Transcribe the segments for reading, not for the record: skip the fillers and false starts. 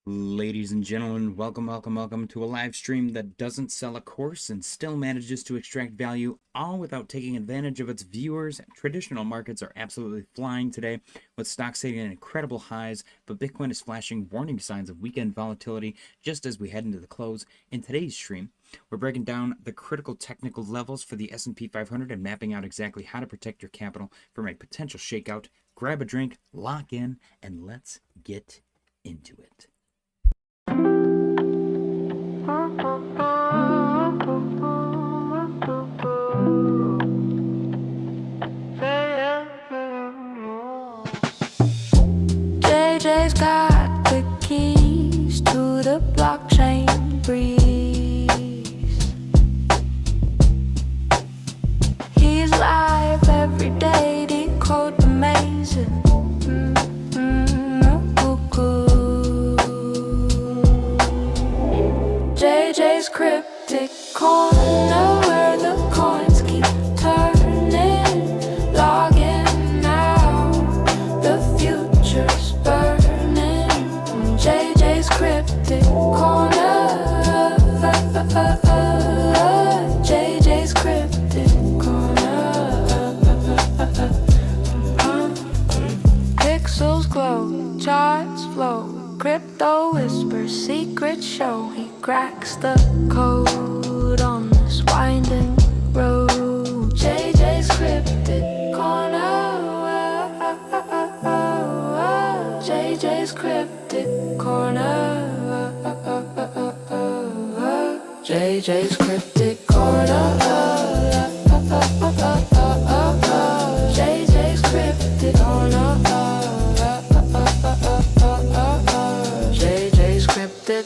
Ladies and gentlemen, welcome to a live stream that doesn't sell a course and still manages to extract value, all without taking advantage of its viewers. Traditional markets are absolutely flying today, with stocks hitting incredible highs, but Bitcoin is flashing warning signs of weekend volatility just as we head into the close. In today's stream, we're breaking down the critical technical levels for the S&P 500 and mapping out exactly how to protect your capital from a potential shakeout. Grab a drink, lock in, and let's get into it. JJ's got the keys to the blockchain breeze. He's live every day, decode the mazes. JJ's cryptic corner where the coins keep turning. Log in now, the future's burning. JJ's cryptic corner. JJ's cryptic corner. Pixels glow, charts flow. Crypto whispers, secrets show. He cracks the code on this winding road. JJ's cryptic corner. JJ's cryptic corner. JJ's cryptic corner. JJ's cryptic corner.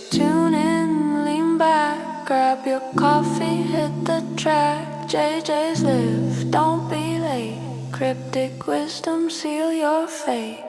Tune in, lean back, grab your coffee, hit the track. JJ's live, don't be late. Cryptic wisdom, seal your fate.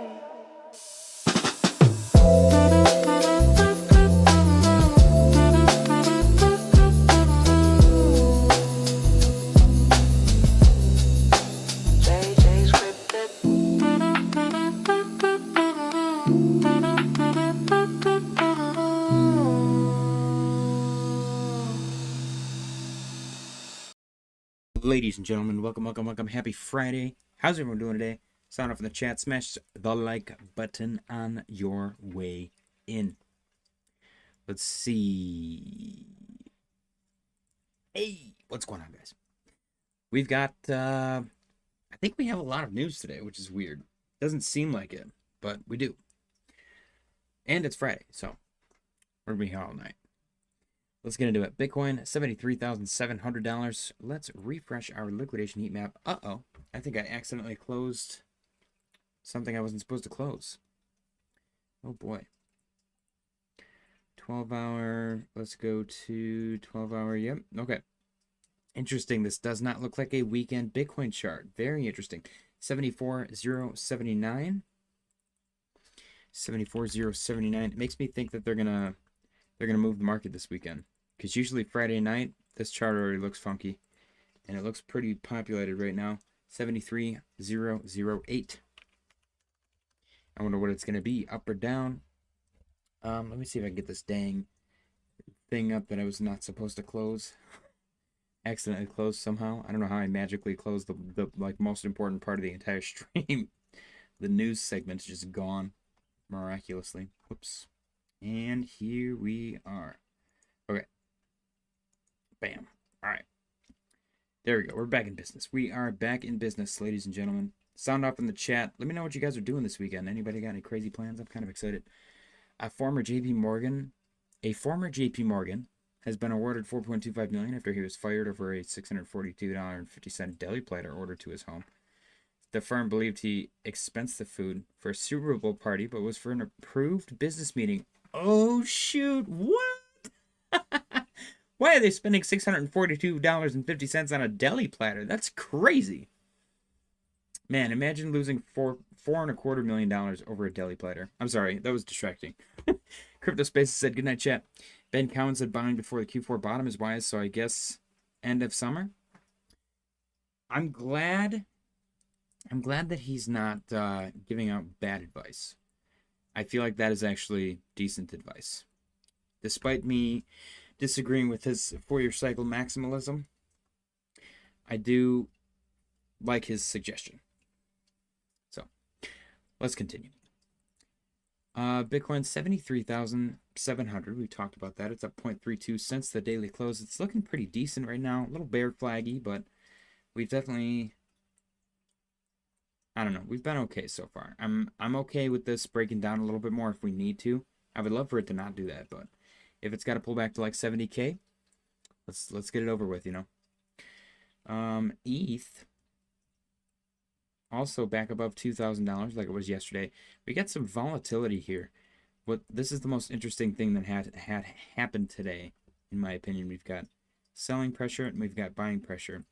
Ladies and gentlemen, welcome. Happy Friday. How's everyone doing today? Sound off in the chat. Smash the like button on your way in. Let's see. Hey, what's going on, guys? We've got, I think we have a lot of news today, which is weird. Doesn't seem like it, but we do. And it's Friday, so we're going to be here all night. Let's get into it. Bitcoin, $73,700. Let's refresh our liquidation heat map. Uh-oh. I think I accidentally closed something I wasn't supposed to close. Oh, boy. 12-hour. Let's go to 12-hour. Yep. Okay. Interesting. This does not look like a weekend Bitcoin chart. Very interesting. 74,079. 74,079. It makes me think that they're gonna move the market this weekend. Because usually Friday night, this chart already looks funky. And it looks pretty populated right now. 73,008. I wonder what it's going to be, up or down. Let me see if I can get this dang thing up that I was not supposed to close. Accidentally closed somehow. I don't know how I magically closed the like most important part of the entire stream. The news segment's just gone miraculously. Whoops. And here we are. Okay. Bam. All right. There we go. We're back in business. We are back in business, ladies and gentlemen. Sound off in the chat. Let me know what you guys are doing this weekend. Anybody got any crazy plans? I'm kind of excited. A former JP Morgan has been awarded $4.25 million after he was fired over a $642.50 deli platter ordered to his home. The firm believed he expensed the food for a Super Bowl party, but was for an approved business meeting. Oh, shoot. What? Why are they spending $642.50 on a deli platter? That's crazy. Man, imagine losing $4.25 million over a deli platter. I'm sorry, that was distracting. Crypto Spaces said, good night, chat. Ben Cowan said buying before the Q4 bottom is wise, so I guess end of summer. I'm glad that he's not giving out bad advice. I feel like that is actually decent advice. Despite me disagreeing with his 4-year cycle maximalism, I do like his suggestion. So let's continue. Bitcoin 73,700. We talked about that. It's up 0.32 since the daily close. It's looking pretty decent right now. A little bear flaggy, but we've definitely, I don't know, we've been okay so far. I'm okay with this breaking down a little bit more if we need to. I would love for it to not do that, but if it's got to pull back to like 70K, let's get it over with, you know. ETH also back above $2,000 like it was yesterday. We got some volatility here. This is the most interesting thing that had happened today, in my opinion. We've got selling pressure and we've got buying pressure.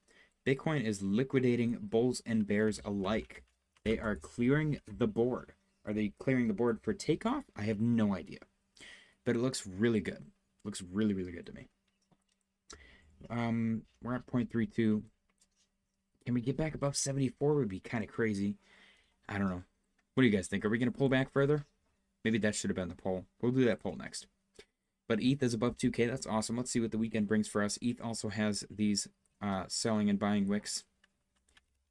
Bitcoin is liquidating bulls and bears alike. They are clearing the board. Are they clearing the board for takeoff? I have no idea. But it looks really good. Looks really, really good to me. We're at 0.32. Can we get back above 74? Would be kind of crazy. I don't know. What do you guys think? Are we going to pull back further? Maybe that should have been the poll. We'll do that poll next. But ETH is above 2K. That's awesome. Let's see what the weekend brings for us. ETH also has these selling and buying wicks.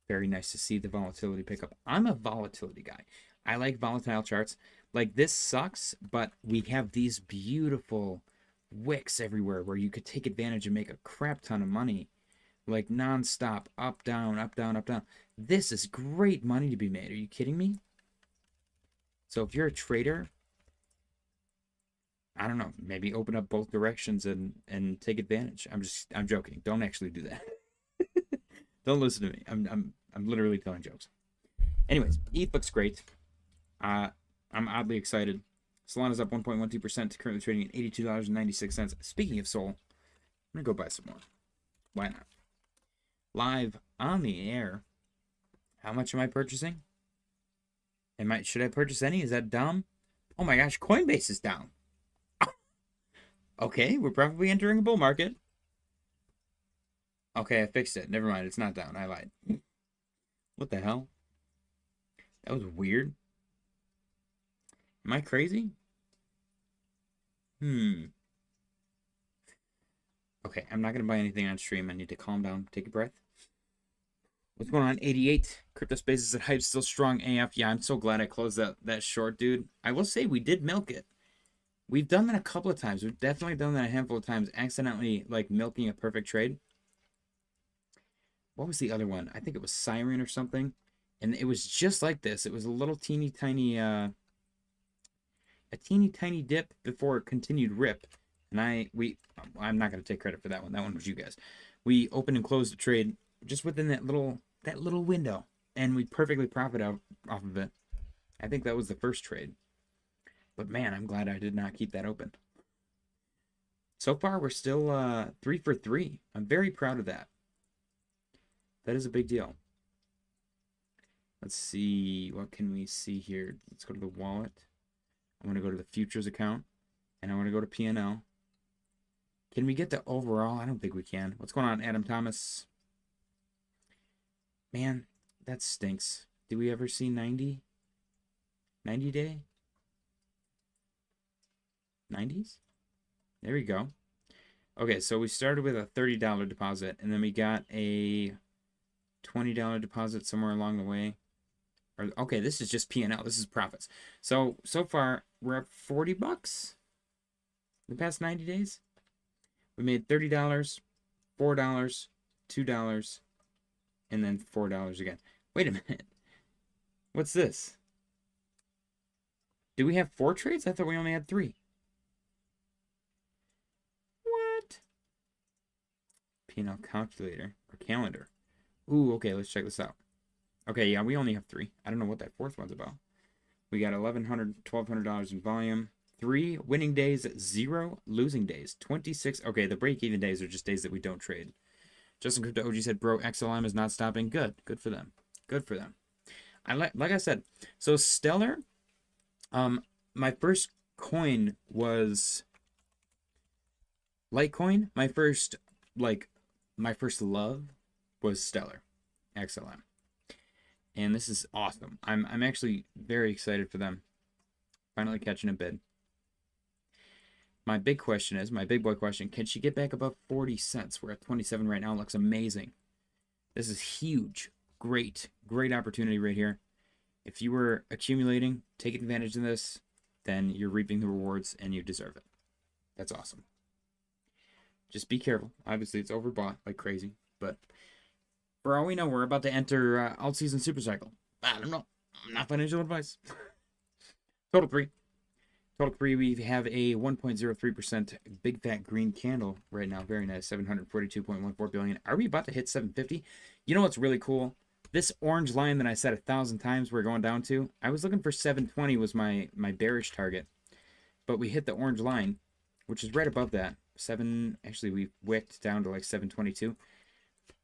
Very nice to see the volatility pick up. I'm a volatility guy. I like volatile charts. Like, this sucks, but we have these beautiful wicks everywhere where you could take advantage and make a crap ton of money. Like, non-stop, up, down, up, down, up, down. This is great money to be made. Are you kidding me? So if you're a trader, I don't know, maybe open up both directions and take advantage. I'm joking. Don't actually do that. Don't listen to me. I'm literally telling jokes. Anyways, ETH looks great. I'm oddly excited. Solana's up 1.12%, currently trading at $82.96. Speaking of Sol, I'm gonna go buy some more. Why not? Live on the air. How much am I purchasing? Should I purchase any? Is that dumb? Oh my gosh, Coinbase is down. Okay, we're probably entering a bull market. Okay, I fixed it. Never mind, it's not down. I lied. What the hell? That was weird. Am I crazy? Okay, I'm not going to buy anything on stream. I need to calm down, take a breath. What's going on? 88. Crypto spaces at hype still strong AF. Yeah, I'm so glad I closed that short, dude. I will say we did milk it. We've done that a couple of times. We've definitely done that a handful of times, accidentally like milking a perfect trade. What was the other one? I think it was Siren or something. And it was just like this. It was a little teeny tiny dip before a continued rip. And I'm not going to take credit for that one. That one was you guys. We opened and closed the trade just within that little window, and we perfectly profit off of it. I think that was the first trade. But man, I'm glad I did not keep that open. So far, we're still 3 for 3. I'm very proud of that. That is a big deal. Let's see. What can we see here? Let's go to the wallet. I want to go to the futures account, and I want to go to P&L. Can we get the overall? I don't think we can. What's going on, Adam Thomas? Man, that stinks. Do we ever see 90? 90 day? 90s? There we go. Okay, so we started with a $30 deposit, and then we got a $20 deposit somewhere along the way. Okay, this is just P&L. This is profits. So far, we're up $40 in the past 90 days. We made $30, $4, $2, and then $4 again. Wait a minute. What's this? Do we have 4 trades? I thought we only had 3. What? P&L calculator or calendar. Ooh, okay, let's check this out. Okay, yeah, we only have 3. I don't know what that 4th one's about. We got $1,100, $1,200 in volume. 3 winning days, 0 losing days. 26. Okay, the break-even days are just days that we don't trade. Justin Crypto OG said, bro, XLM is not stopping. Good for them. Good for them. Like I said, so Stellar, my first coin was Litecoin. My first love was Stellar, XLM. And this is awesome. I'm actually very excited for them. finally catching a bid. My big boy question, can she get back above 40 cents? We're at 27 right now. Looks amazing. This is huge. Great opportunity right here. If you were accumulating, take advantage of this, then you're reaping the rewards and you deserve it. That's awesome. Just be careful. Obviously, it's overbought like crazy, but for all we know, we're about to enter alt season super cycle. I don't know. Not financial advice. Total three, we have a 1.03% big fat green candle right now. Very nice. 742.14 billion. Are we about to hit 750? You know what's really cool? This orange line that I said 1,000 times we're going down to, I was looking for 720 was my bearish target. But we hit the orange line, which is right above that. Actually, we wicked down to like 722.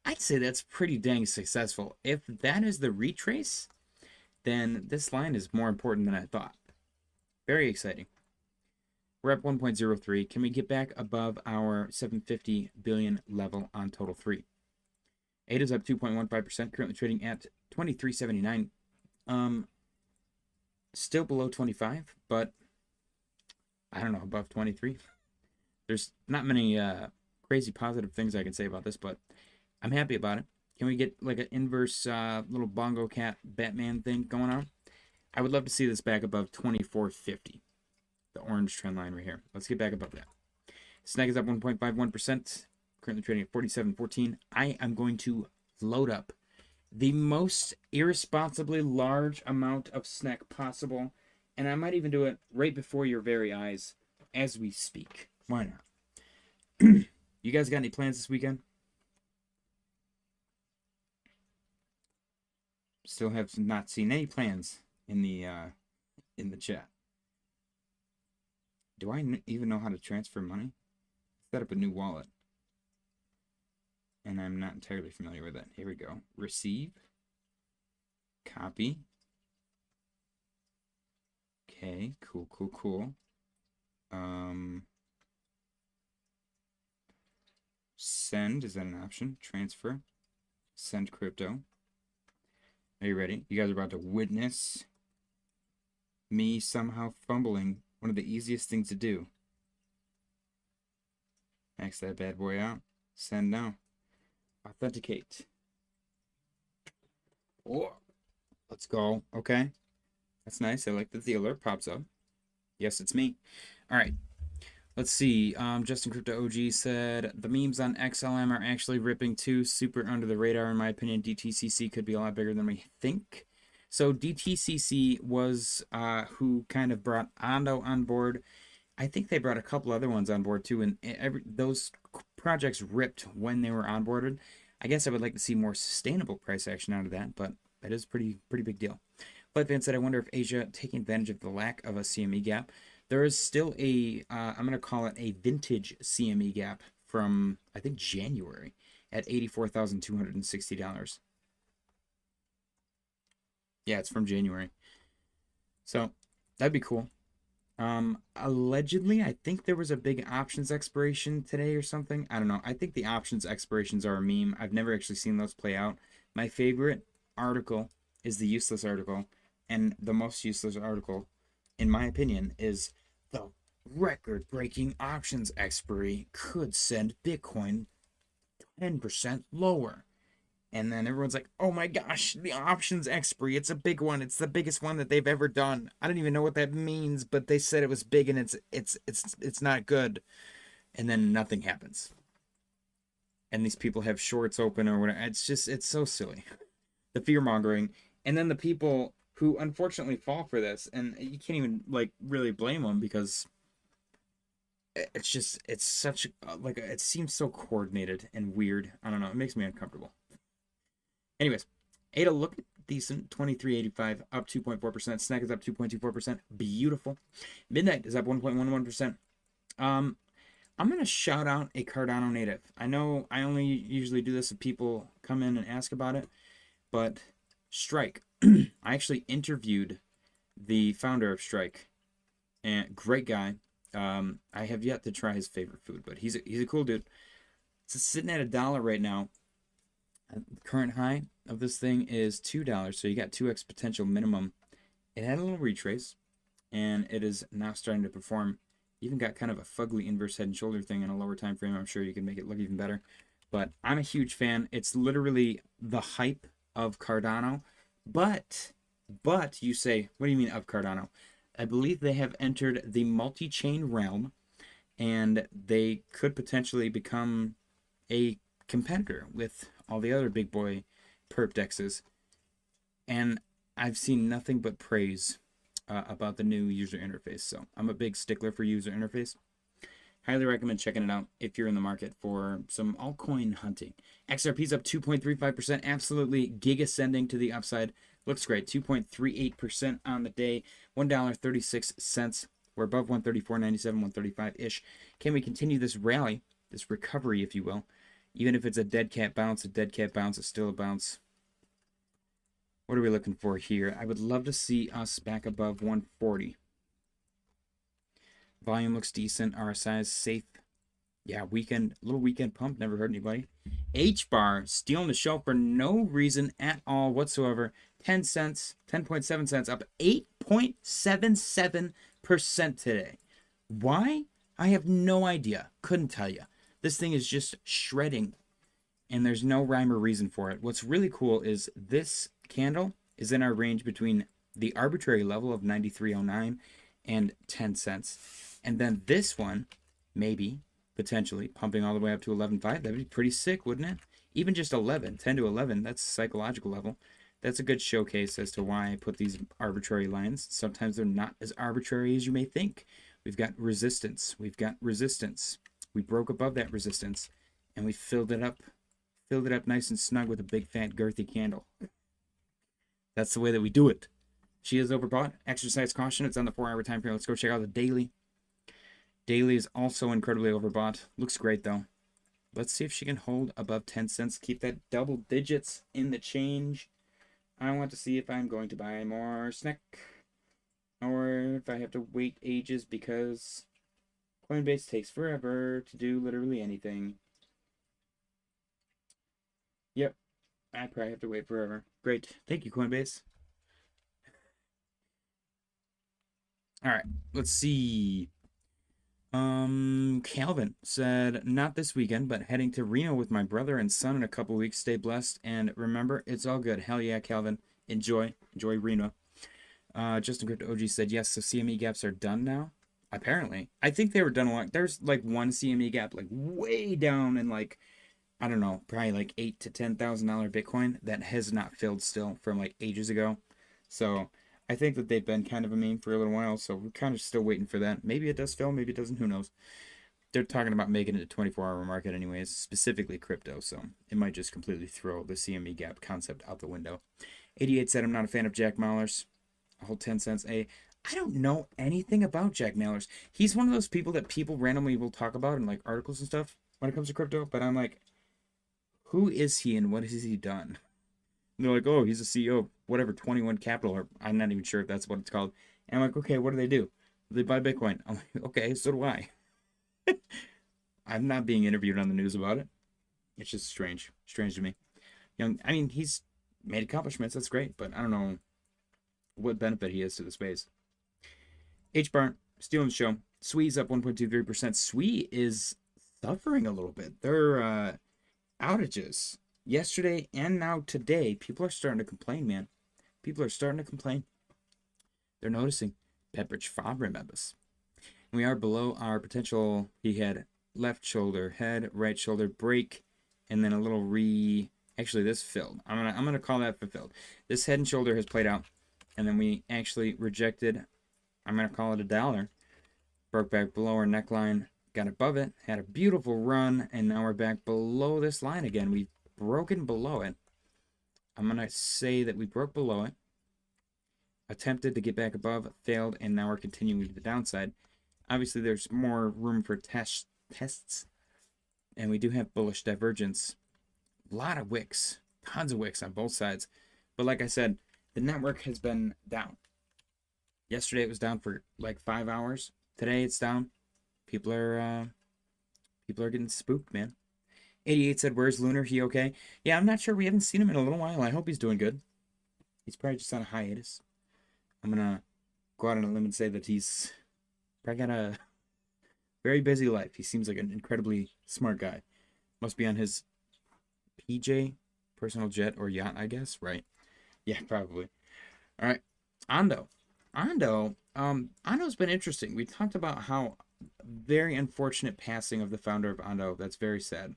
I'd say that's pretty dang successful. If that is the retrace, then this line is more important than I thought. Very exciting. We're up 1.03. Can we get back above our 750 billion level on total 3? 8 is up 2.15%, currently trading at 23.79. Still below 25, but I don't know, above 23. There's not many crazy positive things I can say about this, but I'm happy about it. Can we get like an inverse little bongo cat Batman thing going on? I would love to see this back above 24.50. The orange trend line right here. Let's get back above that. Snag is up 1.51%. Currently trading at 47.14. I am going to load up the most irresponsibly large amount of snack possible. And I might even do it right before your very eyes as we speak. Why not? You guys got any plans this weekend? Still have not seen any plans in the chat. Do I even know how to transfer money? Set up a new wallet. And I'm not entirely familiar with it. Here we go. Receive. Copy. Okay, cool. Send, is that an option? Transfer. Send crypto. Are you ready? You guys are about to witness me somehow fumbling one of the easiest things to do. Max that bad boy out. Send now. Authenticate. Oh, let's go. Okay. That's nice. I like that the alert pops up. Yes, it's me. All right. Let's see. Justin Crypto OG said the memes on XLM are actually ripping too. Super under the radar, in my opinion. DTCC could be a lot bigger than we think. So DTCC was who kind of brought Ondo on board. I think they brought a couple other ones on board too, and those projects ripped when they were onboarded. I guess I would like to see more sustainable price action out of that, but that is pretty big deal. Flight Fan said, I wonder if Asia taking advantage of the lack of a CME gap. There is still a, I'm going to call it a vintage CME gap from, I think, January at $84,260. Yeah, it's from January. So that'd be cool. Allegedly, I think there was a big options expiration today or something. I don't know. I think the options expirations are a meme. I've never actually seen those play out. My favorite article is the useless article, and the most useless article, in my opinion, is the record-breaking options expiry could send Bitcoin 10% lower. And then everyone's like, oh my gosh, the options expiry, it's a big one. It's the biggest one that they've ever done. I don't even know what that means, but they said it was big and it's not good. And then nothing happens. And these people have shorts open or whatever. It's so silly. The fear-mongering. And then the people who unfortunately fall for this, and you can't even like really blame them because it's such like it seems so coordinated and weird. I don't know. It makes me uncomfortable. Anyways, ADA looked decent, 23.85, up 2.4%. Snack is up 2.24%. Beautiful. Midnight is up 1.11%. I'm going to shout out a Cardano native. I know I only usually do this if people come in and ask about it, but Strike. I actually interviewed the founder of Strike, and great guy. I have yet to try his favorite food, but he's a cool dude. It's sitting at $1 right now. The current high of this thing is $2, so you got 2x potential minimum. It had a little retrace. and it is now starting to perform. Even got kind of a fugly inverse head and shoulder thing in a lower time frame. I'm sure you can make it look even better. But I'm a huge fan. It's literally the hype of Cardano. But you say, what do you mean of Cardano? I believe they have entered the multi-chain realm, and they could potentially become a competitor with all the other big boy perp dexes. And I've seen nothing but praise about the new user interface. So I'm a big stickler for user interface. Highly recommend checking it out if you're in the market for some altcoin hunting. XRP's up 2.35%, absolutely giga-sending to the upside. Looks great, 2.38% on the day, $1.36. We're above 134.97, 135-ish. Can we continue this rally, this recovery, if you will? Even if it's a dead cat bounce is still a bounce. What are we looking for here? I would love to see us back above 140. Volume looks decent. RSI is safe. Yeah, little weekend pump. Never hurt anybody. H-bar stealing the show for no reason at all whatsoever. 10 cents, 10.7 cents, up 8.77% today. Why? I have no idea. Couldn't tell you. This thing is just shredding, and there's no rhyme or reason for it. What's really cool is this candle is in our range between the arbitrary level of 93.09 and 10 cents. And then this one, maybe, potentially, pumping all the way up to 11.5. That'd be pretty sick, wouldn't it? Even just 11, 10 to 11, that's a psychological level. That's a good showcase as to why I put these arbitrary lines. Sometimes they're not as arbitrary as you may think. We've got resistance. We've got resistance. We broke above that resistance, and we filled it up nice and snug with a big, fat, girthy candle. That's the way that we do it. She is overbought. Exercise caution. It's on the 4-hour time frame. Let's go check out the daily. Daily is also incredibly overbought. Looks great, though. Let's see if she can hold above 10 cents. Keep that double digits in the change. I want to see if I'm going to buy more snack, or if I have to wait ages because Coinbase takes forever to do literally anything. Yep, I probably have to wait forever. Great. Thank you, Coinbase. All right, let's see. Calvin said, not this weekend, but heading to Reno with my brother and son in a couple weeks. Stay blessed, and remember, it's all good. Hell yeah, Calvin. Enjoy Reno. Justin Crypto OG said, yes, so CME gaps are done now. Apparently. I think they were done a lot. There's like one CME gap, like way down in like, I don't know, probably like $8,000 to $10,000 Bitcoin that has not filled still from like ages ago. So I think that they've been kind of a meme for a little while, so we're kind of still waiting for that. Maybe it does fill, maybe it doesn't, who knows. They're talking about making it a 24-hour market anyways, specifically crypto, so it might just completely throw the CME gap concept out the window. 88 said, I'm not a fan of Jack Mallers. A whole 10 cents. I don't know anything about Jack Mallers. He's one of those people that people randomly will talk about in like articles and stuff when it comes to crypto, but I'm like, who is he and what has he done? And they're like, oh, he's a CEO of whatever, 21 Capital, or I'm not even sure if that's what it's called. And I'm like, okay, what do they do? They buy Bitcoin. I'm like, okay, so do I. I'm not being interviewed on the news about it. It's just strange to me. I mean, he's made accomplishments. That's great, but I don't know what benefit he is to the space. H-bar, stealing the show. SWE's up 1.23%. SWE is suffering a little bit. Their outages yesterday and now today, people are starting to complain, man. People are starting to complain. They're noticing. Pepperidge Farm remembers. We are below our potential. He had left shoulder, head, right shoulder, break, and then a little actually this filled. I'm gonna call that fulfilled. This head and shoulder has played out. And then we actually rejected, I'm going to call it $1. Broke back below our neckline, got above it, had a beautiful run, and now we're back below this line again. We've broken below it. I'm going to say that we broke below it, attempted to get back above, failed, and now we're continuing to the downside. Obviously, there's more room for tests, and we do have bullish divergence. A lot of wicks, tons of wicks on both sides. But like I said, the network has been down. Yesterday it was down for like 5 hours. Today it's down. People are getting spooked, man. 88 said, where's Lunar? He okay? Yeah, I'm not sure. We haven't seen him in a little while. I hope he's doing good. He's probably just on a hiatus. I'm gonna go out on a limb and say that he's probably got a very busy life. He seems like an incredibly smart guy. Must be on his PJ, personal jet or yacht, I guess, right? Yeah, probably. All right, Ando. Ando's been interesting. We talked about how very unfortunate passing of the founder of Ando. That's very sad.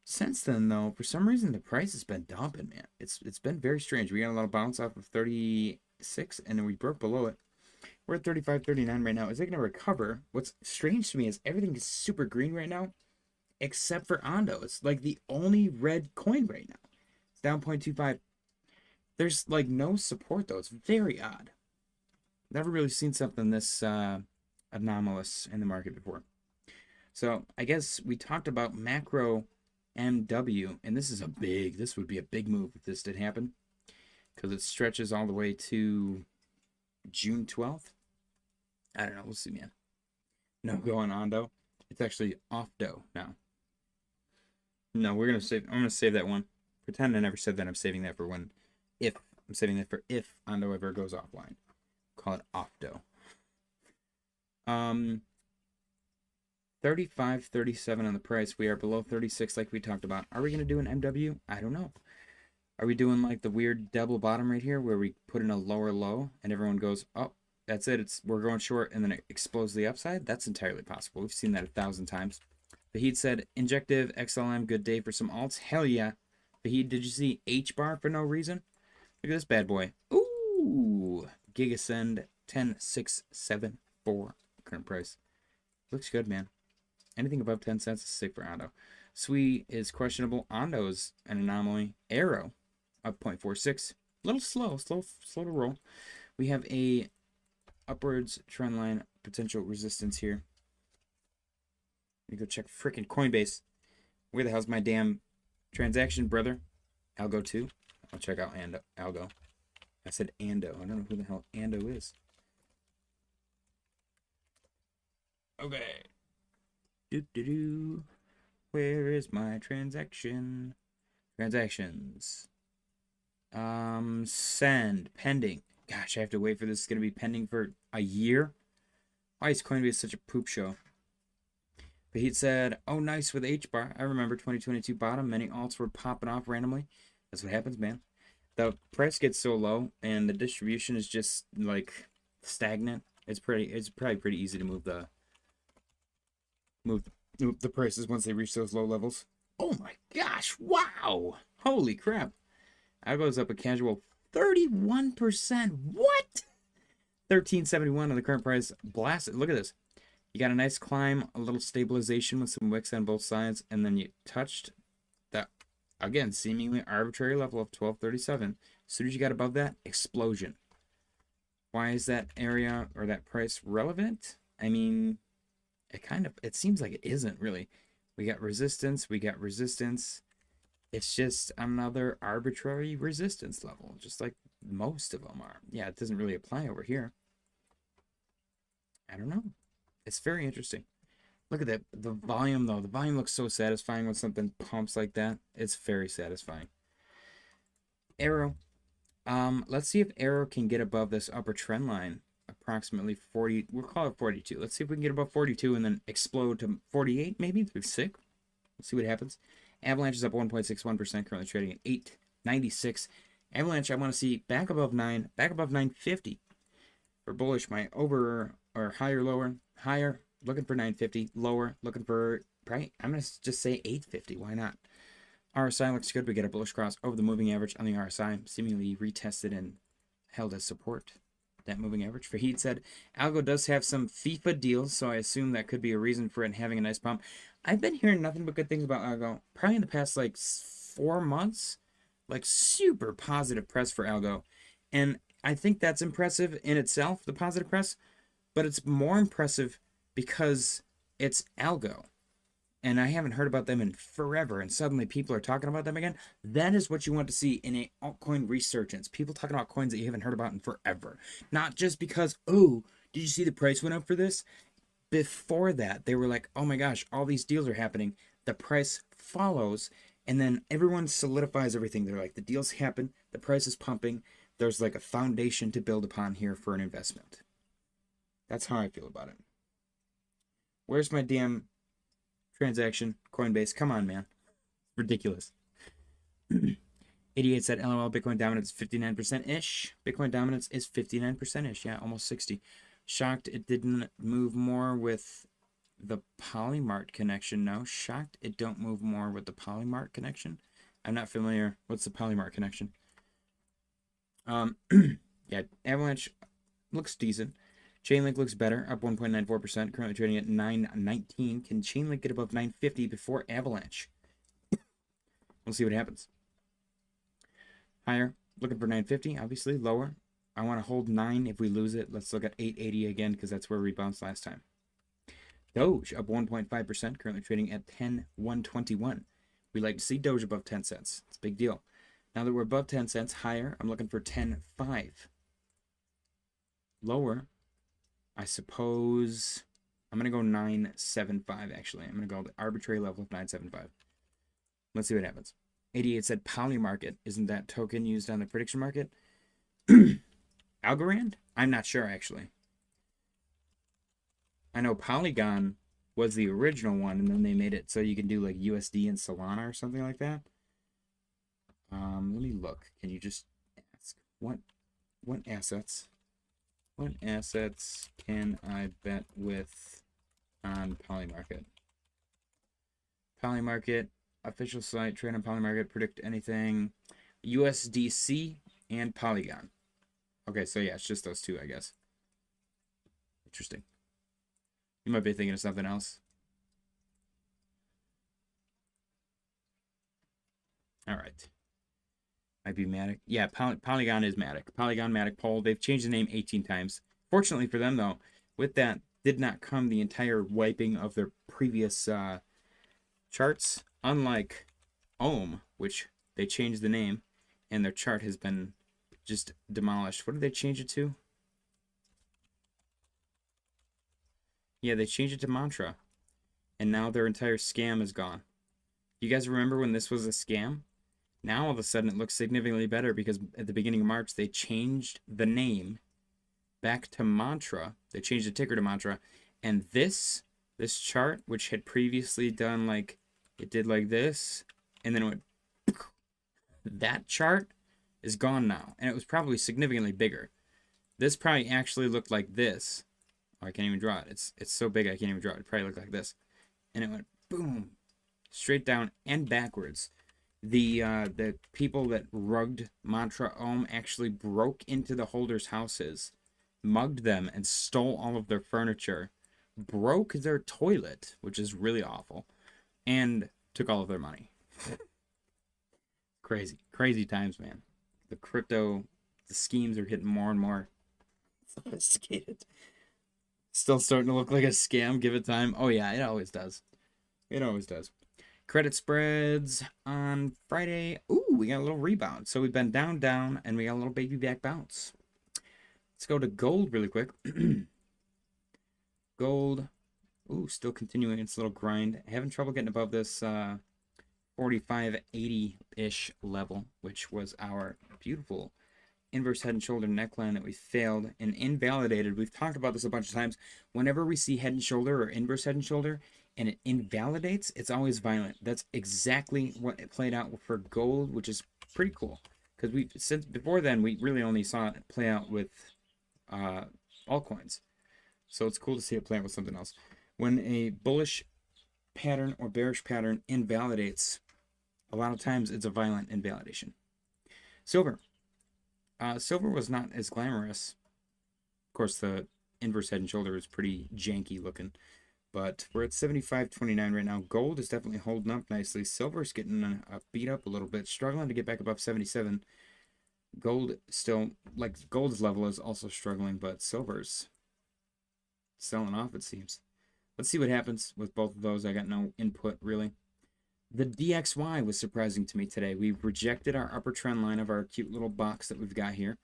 Since then, though, for some reason the price has been dumping, man. It's been very strange. We got a little bounce off of 36, and then we broke below it. We're at 35, 39 right now. Is it going to recover? What's strange to me is everything is super green right now, except for Ando. It's like the only red coin right now. It's down 0.25. There's like no support, though. It's very odd. Never really seen something this anomalous in the market before. So I guess we talked about macro MW, and this would be a big move if this did happen, because it stretches all the way to June 12th. I don't know. We'll see, man. No go on Ondo. It's actually off dough now. No, I'm gonna save that one. Pretend I never said that. I'm saving that for when, if I'm saving that for if Ondo ever goes offline. Call it off dough. 35, 37 on the price. We are below 36 like we talked about. Are we gonna do an MW? I don't know. Are we doing like the weird double bottom right here where we put in a lower low and everyone goes, oh, that's it. We're going short, and then it explodes the upside? That's entirely possible. We've seen that 1,000 times. Fahid said, Injective, XLM, good day for some alts. Hell yeah. Fahid, did you see H bar for no reason? Look at this bad boy. Ooh. Gigasend 10674 current price. Looks good, man. Anything above 10 cents is safe for Ondo. Sui is questionable. Ondo is an anomaly. Arrow up 0.46. A little slow to roll. We have a upwards trend line potential resistance here. Let me go check freaking Coinbase. Where the hell's my damn transaction, brother? Algo 2. I'll check out Algo. I said Ando. I don't know who the hell Ando is. Okay. Where is my transaction? Transactions. Send. Pending. Gosh, I have to wait for this. It's going to be pending for a year? Why is Coinbase such a poop show? But he said, oh, nice with H-bar. I remember 2022 bottom. Many alts were popping off randomly. That's what happens, man. The price gets so low, and the distribution is just, like, stagnant. It's probably pretty easy to move the prices once they reach those low levels. Oh my gosh, wow! Holy crap. Algo's up a casual 31%. What? 1371 on the current price. Blasted. Look at this. You got a nice climb, a little stabilization with some wicks on both sides, and then you touched that, again, seemingly arbitrary level of 1237. As soon as you got above that, explosion. Why is that area or that price relevant? I mean, it seems like it isn't really. We got resistance. It's just another arbitrary resistance level, just like most of them are. Yeah, it doesn't really apply over here. I don't know. It's very interesting. Look at that. The volume, though. The volume looks so satisfying when something pumps like that. It's very satisfying. Arrow. Let's see if Arrow can get above this upper trend line. Approximately 40. We'll call it 42. Let's see if we can get above 42 and then explode to 48, maybe. That'd be sick. Let's see what happens. Avalanche is up 1.61%, currently trading at 896. Avalanche, I want to see back above 9, back above 950. For bullish, my over or higher, lower, higher, looking for 950, lower, looking for, right? I'm going to just say 850. Why not? RSI looks good. We get a bullish cross over the moving average on the RSI, seemingly retested and held as support. That moving average. Fahid said, Algo does have some FIFA deals, so I assume that could be a reason for it having a nice pump. I've been hearing nothing but good things about Algo, probably in the past, like, 4 months. Like, super positive press for Algo. And I think that's impressive in itself, the positive press. But it's more impressive because it's Algo. And I haven't heard about them in forever, and suddenly people are talking about them again. That is what you want to see in an altcoin resurgence. People talking about coins that you haven't heard about in forever. Not just because, oh, did you see the price went up for this? Before that, they were like, oh my gosh, all these deals are happening. The price follows, and then everyone solidifies everything. They're like, the deals happen, the price is pumping, there's like a foundation to build upon here for an investment. That's how I feel about it. Where's my damn transaction? Coinbase, come on, man. Ridiculous. 88 said, LOL, Bitcoin dominance 59%-ish. Bitcoin dominance is 59%-ish. Yeah, almost 60. Shocked it didn't move more with the Polymart connection. No, shocked it don't move more with the Polymart connection. I'm not familiar. What's the Polymart connection? Yeah, Avalanche looks decent. Chainlink looks better, up 1.94%, currently trading at 919. Can Chainlink get above 950 before Avalanche? We'll see what happens. Higher, looking for 950, obviously. Lower, I want to hold 9 if we lose it. Let's look at 880 again, because that's where we bounced last time. Doge, up 1.5%, currently trading at 10,121. We like to see Doge above 10 cents. It's a big deal. Now that we're above 10 cents, higher, I'm looking for 10.5. Lower, I suppose I'm going to go 9.75, actually. I'm going to go the arbitrary level of 9.75. Let's see what happens. 88 said Polymarket. Isn't that token used on the prediction market? Algorand? I'm not sure, actually. I know Polygon was the original one, and then they made it so you can do like USD and Solana or something like that. Let me look. Can you just ask what assets? What assets can I bet with on Polymarket? Polymarket, official site, trade on Polymarket, predict anything. USDC and Polygon. Okay, so yeah, it's just those two, I guess. Interesting. You might be thinking of something else. All right. Might be Matic. Yeah, Polygon is Matic. Polygon, Matic, Pol. They've changed the name 18 times. Fortunately for them, though, with that did not come the entire wiping of their previous charts. Unlike Ohm, which they changed the name, and their chart has been just demolished. What did they change it to? Yeah, they changed it to Mantra. And now their entire scam is gone. You guys remember when this was a scam? Now all of a sudden it looks significantly better because at the beginning of March they changed the name back to Mantra. They changed the ticker to Mantra. And this chart, which had previously done like, it did like this, and then it went, that chart is gone now. And it was probably significantly bigger. This probably actually looked like this. Oh, I can't even draw it. It's so big I can't even draw it. It probably looked like this. And it went boom, straight down and backwards. The people that rugged Mantra Ohm actually broke into the holders' houses, mugged them, and stole all of their furniture, broke their toilet, which is really awful, and took all of their money. Crazy times, man. The schemes are getting more and more sophisticated. Still starting to look like a scam. Give it time. Oh yeah, it always does. It always does. Credit spreads on Friday. Ooh, we got a little rebound. So we've been down, and we got a little baby back bounce. Let's go to gold really quick. Gold. Ooh, still continuing its little grind. Having trouble getting above this 45.80-ish level, which was our beautiful inverse head and shoulder neckline that we failed and invalidated. We've talked about this a bunch of times. Whenever we see head and shoulder or inverse head and shoulder and it invalidates, it's always violent. That's exactly what it played out for gold, which is pretty cool. Because since before then, we really only saw it play out with altcoins. So it's cool to see it play out with something else. When a bullish pattern or bearish pattern invalidates, a lot of times it's a violent invalidation. Silver. Silver was not as glamorous. Of course, the inverse head and shoulder is pretty janky looking. But we're at 75.29 right now. Gold is definitely holding up nicely. Silver's getting beat up a little bit, struggling to get back above 77. Gold still, like gold's level is also struggling, but silver's selling off, it seems. Let's see what happens with both of those. I got no input, really. The DXY was surprising to me today. We've rejected our upper trend line of our cute little box that we've got here.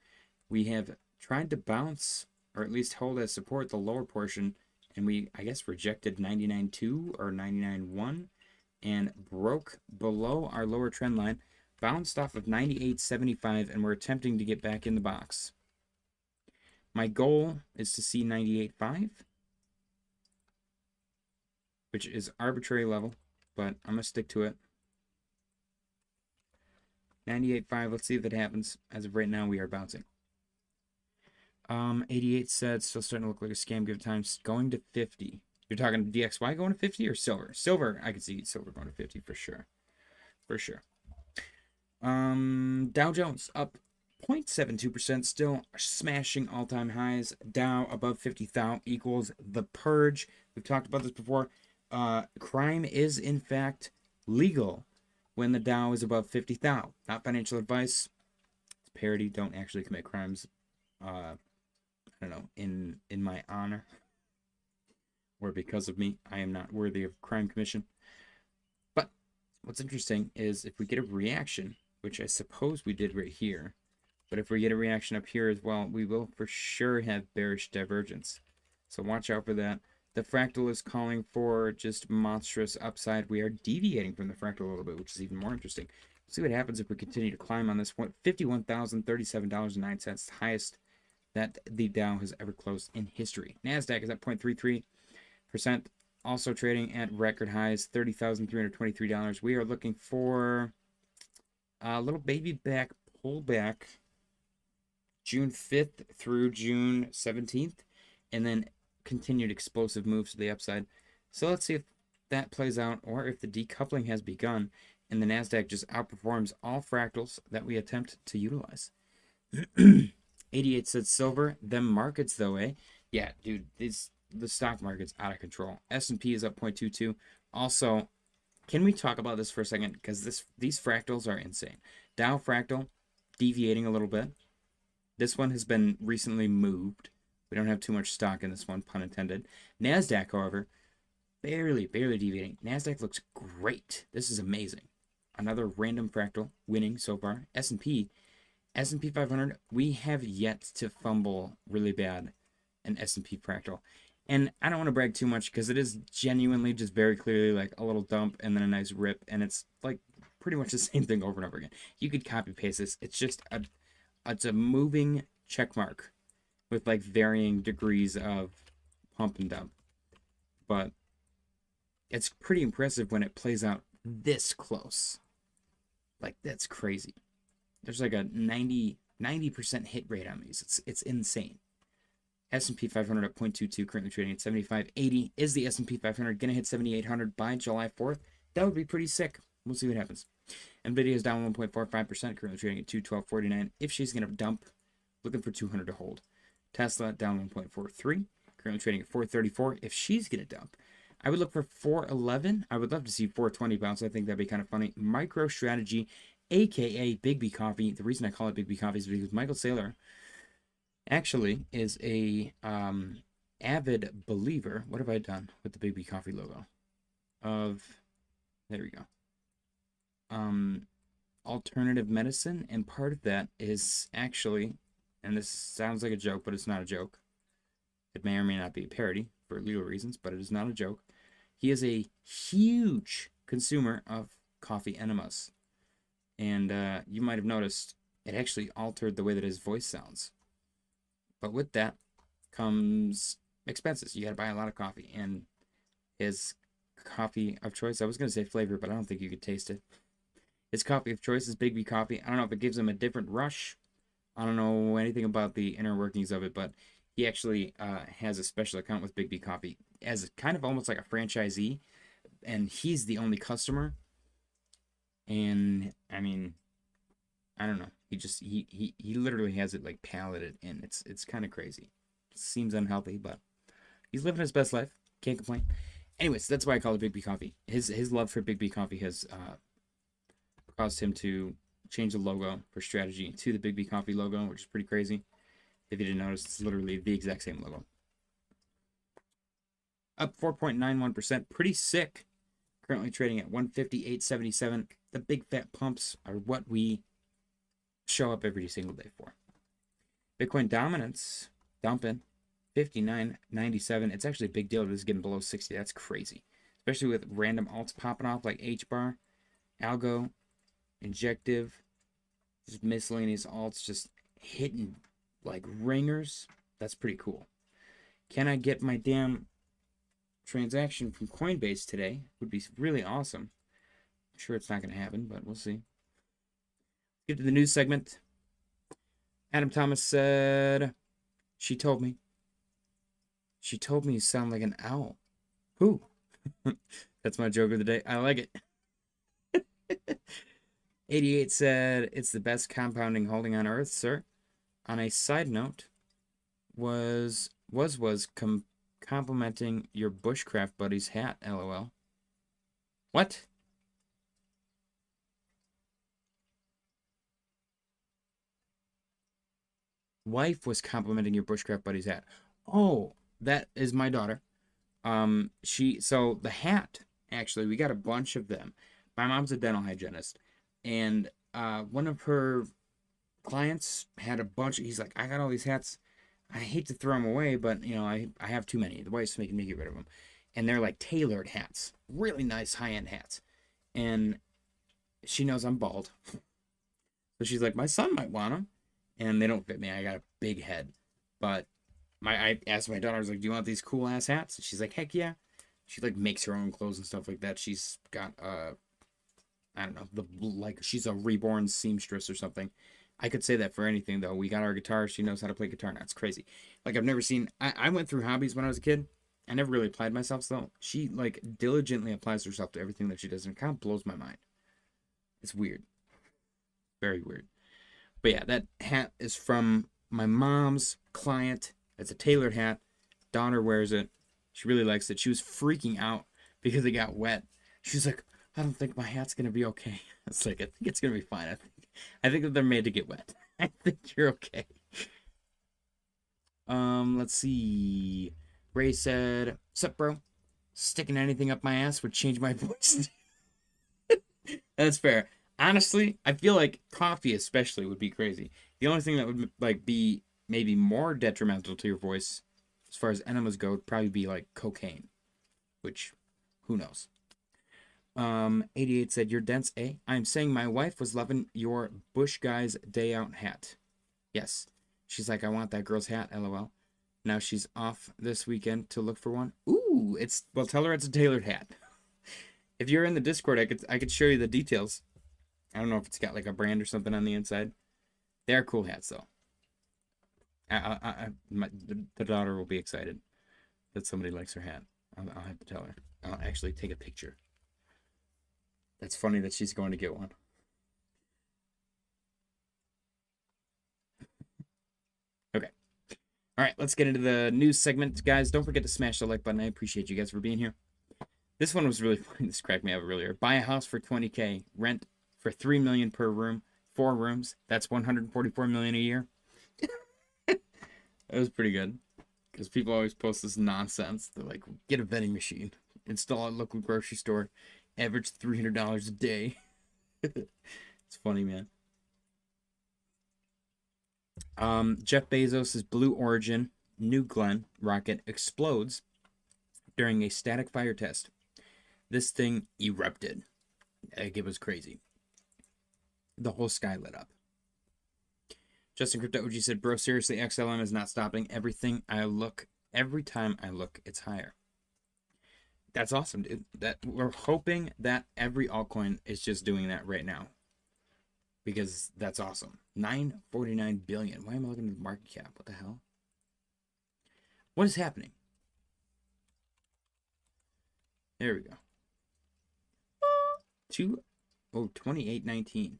We have tried to bounce, or at least hold as support, the lower portion, and we, I guess, rejected 99.2 or 99.1 and broke below our lower trend line. bounced off of 98.75, and we're attempting to get back in the box. My goal is to see 98.5, which is arbitrary level, but I'm going to stick to it. 98.5, let's see if that happens. As of right now, we are bouncing. 88 said, still starting to look like a scam. Give it time. Going to 50. You're talking DXY going to 50 or silver? Silver, I can see silver going to 50 for sure. For sure. Dow Jones up 0.72%, still smashing all-time highs. Dow above 50,000 equals the purge. We've talked about this before. Crime is, in fact, legal when the Dow is above 50,000. Not financial advice. It's parody. Don't actually commit crimes. I don't know, in my honor. Or because of me. I am not worthy of crime commission. But what's interesting is if we get a reaction, which I suppose we did right here, but if we get a reaction up here as well, we will for sure have bearish divergence. So watch out for that. The fractal is calling for just monstrous upside. We are deviating from the fractal a little bit, which is even more interesting. We'll see what happens if we continue to climb on this one. $51,037.09, highest that the Dow has ever closed in history. Nasdaq is at 0.33%, also trading at record highs, $30,323. We are looking for a little baby back pullback June 5th through June 17th, and then continued explosive moves to the upside. So let's see if that plays out, or if the decoupling has begun and the Nasdaq just outperforms all fractals that we attempt to utilize. 88 said silver. Them markets though, eh? Yeah, dude, the stock market's out of control. S&P is up 0.22. Also, can we talk about this for a second? Because these fractals are insane. Dow fractal deviating a little bit. This one has been recently moved. We don't have too much stock in this one, pun intended. Nasdaq, however, barely deviating. Nasdaq looks great. This is amazing. Another random fractal winning so far. S&P 500, we have yet to fumble really bad an S&P fractal. And I don't want to brag too much because it is genuinely just very clearly like a little dump and then a nice rip. And it's like pretty much the same thing over and over again. You could copy paste this. It's just it's a moving check mark with like varying degrees of pump and dump. But it's pretty impressive when it plays out this close. Like, that's crazy. There's like a 90% hit rate on these. It's insane. S&P 500 at 0.22, currently trading at 75.80. Is the S&P 500 going to hit 7,800 by July 4th? That would be pretty sick. We'll see what happens. NVIDIA is down 1.45%, currently trading at 212.49. If she's going to dump, looking for 200 to hold. Tesla down 1.43, currently trading at 434. If she's going to dump, I would look for 411. I would love to see 420 bounce. I think that'd be kind of funny. MicroStrategy, aka Big B Coffee. The reason I call it Big B Coffee is because Michael Saylor actually is a avid believer. What have I done with the Big B Coffee logo? There we go. Alternative medicine, and part of that is actually, and this sounds like a joke, but it's not a joke. It may or may not be a parody for legal reasons, but it is not a joke. He is a huge consumer of coffee enemas. And you might have noticed it actually altered the way that his voice sounds. But with that comes expenses. You got to buy a lot of coffee. And his coffee of choice, I was going to say flavor, but I don't think you could taste it. His coffee of choice is Big B Coffee. I don't know if it gives him a different rush. I don't know anything about the inner workings of it, but he actually has a special account with Big B Coffee as kind of almost like a franchisee, and he's the only customer. And I mean, I don't know. He literally has it like palleted in. It's kind of crazy. It seems unhealthy, but he's living his best life. Can't complain. Anyways, that's why I call it Big B Coffee. His love for Big B Coffee has caused him to change the logo for strategy to the Big B Coffee logo, which is pretty crazy. If you didn't notice, it's literally the exact same logo. Up 4.91%, pretty sick. Currently trading at 158.77. The big fat pumps are what we show up every single day for. Bitcoin dominance dumping 59.97. It's actually a big deal. It is getting below 60. That's crazy, especially with random alts popping off like HBAR, Algo, Injective, just miscellaneous alts, just hitting like ringers. That's pretty cool. Can I get my damn transaction from Coinbase today? Would be really awesome. I'm sure it's not going to happen, but we'll see. Get to the news segment. Adam Thomas said, She told me you sound like an owl. Who? That's my joke of the day. I like it. 88 said, it's the best compounding holding on earth, sir. On a side note, was complimenting your bushcraft buddy's hat, lol. What? Wife was complimenting your bushcraft buddy's hat. Oh, that is my daughter. So the hat, actually, we got a bunch of them. My mom's a dental hygienist, and one of her clients had a bunch. He's like, I got all these hats. I hate to throw them away, but I have too many. The wife's making me get rid of them, and they're like tailored hats, really nice high-end hats. And she knows I'm bald, so she's like, my son might want them, and they don't fit me. I got a big head, but I asked my daughter, I was like, do you want these cool ass hats? And she's like, heck yeah. She like makes her own clothes and stuff like that. She's got I don't know, she's a reborn seamstress or something. I could say that for anything though. We got our guitar. She knows how to play guitar now. It's crazy. Like I've never seen. I went through hobbies when I was a kid. I never really applied myself though. She like diligently applies herself to everything that she does, and it kind of blows my mind. It's weird, very weird. But yeah, that hat is from my mom's client. It's a tailored hat. Daughter wears it. She really likes it. She was freaking out because it got wet. She's like, I don't think my hat's gonna be okay. It's like, I think it's gonna be fine. I think that they're made to get wet. I think you're okay. Let's see. Ray said, "Sup, bro? Sticking anything up my ass would change my voice." That's fair. Honestly, I feel like coffee especially would be crazy. The only thing that would like be maybe more detrimental to your voice as far as enemas go would probably be like cocaine, which who knows. 88 said, you're dense, eh? I'm saying my wife was loving your Bush Guy's day out hat. Yes. She's like, I want that girl's hat, lol. Now she's off this weekend to look for one. Ooh, well, tell her it's a tailored hat. If you're in the Discord, I could show you the details. I don't know if it's got like a brand or something on the inside. They are cool hats though. The daughter will be excited that somebody likes her hat. I'll have to tell her. I'll actually take a picture. That's funny that she's going to get one. Okay. All right, let's get into the news segment. Guys, don't forget to smash the like button. I appreciate you guys for being here. This one was really funny. This cracked me up earlier. Buy a house for $20K. Rent for $3 million per room. 4 rooms. That's $144 million a year. That was pretty good. Because people always post this nonsense. They're like, get a vending machine. Install at local grocery store. Average $300 a day. It's funny, man. Jeff Bezos' Blue Origin New Glenn rocket explodes during a static fire test. This thing erupted. Like, it was crazy. The whole sky lit up. Justin Crypto OG said, bro, seriously, XLM is not stopping. Every time I look, it's higher. That's awesome, dude. That we're hoping that every altcoin is just doing that right now. Because that's awesome. 949 billion. Why am I looking at the market cap? What the hell? What is happening? There we go. 28.19.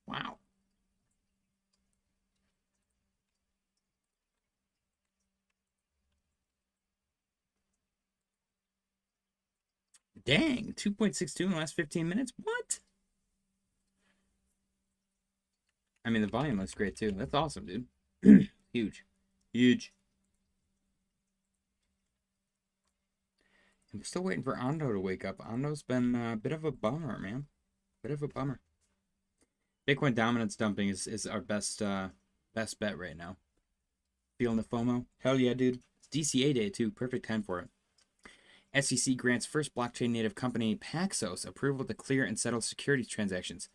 Wow. Dang, 2.62 in the last 15 minutes? What? I mean, the volume looks great, too. That's awesome, dude. Huge. Huge. I'm still waiting for Ando to wake up. Ando's been a bit of a bummer, man. Bit of a bummer. Bitcoin dominance dumping is our best bet right now. Feeling the FOMO? Hell yeah, dude. It's DCA day, too. Perfect time for it. SEC grants first blockchain native company Paxos approval to clear and settle securities transactions.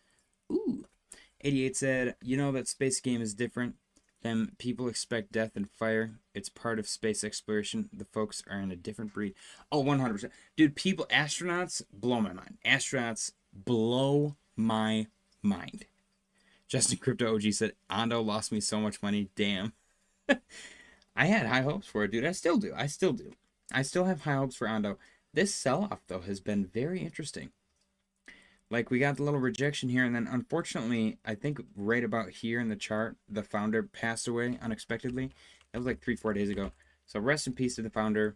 88 said, you know that space game is different. Them people expect death and fire. It's part of space exploration. The folks are in a different breed. Oh, 100%. Dude, astronauts blow my mind. Astronauts blow my mind. Justin Crypto OG said, Ando lost me so much money. Damn. I had high hopes for it, dude. I still do. I still have high hopes for Ando. This sell-off, though, has been very interesting. Like, we got the little rejection here, and then, unfortunately, I think right about here in the chart, the founder passed away unexpectedly. That was like 3-4 days ago. So, rest in peace to the founder.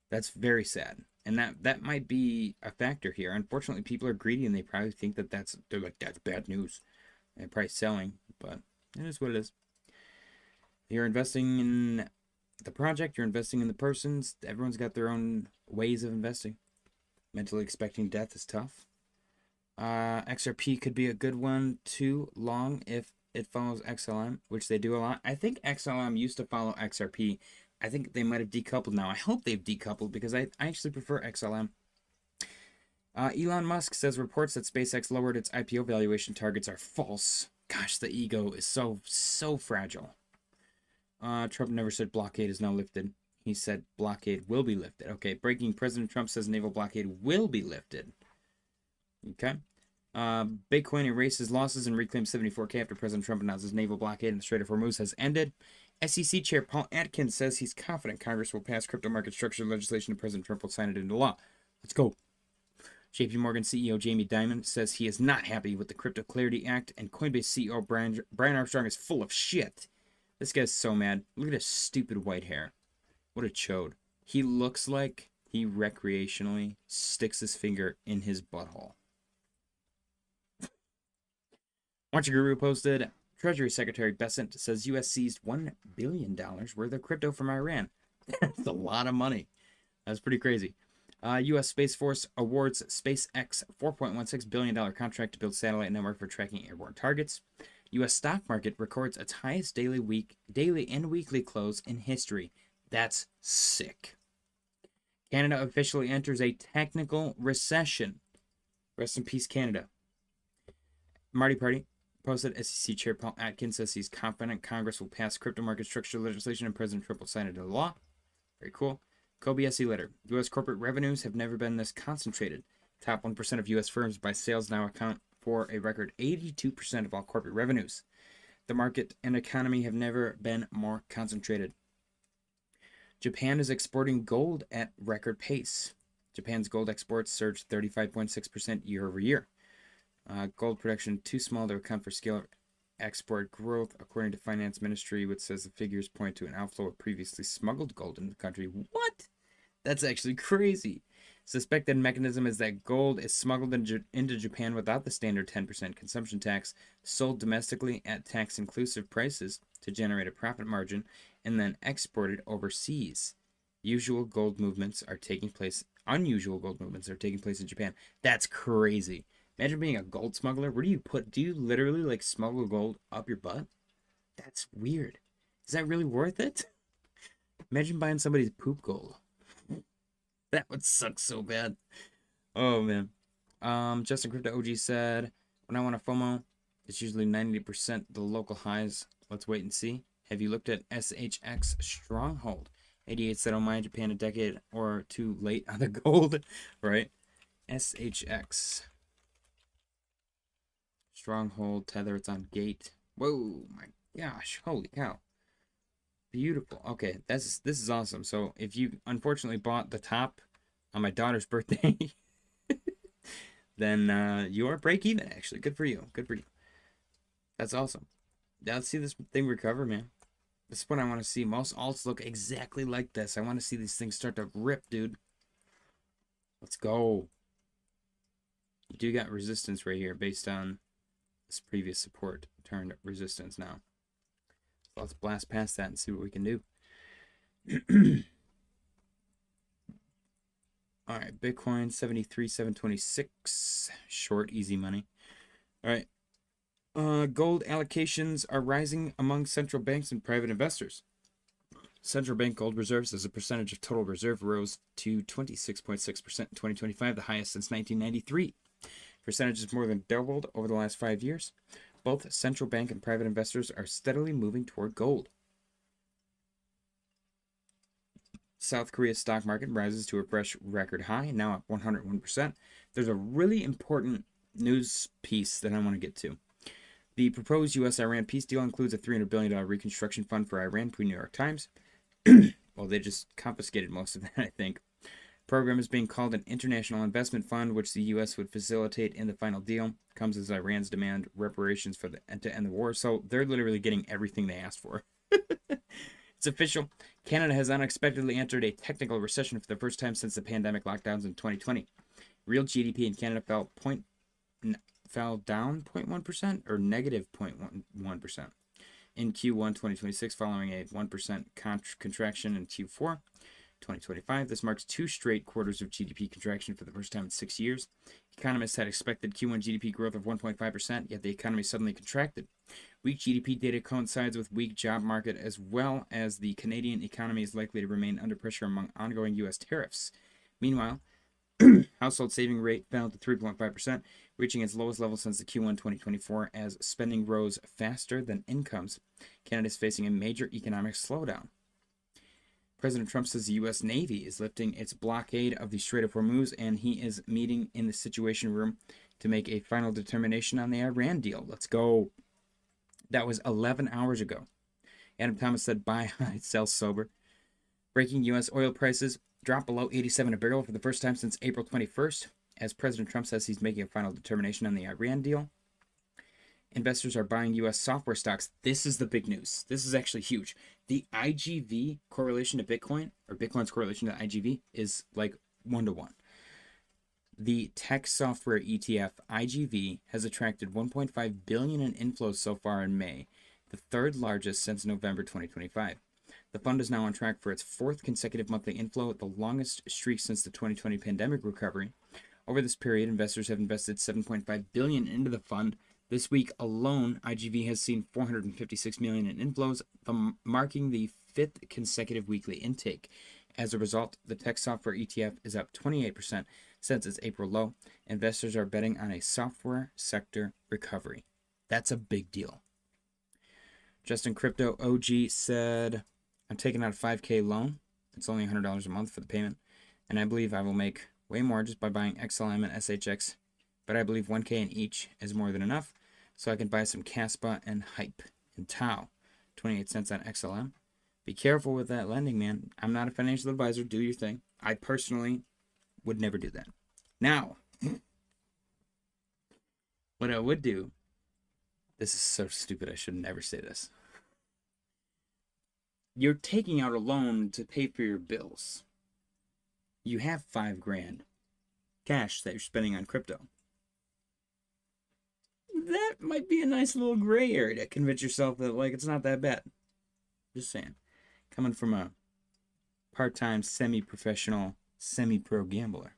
That's very sad. And that might be a factor here. Unfortunately, people are greedy, and they probably think they're like, that's bad news. They're probably selling, but it is what it is. You're investing in the project, you're investing in the persons. Everyone's got their own ways of investing. Mentally expecting death is tough. XRP could be a good one too, long if it follows XLM, which they do a lot. I think XLM used to follow XRP. I think they might have decoupled now. I hope they've decoupled because I actually prefer XLM. Elon Musk says reports that SpaceX lowered its IPO valuation targets are false. Gosh, the ego is so fragile. Trump never said blockade is now lifted. He said blockade will be lifted. Okay, breaking. President Trump says naval blockade will be lifted. Okay. Bitcoin erases losses and reclaims 74K after President Trump announces naval blockade in the Strait of Hormuz has ended. SEC Chair Paul Atkins says he's confident Congress will pass crypto market structure legislation and President Trump will sign it into law. Let's go. JP Morgan CEO Jamie Dimon says he is not happy with the Crypto Clarity Act, and Coinbase CEO Brian Armstrong is full of shit. This guy's so mad. Look at his stupid white hair. What a chode. He looks like he recreationally sticks his finger in his butthole. Watcher Guru posted, Treasury Secretary Bessent says U.S. seized $1 billion worth of crypto from Iran. That's a lot of money. That's pretty crazy. U.S. Space Force awards SpaceX $4.16 billion contract to build satellite network for tracking airborne targets. U.S. stock market records its highest daily and weekly close in history. That's sick. Canada officially enters a technical recession. Rest in peace, Canada. Marty Party posted, SEC Chair Paul Atkins says he's confident Congress will pass crypto market structure legislation and President Trump will sign it into law. Very cool. Kobe SE letter. U.S. corporate revenues have never been this concentrated. Top 1% of U.S. firms by sales now account for a record 82% of all corporate revenues. The market and economy have never been more concentrated. Japan is exporting gold at record pace. Japan's gold exports surged 35.6% year over year. Gold production too small to account for scale export growth, according to Finance Ministry, which says the figures point to an outflow of previously smuggled gold into the country. What? That's actually crazy. Suspected mechanism is that gold is smuggled into Japan without the standard 10% consumption tax, sold domestically at tax-inclusive prices to generate a profit margin, and then exported overseas. Unusual gold movements are taking place in Japan. That's crazy. Imagine being a gold smuggler. Where do you literally like smuggle gold up your butt? That's weird. Is that really worth it? Imagine buying somebody's poop gold. That would suck so bad. Oh man. Justin Crypto OG said, when I want a FOMO, it's usually 90% the local highs. Let's wait and see. Have you looked at SHX Stronghold? 88 said, oh my, Japan a decade or two late on the gold. Right? SHX Stronghold, Tether, it's on Gate. Whoa, my gosh, holy cow. Beautiful. Okay, this is awesome. So if you unfortunately bought the top on my daughter's birthday, then you are break even, actually. Good for you. Good for you. That's awesome. Now let's see this thing recover, man. This is what I want to see. Most alts look exactly like this. I want to see these things start to rip, dude. Let's go. You do got resistance right here based on this previous support turned resistance now. So let's blast past that and see what we can do. All right, Bitcoin 73,726, short, easy money. All right, gold allocations are rising among central banks and private investors. Central bank gold reserves as a percentage of total reserve rose to 26.6% in 2025, the highest since 1993. Percentages more than doubled over the last 5 years. Both central bank and private investors are steadily moving toward gold. South Korea's stock market rises to a fresh record high, now at 101%. There's a really important news piece that I want to get to. The proposed U.S.-Iran peace deal includes a $300 billion reconstruction fund for Iran, per New York Times. Well, they just confiscated most of that, I think. The program is being called an international investment fund, which the U.S. would facilitate in the final deal. Comes as Iran's demand reparations to end the war. So they're literally getting everything they asked for. It's official. Canada has unexpectedly entered a technical recession for the first time since the pandemic lockdowns in 2020. Real GDP in Canada fell down 0.1% or negative 0.1% in Q1 2026, following a 1% contraction in Q4 2025. This marks 2 straight quarters of GDP contraction for the first time in 6 years. Economists had expected Q1 GDP growth of 1.5%, yet the economy suddenly contracted. Weak GDP data coincides with weak job market, as well as the Canadian economy is likely to remain under pressure among ongoing U.S. tariffs. Meanwhile, household saving rate fell to 3.5%, reaching its lowest level since the Q1 2024 as spending rose faster than incomes. Canada is facing a major economic slowdown. President Trump says the U.S. Navy is lifting its blockade of the Strait of Hormuz, and he is meeting in the Situation Room to make a final determination on the Iran deal. Let's go. That was 11 hours ago. Adam Thomas said, buy high, sell sober. Breaking U.S. oil prices dropped below $87 a barrel for the first time since April 21st, as President Trump says he's making a final determination on the Iran deal. Investors are buying U.S. software stocks. This is the big news. This is actually huge. The IGV correlation to Bitcoin, or Bitcoin's correlation to IGV, is like 1-to-1. The tech software ETF IGV has attracted $1.5 billion in inflows so far in May, the third largest since November 2025. The fund is now on track for its 4th consecutive monthly inflow, the longest streak since the 2020 pandemic recovery. Over this period, investors have invested $7.5 billion into the fund. This week alone, IGV has seen $456 million in inflows, marking the 5th consecutive weekly intake. As a result, the tech software ETF is up 28% since its April low. Investors are betting on a software sector recovery. That's a big deal. Justin Crypto OG said, I'm taking out a $5K loan. It's only $100 a month for the payment, and I believe I will make way more just by buying XLM and SHX, but I believe 1K in each is more than enough, so I can buy some Caspa and Hype and Tau. 28 cents on XLM. Be careful with that lending, man. I'm not a financial advisor. Do your thing. I personally would never do that. Now, what I would do, this is so stupid, I should never say this. You're taking out a loan to pay for your bills. You have $5,000 cash that you're spending on crypto. That might be a nice little gray area to convince yourself that, like, it's not that bad. Just saying. Coming from a part-time, semi-professional, semi-pro gambler.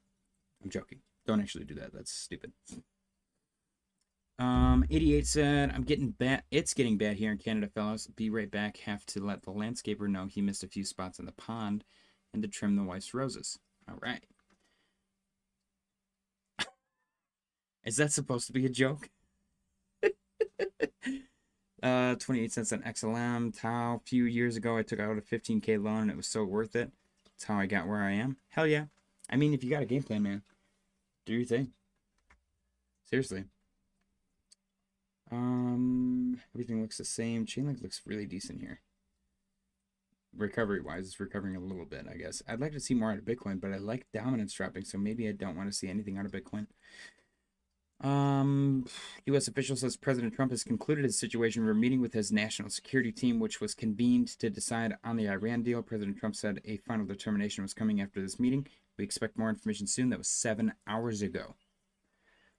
I'm joking. Don't actually do that. That's stupid. 88 said, I'm getting bad. It's getting bad here in Canada, fellas. Be right back. Have to let the landscaper know he missed a few spots in the pond and to trim the wife's roses. All right. Is that supposed to be a joke? 28 cents on XLM. Tau. A few years ago, I took out a 15K loan and it was so worth it. That's how I got where I am. Hell yeah. I mean, if you got a game plan, man, do your thing. Seriously. Everything looks the same. Chainlink looks really decent here. Recovery-wise, it's recovering a little bit, I guess. I'd like to see more out of Bitcoin, but I like dominance dropping, so maybe I don't want to see anything out of Bitcoin. U.S. official says President Trump has concluded his Situation Room meeting with his national security team, which was convened to decide on the Iran deal. President Trump said a final determination was coming after this meeting. We expect more information soon. That was 7 hours ago.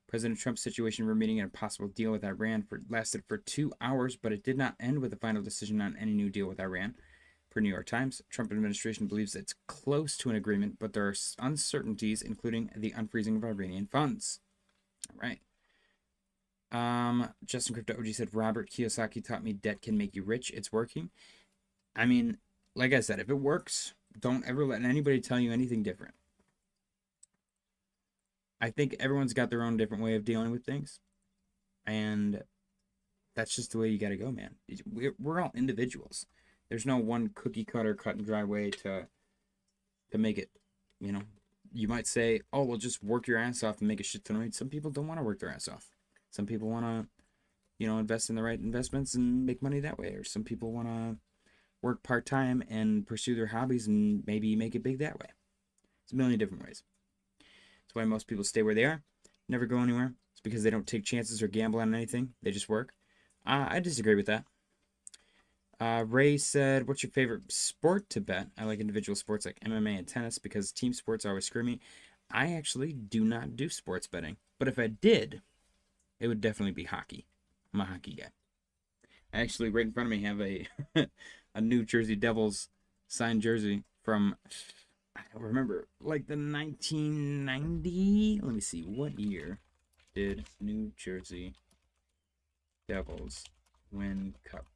President Trump's Situation Room meeting and a possible deal with Iran lasted for 2 hours, but it did not end with a final decision on any new deal with Iran. Per New York Times, Trump administration believes it's close to an agreement, but there are uncertainties, including the unfreezing of Iranian funds. All right. Justin Crypto OG said, Robert Kiyosaki taught me debt can make you rich. It's working. I mean, like I said, if it works, don't ever let anybody tell you anything different. I think everyone's got their own different way of dealing with things. And that's just the way you got to go, man. We're all individuals. There's no one cookie cutter, cut and dry way to make it. You know, you might say, oh, well, just work your ass off and make a shit ton of money. Some people don't want to work their ass off. Some people want to, invest in the right investments and make money that way. Or some people want to work part time and pursue their hobbies and maybe make it big that way. It's a million different ways. That's why most people stay where they are, never go anywhere. It's because they don't take chances or gamble on anything. They just work. I disagree with that. Ray said, what's your favorite sport to bet? I like individual sports like MMA and tennis because team sports always screw me. I actually do not do sports betting. But if I did, it would definitely be hockey. I'm a hockey guy. I actually, right in front of me, have a a New Jersey Devils signed jersey from, I don't remember, like the 1990. Let me see, what year did New Jersey Devils win Cup?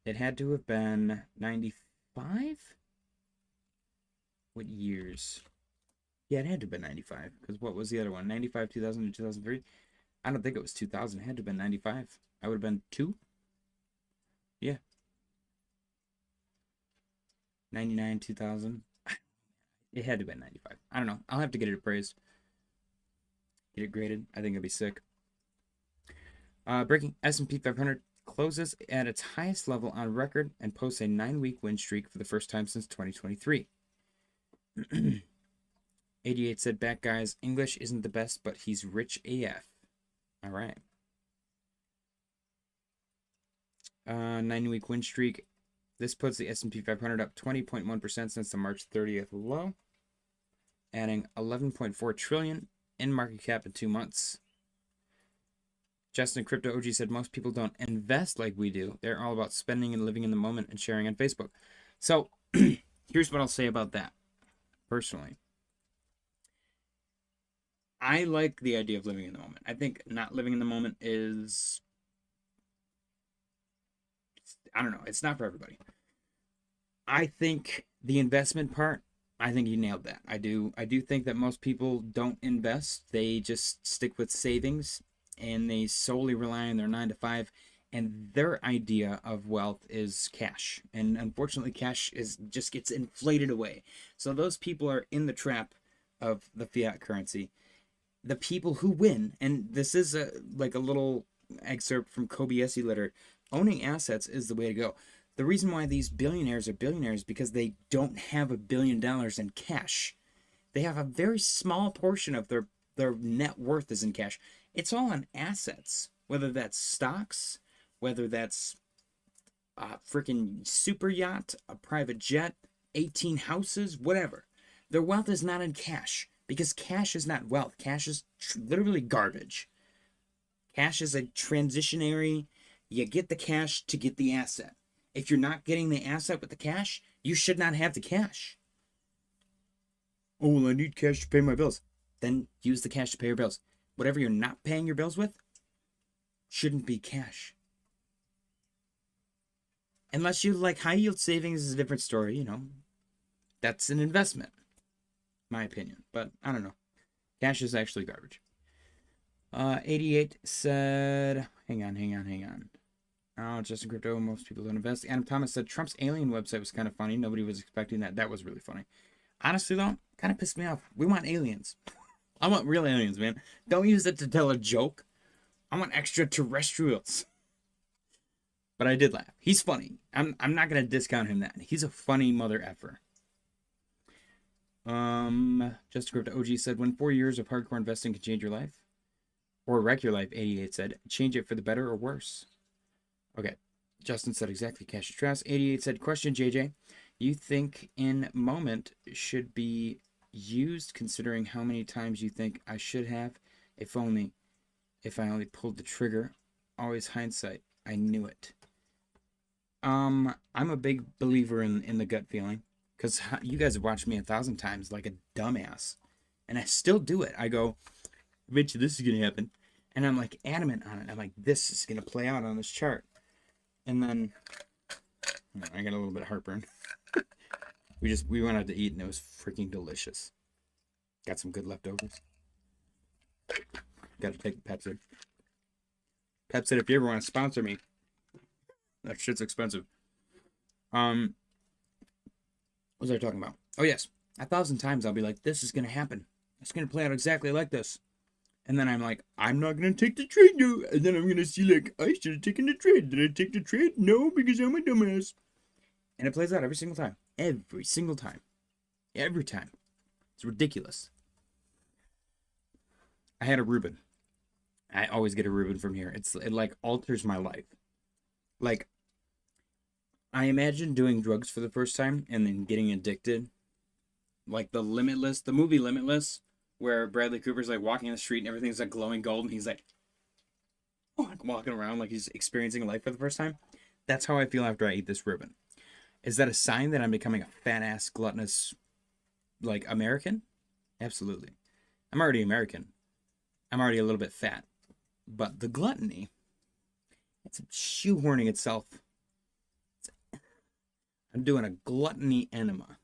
It had to have been 95? What years? Yeah, it had to have been 95. Because what was the other one? 95, 2000, and 2003? I don't think it was 2000. It had to have been 95. I would have been 2? Yeah. 99, 2000. It had to have been 95. I don't know. I'll have to get it appraised. Get it graded. I think it'd be sick. Breaking S&P 500 closes at its highest level on record and posts a 9-week win streak for the first time since 2023. 88 said, back guys, English isn't the best, but he's rich AF. All right. 9-week win streak. This puts the S&P 500 up 20.1% since the March 30th low, adding 11.4 trillion in market cap in 2 months. Justin Crypto OG said most people don't invest like we do. They're all about spending and living in the moment and sharing on Facebook. So here's what I'll say about that. Personally, I like the idea of living in the moment. I think not living in the moment is, I don't know, it's not for everybody. I think the investment part, I think you nailed that. I do think that most people don't invest. They just stick with savings and they solely rely on their 9 to 5, and their idea of wealth is cash. And unfortunately, cash just gets inflated away. So those people are in the trap of the fiat currency. The people who win, and this is a little excerpt from Kobayashi letter, owning assets is the way to go. The reason why these billionaires are billionaires is because they don't have $1 billion in cash. They have a very small portion of their net worth is in cash. It's all in assets, whether that's stocks, whether that's a freaking super yacht, a private jet, 18 houses, whatever. Their wealth is not in cash because cash is not wealth. Cash is literally garbage. Cash is a transitionary. You get the cash to get the asset. If you're not getting the asset with the cash, you should not have the cash. Oh, well, I need cash to pay my bills. Then use the cash to pay your bills. Whatever you're not paying your bills with shouldn't be cash. Unless you like high yield savings is a different story, That's an investment, my opinion. But I don't know. Cash is actually garbage. 88 said, hang on. Oh, Justin Crypto, most people don't invest. Adam Thomas said Trump's alien website was kind of funny. Nobody was expecting that. That was really funny. Honestly, though, kind of pissed me off. We want aliens. I want real aliens, man. Don't use it to tell a joke. I want extraterrestrials. But I did laugh. He's funny. I'm not going to discount him that. He's a funny mother effer. Justin Crypto OG said, when 4 years of hardcore investing can change your life, or wreck your life, 88 said, change it for the better or worse. Okay. Justin said exactly cash is trash. 88 said, question, JJ. You think in moment should be used considering how many times you think I should have, if I only pulled the trigger. Always hindsight. I knew it. I'm a big believer in the gut feeling, because you guys have watched me 1,000 times like a dumbass, and I still do it. I go, I bet you this is gonna happen, and I'm like adamant on it. I'm like, this is gonna play out on this chart, and then I got a little bit of heartburn. We went out to eat and it was freaking delicious. Got some good leftovers. Gotta take the Pepsi. Pepsi, if you ever want to sponsor me, that shit's expensive. What was I talking about? Oh, yes. 1,000 times I'll be like, this is going to happen. It's going to play out exactly like this. And then I'm like, I'm not going to take the trade now. And then I'm going to see, like, I should have taken the trade. Did I take the trade? No, because I'm a dumbass. And it plays out every single time. Every single time. Every time. It's ridiculous. I had a Reuben. I always get a Reuben from here. It like alters my life. Like, I imagine doing drugs for the first time and then getting addicted. Like the movie Limitless, where Bradley Cooper's like walking in the street and everything's like glowing gold and he's like walking around like he's experiencing life for the first time. That's how I feel after I eat this Reuben. Is that a sign that I'm becoming a fat ass gluttonous like American? Absolutely. I'm already American. I'm already a little bit fat. But the gluttony, it's shoehorning itself. I'm doing a gluttony enema.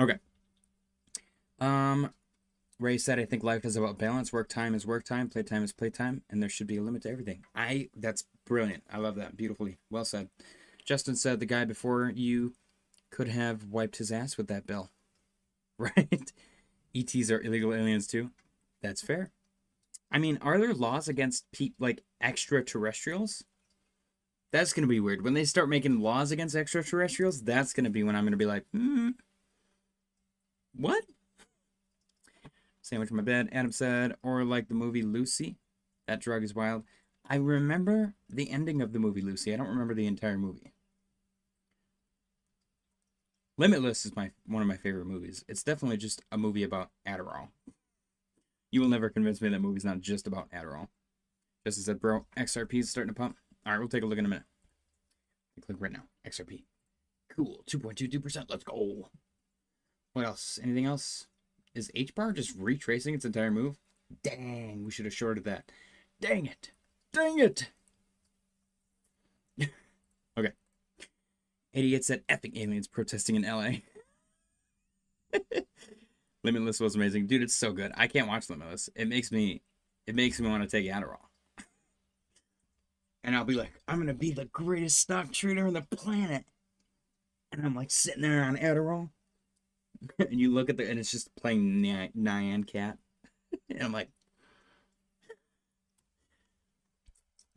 Okay. Ray said, I think life is about balance. Work time is work time. Play time is play time. And there should be a limit to everything. That's brilliant. I love that. Beautifully. Well said. Justin said the guy before you could have wiped his ass with that bill. Right? ETs are illegal aliens too. That's fair. I mean, are there laws against like extraterrestrials? That's going to be weird. When they start making laws against extraterrestrials, that's going to be when I'm going to be like, what? Sandwich in my bed, Adam said, or like the movie Lucy. That drug is wild. I remember the ending of the movie Lucy. I don't remember the entire movie. Limitless is one of my favorite movies. It's definitely just a movie about Adderall. You will never convince me that movie's not just about Adderall. Just as said, bro, XRP is starting to pump. All right, we'll take a look in a minute. Click right now. XRP. Cool. 2.22%. Let's go. What else? Anything else? Is H-bar just retracing its entire move? Dang, we should have shorted that. Dang it. Dang it. Okay. Idiot said effing aliens protesting in LA. Limitless was amazing. Dude, it's so good. I can't watch Limitless. It makes me want to take Adderall. And I'll be like, I'm going to be the greatest stock trader on the planet. And I'm like sitting there on Adderall. And you look at and it's just playing Nyan Cat. And I'm like,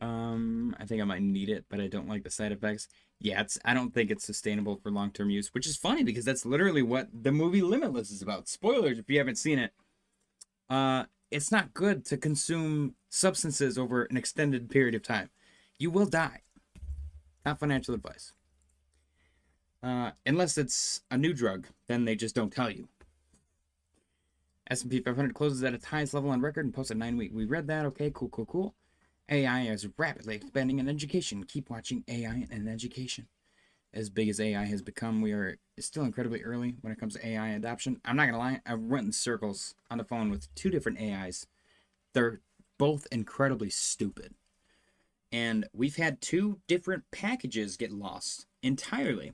I think I might need it, but I don't like the side effects. Yeah, I don't think it's sustainable for long-term use, which is funny because that's literally what the movie Limitless is about. Spoilers if you haven't seen it. It's not good to consume substances over an extended period of time. You will die. Not financial advice. Unless it's a new drug, then they just don't tell you. S&P 500 closes at its highest level on record and posted 9-week. We read that. Okay, cool. AI is rapidly expanding in education. Keep watching AI and education. As big as AI has become, we are still incredibly early when it comes to AI adoption. I'm not going to lie. I went in circles on the phone with 2 different AIs. They're both incredibly stupid. And we've had 2 different packages get lost entirely.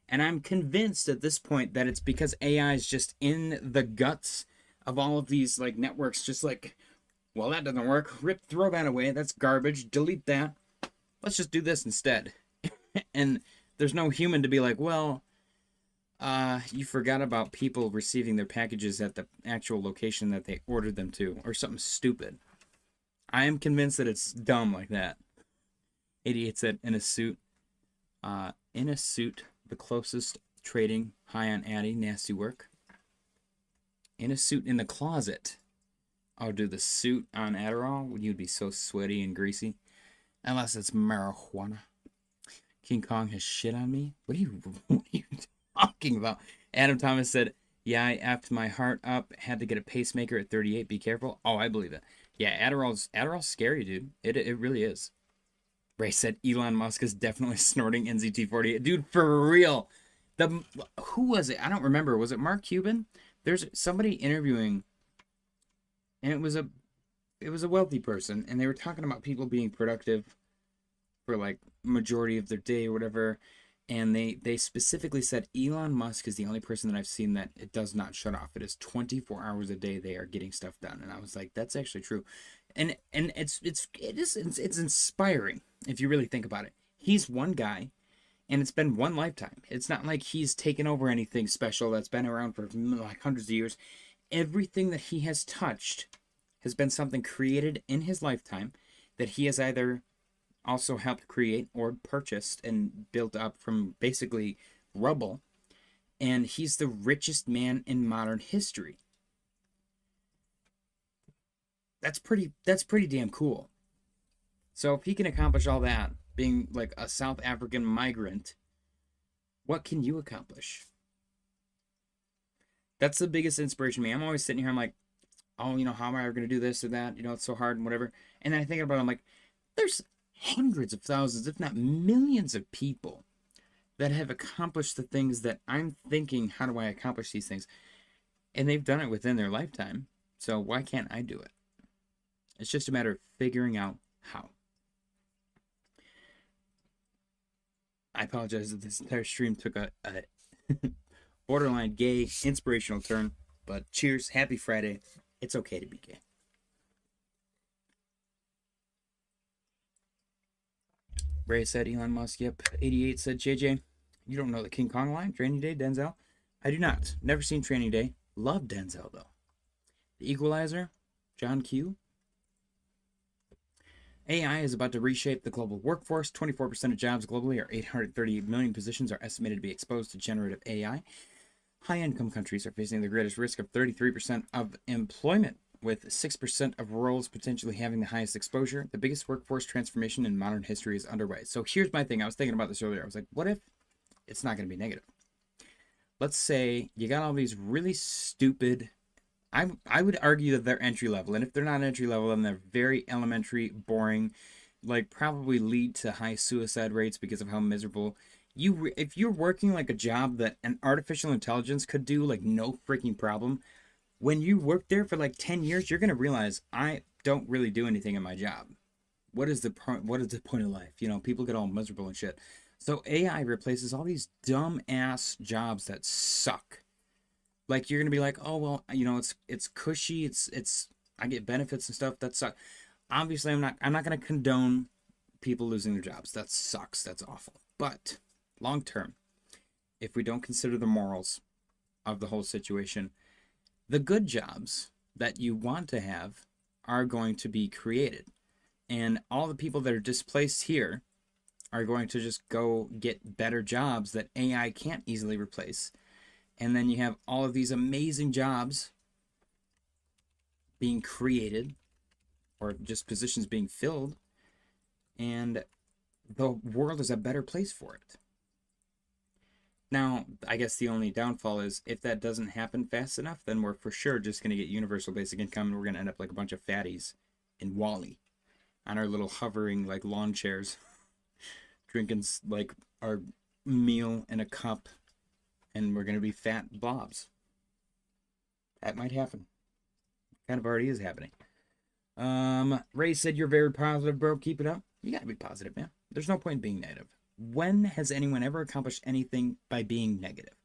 And I'm convinced at this point that it's because AI is just in the guts of all of these like networks, just like, well, that doesn't work. Throw that away. That's garbage. Delete that. Let's just do this instead. And there's no human to be like, well, you forgot about people receiving their packages at the actual location that they ordered them to, or something stupid. I am convinced that it's dumb like that. Idiot said in a suit. The closest trading, high on Addy, nasty work. In a suit in the closet. Oh, dude, the suit on Adderall, you'd be so sweaty and greasy. Unless it's marijuana. King Kong has shit on me? What are you talking about? Adam Thomas said, yeah, I effed my heart up. Had to get a pacemaker at 38. Be careful. Oh, I believe it. Yeah, Adderall's scary, dude. It really is. Ray said Elon Musk is definitely snorting NZT48. Dude, for real. Who was it? I don't remember. Was it Mark Cuban? There's somebody interviewing, and it was a wealthy person, and they were talking about people being productive for like majority of their day or whatever. And they specifically said Elon Musk is the only person that I've seen that it does not shut off. It is 24 hours a day they are getting stuff done. And I was like, that's actually true. And it's inspiring if you really think about it. He's one guy and it's been one lifetime. It's not like he's taken over anything special that's been around for like hundreds of years. Everything that he has touched has been something created in his lifetime that he has either also helped create or purchased and built up from basically rubble. And he's the richest man in modern history. That's pretty damn cool. So if he can accomplish all that, being like a South African migrant, what can you accomplish? That's the biggest inspiration to me. I'm always sitting here, I'm like, oh, how am I ever going to do this or that? It's so hard and whatever. And then I think about it, I'm like, there's hundreds of thousands, if not millions of people that have accomplished the things that I'm thinking, how do I accomplish these things? And they've done it within their lifetime. So why can't I do it? It's just a matter of figuring out how. I apologize if this entire stream took a borderline gay inspirational turn, but cheers, happy Friday. It's okay to be gay. Ray said Elon Musk, yep. 88 said JJ, you don't know the King Kong line? Training Day, Denzel? I do not. Never seen Training Day. Love Denzel, though. The Equalizer, John Q. AI is about to reshape the global workforce. 24% of jobs globally, or 838 million positions, are estimated to be exposed to generative AI. High-income countries are facing the greatest risk of 33% of employment, with 6% of roles potentially having the highest exposure. The biggest workforce transformation in modern history is underway. So here's my thing. I was thinking about this earlier. I was like, what if it's not going to be negative? Let's say you got all these really stupid... I would argue that they're entry level, and if they're not entry level, then they're very elementary, boring, like probably lead to high suicide rates because of how miserable if you're working like a job that an artificial intelligence could do like no freaking problem. When you work there for like 10 years, you're gonna realize I don't really do anything in my job. What is the point of life? People get all miserable and shit. So AI replaces all these dumb ass jobs that suck. Like you're gonna be like, oh well, it's cushy, it's I get benefits and stuff. That sucks. Obviously, I'm not gonna condone people losing their jobs. That sucks. That's awful. But long term, if we don't consider the morals of the whole situation, the good jobs that you want to have are going to be created, and all the people that are displaced here are going to just go get better jobs that AI can't easily replace. And then you have all of these amazing jobs being created, or just positions being filled, and the world is a better place for it. Now, I guess the only downfall is if that doesn't happen fast enough, then we're for sure just going to get universal basic income, and we're going to end up like a bunch of fatties in Wall-E on our little hovering like lawn chairs, drinking like our meal in a cup. And we're going to be fat blobs. That might happen. Kind of already is happening. Ray said, you're very positive, bro. Keep it up. You got to be positive, man. There's no point in being negative. When has anyone ever accomplished anything by being negative?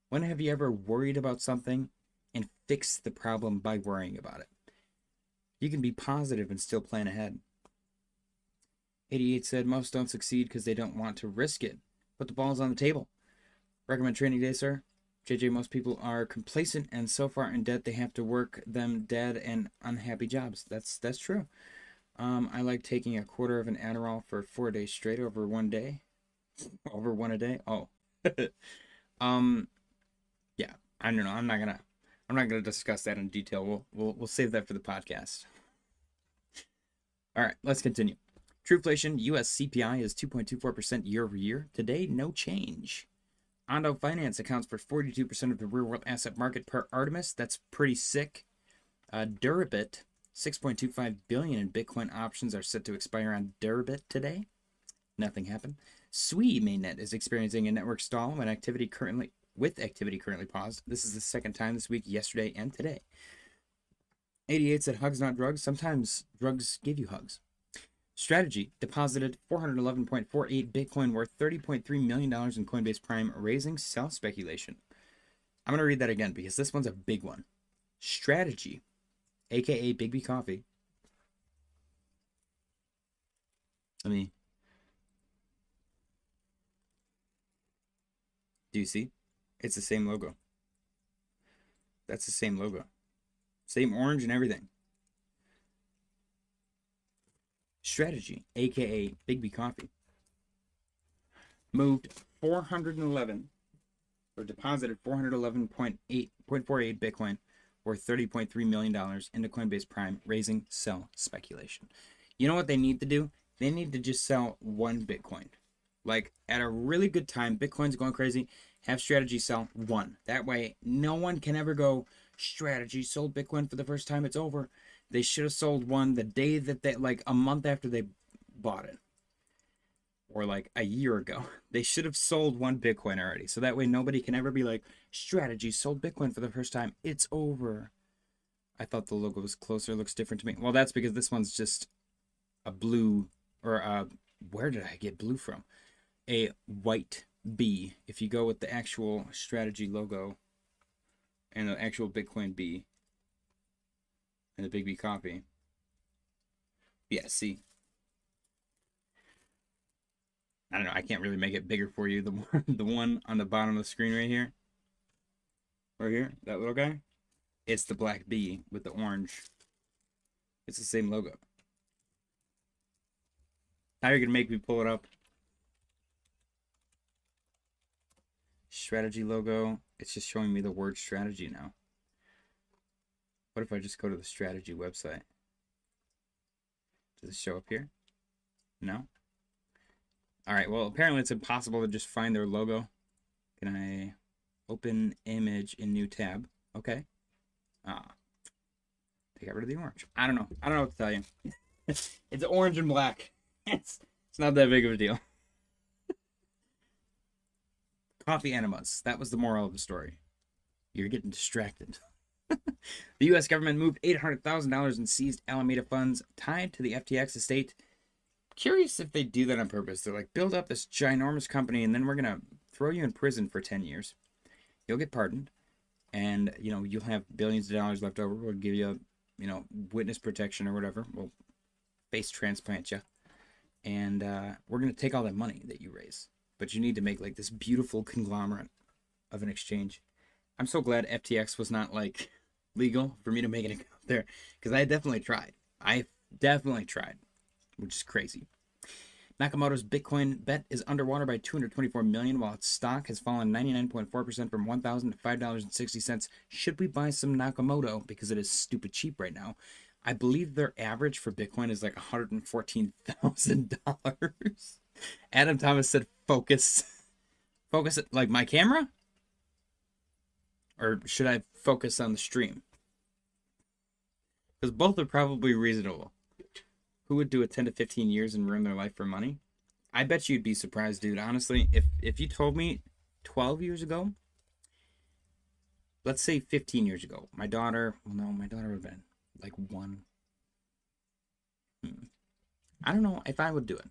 When have you ever worried about something and fixed the problem by worrying about it? You can be positive and still plan ahead. 88 said, most don't succeed because they don't want to risk it. Put the balls on the table. Recommend Training Day, sir. JJ, most people are complacent and so far in debt they have to work them dead and unhappy jobs. That's true. I like taking a quarter of an Adderall for 4 days straight over one day. Over one a day? Oh. Yeah. I don't know. I'm not gonna discuss that in detail. We'll save that for the podcast. All right, let's continue. Trueflation, US CPI is 2.24% year over year. Today, no change. Ondo Finance accounts for 42% of the real-world asset market per Artemis. That's pretty sick. Durabit, 6.25 billion in Bitcoin options are set to expire on Durabit today. Nothing happened. SWE mainnet is experiencing a network stall with activity currently paused. This is the second time this week, yesterday and today. 88 said hugs, not drugs. Sometimes drugs give you hugs. Strategy deposited 411.48 Bitcoin worth $30.3 million in Coinbase Prime, raising sell speculation. I'm going to read that again because this one's a big one. Strategy, aka Big B Coffee. Do you see? It's the same logo. That's the same logo. Same orange and everything. Strategy, aka Big B Coffee, moved 411 or deposited 411.48 Bitcoin worth $30.3 million into Coinbase Prime, raising sell speculation. You know what they need to do? They need to just sell one Bitcoin. Like at a really good time, Bitcoin's going crazy, have Strategy sell one. That way, no one can ever go, Strategy sold Bitcoin for the first time, it's over. They should have sold one the day that they, like a month after they bought it. Or like a year ago. They should have sold one Bitcoin already. So that way nobody can ever be like, Strategy sold Bitcoin for the first time, it's over. I thought the logo was closer, looks different to me. Well, that's because this one's just a blue, or where did I get blue from? A white B. If you go with the actual Strategy logo and the actual Bitcoin B and the Big B Coffee. Yeah, see. I don't know. I can't really make it bigger for you. The one on the bottom of the screen right here. Right here. That little guy. It's the black B with the orange. It's the same logo. Now you're going to make me pull it up. Strategy logo. It's just showing me the word strategy now. What if I just go to the Strategy website? Does it show up here? No? Alright, well, apparently it's impossible to just find their logo. Can I open image in new tab? Okay. They got rid of the orange. I don't know. I don't know what to tell you. It's orange and black. It's not that big of a deal. Coffee enemas. That was the moral of the story. You're getting distracted. The U.S. government moved $800,000 in seized Alameda funds tied to the FTX estate. Curious if they do that on purpose. They're like, build up this ginormous company, and then we're going to throw you in prison for 10 years. You'll get pardoned, and, you know, you'll have billions of dollars left over. We'll give you, you know, witness protection or whatever. We'll face transplant you. And we're going to take all that money that you raise. But you need to make, like, this beautiful conglomerate of an exchange. I'm so glad FTX was not, like, legal for me to make an account there. Because I definitely tried. Which is crazy. Nakamoto's Bitcoin bet is underwater by $224 million, while its stock has fallen 99.4% from $1,000 to $5.60. Should we buy some Nakamoto because it is stupid cheap right now? I believe their average for Bitcoin is like $114,000. Adam Thomas said, "Focus it like my camera, or should I focus on the stream?" Because both are probably reasonable. Who would do a 10 to 15 years and ruin their life for money? I bet you'd be surprised, dude. Honestly, if you told me 12 years ago, let's say 15 years ago, my daughter would have been like 1. I don't know if I would do it.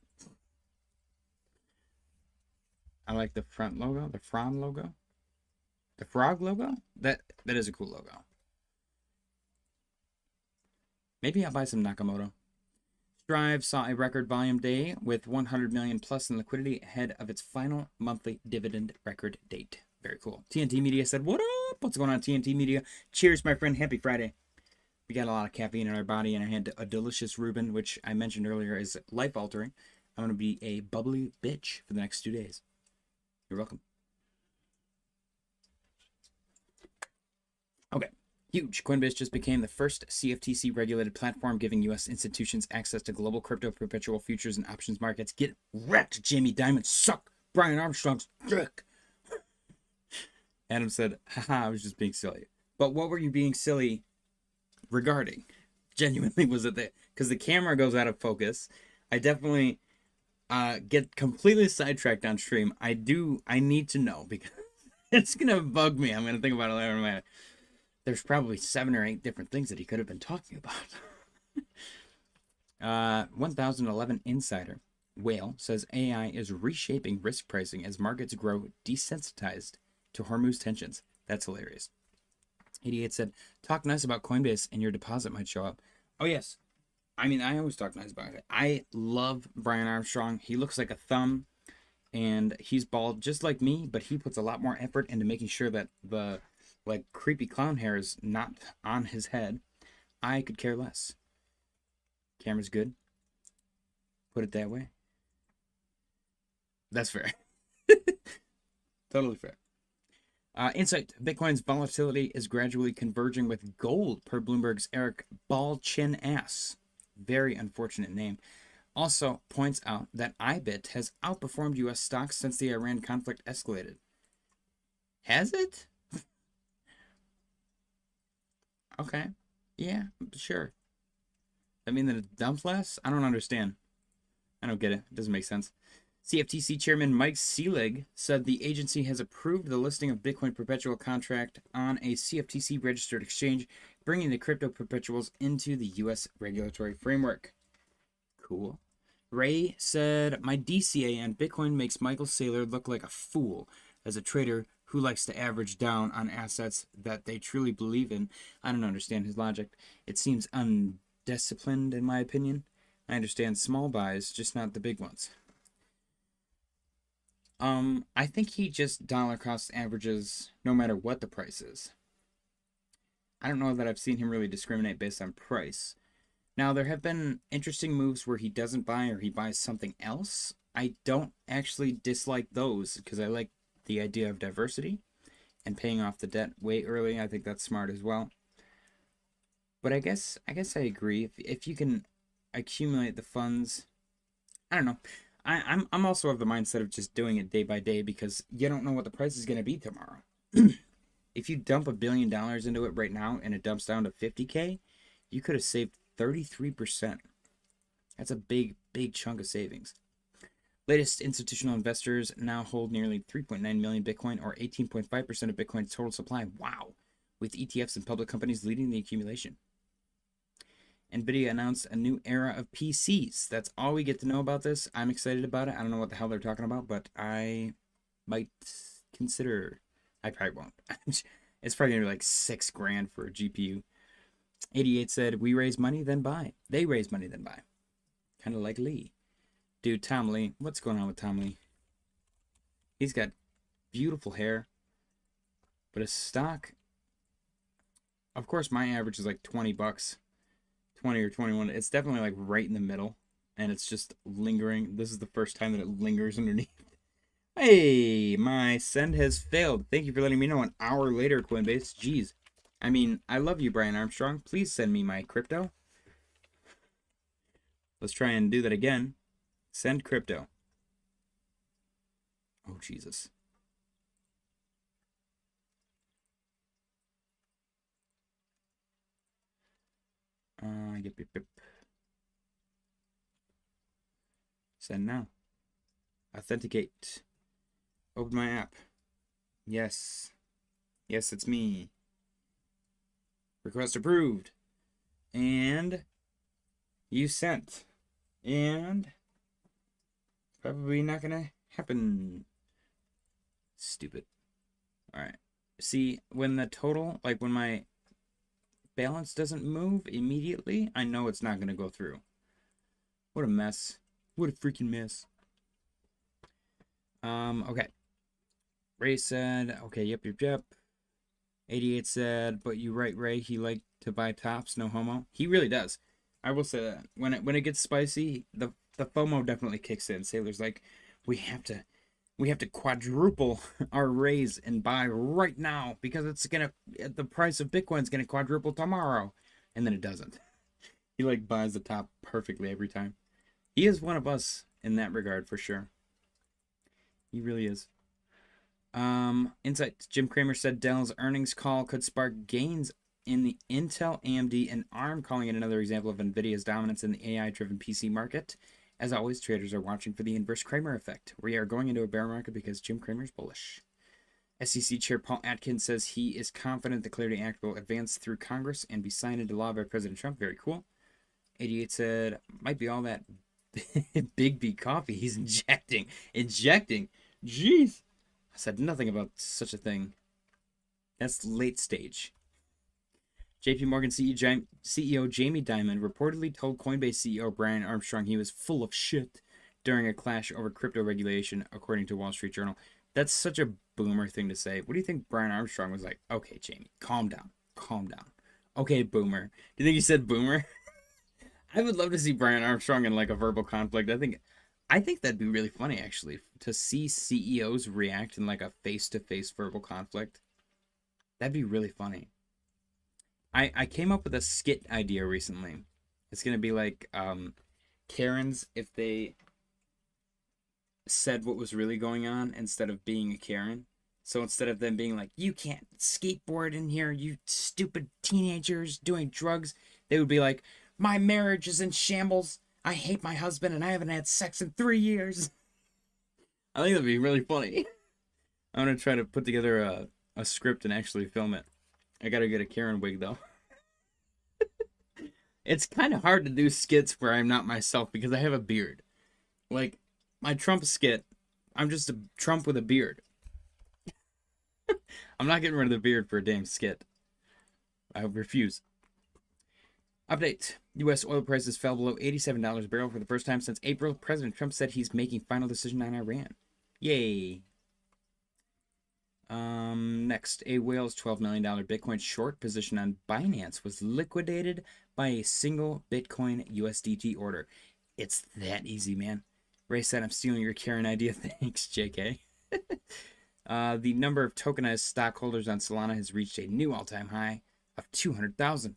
I like the front logo, the frog logo. The frog logo? That is a cool logo. Maybe I'll buy some Nakamoto. Strive saw a record volume day with 100 million plus in liquidity ahead of its final monthly dividend record date. Very cool. TNT Media said, "What up? What's going on, TNT Media? Cheers, my friend. Happy Friday." We got a lot of caffeine in our body, and I had a delicious Reuben, which I mentioned earlier is life-altering. I'm going to be a bubbly bitch for the next 2 days. You're welcome. Okay. Huge. Coinbase just became the first CFTC-regulated platform giving U.S. institutions access to global crypto perpetual futures and options markets. Get wrecked, Jamie Dimon. Suck Brian Armstrong's dick. Adam said, haha, I was just being silly. But what were you being silly regarding? Genuinely, was it that? Because the camera goes out of focus. I definitely get completely sidetracked on stream. I need to know because it's going to bug me. I'm going to think about it later in my... There's probably 7 or 8 different things that he could have been talking about. 1011 Insider Whale says AI is reshaping risk pricing as markets grow desensitized to Hormuz tensions. That's hilarious. 88 said, talk nice about Coinbase and your deposit might show up. Oh, yes. I mean, I always talk nice about it. I love Brian Armstrong. He looks like a thumb, and he's bald just like me, but he puts a lot more effort into making sure that the like creepy clown hair is not on his head. I could care less. Camera's good. Put it that way. That's fair. Totally fair. Insight, Bitcoin's volatility is gradually converging with gold, per Bloomberg's Eric Ball-Chin-Ass. Very unfortunate name. Also points out that IBIT has outperformed U.S. stocks since the Iran conflict escalated. Has it? Okay. Yeah, sure. That mean that it dumps less? I don't understand. I don't get it. It doesn't make sense. CFTC Chairman Mike Selig said the agency has approved the listing of Bitcoin perpetual contract on a CFTC registered exchange, bringing the crypto perpetuals into the U.S. regulatory framework. Cool. Ray said, my DCA on Bitcoin makes Michael Saylor look like a fool as a trader who likes to average down on assets that they truly believe in. I don't understand his logic. It seems undisciplined in my opinion. I understand small buys, just not the big ones. I think he just dollar cost averages no matter what the price is. I don't know that I've seen him really discriminate based on price. Now, there have been interesting moves where he doesn't buy or he buys something else. I don't actually dislike those because I like the idea of diversity and paying off the debt way early. I think that's smart as well. But I guess I agree. If you can accumulate the funds, I don't know. I'm also of the mindset of just doing it day by day because you don't know what the price is going to be tomorrow. If you dump $1 billion into it right now and it dumps down to 50K, you could have saved 33%. That's a big chunk of savings. Latest institutional investors now hold nearly 3.9 million Bitcoin, or 18.5% of Bitcoin's total supply. Wow. With ETFs and public companies leading the accumulation. NVIDIA announced a new era of PCs. That's all we get to know about this. I'm excited about it. I don't know what the hell they're talking about, but I might consider. I probably won't. It's probably going to be like $6,000 for a GPU. 88 said, we raise money, then buy. They raise money, then buy. Kind of like Lee. Dude, Tom Lee. What's going on with Tom Lee? He's got beautiful hair. But his stock... Of course, my average is like 20 bucks. 20 or 21. It's definitely like right in the middle. And it's just lingering. This is the first time that it lingers underneath. Hey, my send has failed. Thank you for letting me know an hour later, Coinbase. Jeez. I mean, I love you, Brian Armstrong. Please send me my crypto. Let's try and do that again. Send crypto. Oh, Jesus. Yep. Send now. Authenticate. Open my app. Yes. Yes, it's me. Request approved. And you sent. And probably not gonna happen. Stupid. Alright. See, when the total, like when my balance doesn't move immediately, I know it's not gonna go through. What a mess. What a freaking mess. Okay. Ray said, okay, yep. 88 said, but you right, Ray, he liked to buy tops, no homo. He really does. I will say that. When it gets spicy, the FOMO definitely kicks in. Sailor's like, we have to quadruple our raise and buy right now because the price of Bitcoin's gonna quadruple tomorrow. And then it doesn't. He like buys the top perfectly every time. He is one of us in that regard for sure. He really is. Insight, Jim Cramer said Dell's earnings call could spark gains in the Intel, AMD, and ARM, calling it another example of NVIDIA's dominance in the AI-driven PC market. As always, traders are watching for the inverse Cramer effect. We are going into a bear market because Jim Cramer's bullish. SEC Chair Paul Atkins says he is confident the Clarity Act will advance through Congress and be signed into law by President Trump. Very cool. 88 said, might be all that Big B coffee he's injecting. Injecting? Jeez. I said nothing about such a thing. That's late stage. JP Morgan CEO Jamie Dimon reportedly told Coinbase CEO Brian Armstrong he was full of shit during a clash over crypto regulation, according to Wall Street Journal. That's such a boomer thing to say. What do you think Brian Armstrong was like? Okay, Jamie, calm down. Calm down. Okay, boomer. Do you think he said boomer? I would love to see Brian Armstrong in like a verbal conflict. I think that'd be really funny actually to see CEOs react in like a face-to-face verbal conflict. That'd be really funny. I came up with a skit idea recently. It's gonna be like Karens if they said what was really going on instead of being a Karen. So instead of them being like, you can't skateboard in here, you stupid teenagers doing drugs, they would be like, my marriage is in shambles. I hate my husband and I haven't had sex in 3 years. I think that'd be really funny. I'm gonna try to put together a script and actually film it. I gotta get a Karen wig though. It's kind of hard to do skits where I'm not myself because I have a beard. Like my Trump skit, I'm just a Trump with a beard. I'm not getting rid of the beard for a damn skit. I refuse. Update. U.S. oil prices fell below $87 a barrel for the first time since April. President Trump said he's making final decision on Iran. Yay. Next, a whale's $12 million Bitcoin short position on Binance was liquidated by a single Bitcoin USDT order. It's that easy, man. Ray said, I'm stealing your Karen idea. Thanks, JK. The number of tokenized stockholders on Solana has reached a new all-time high of 200,000.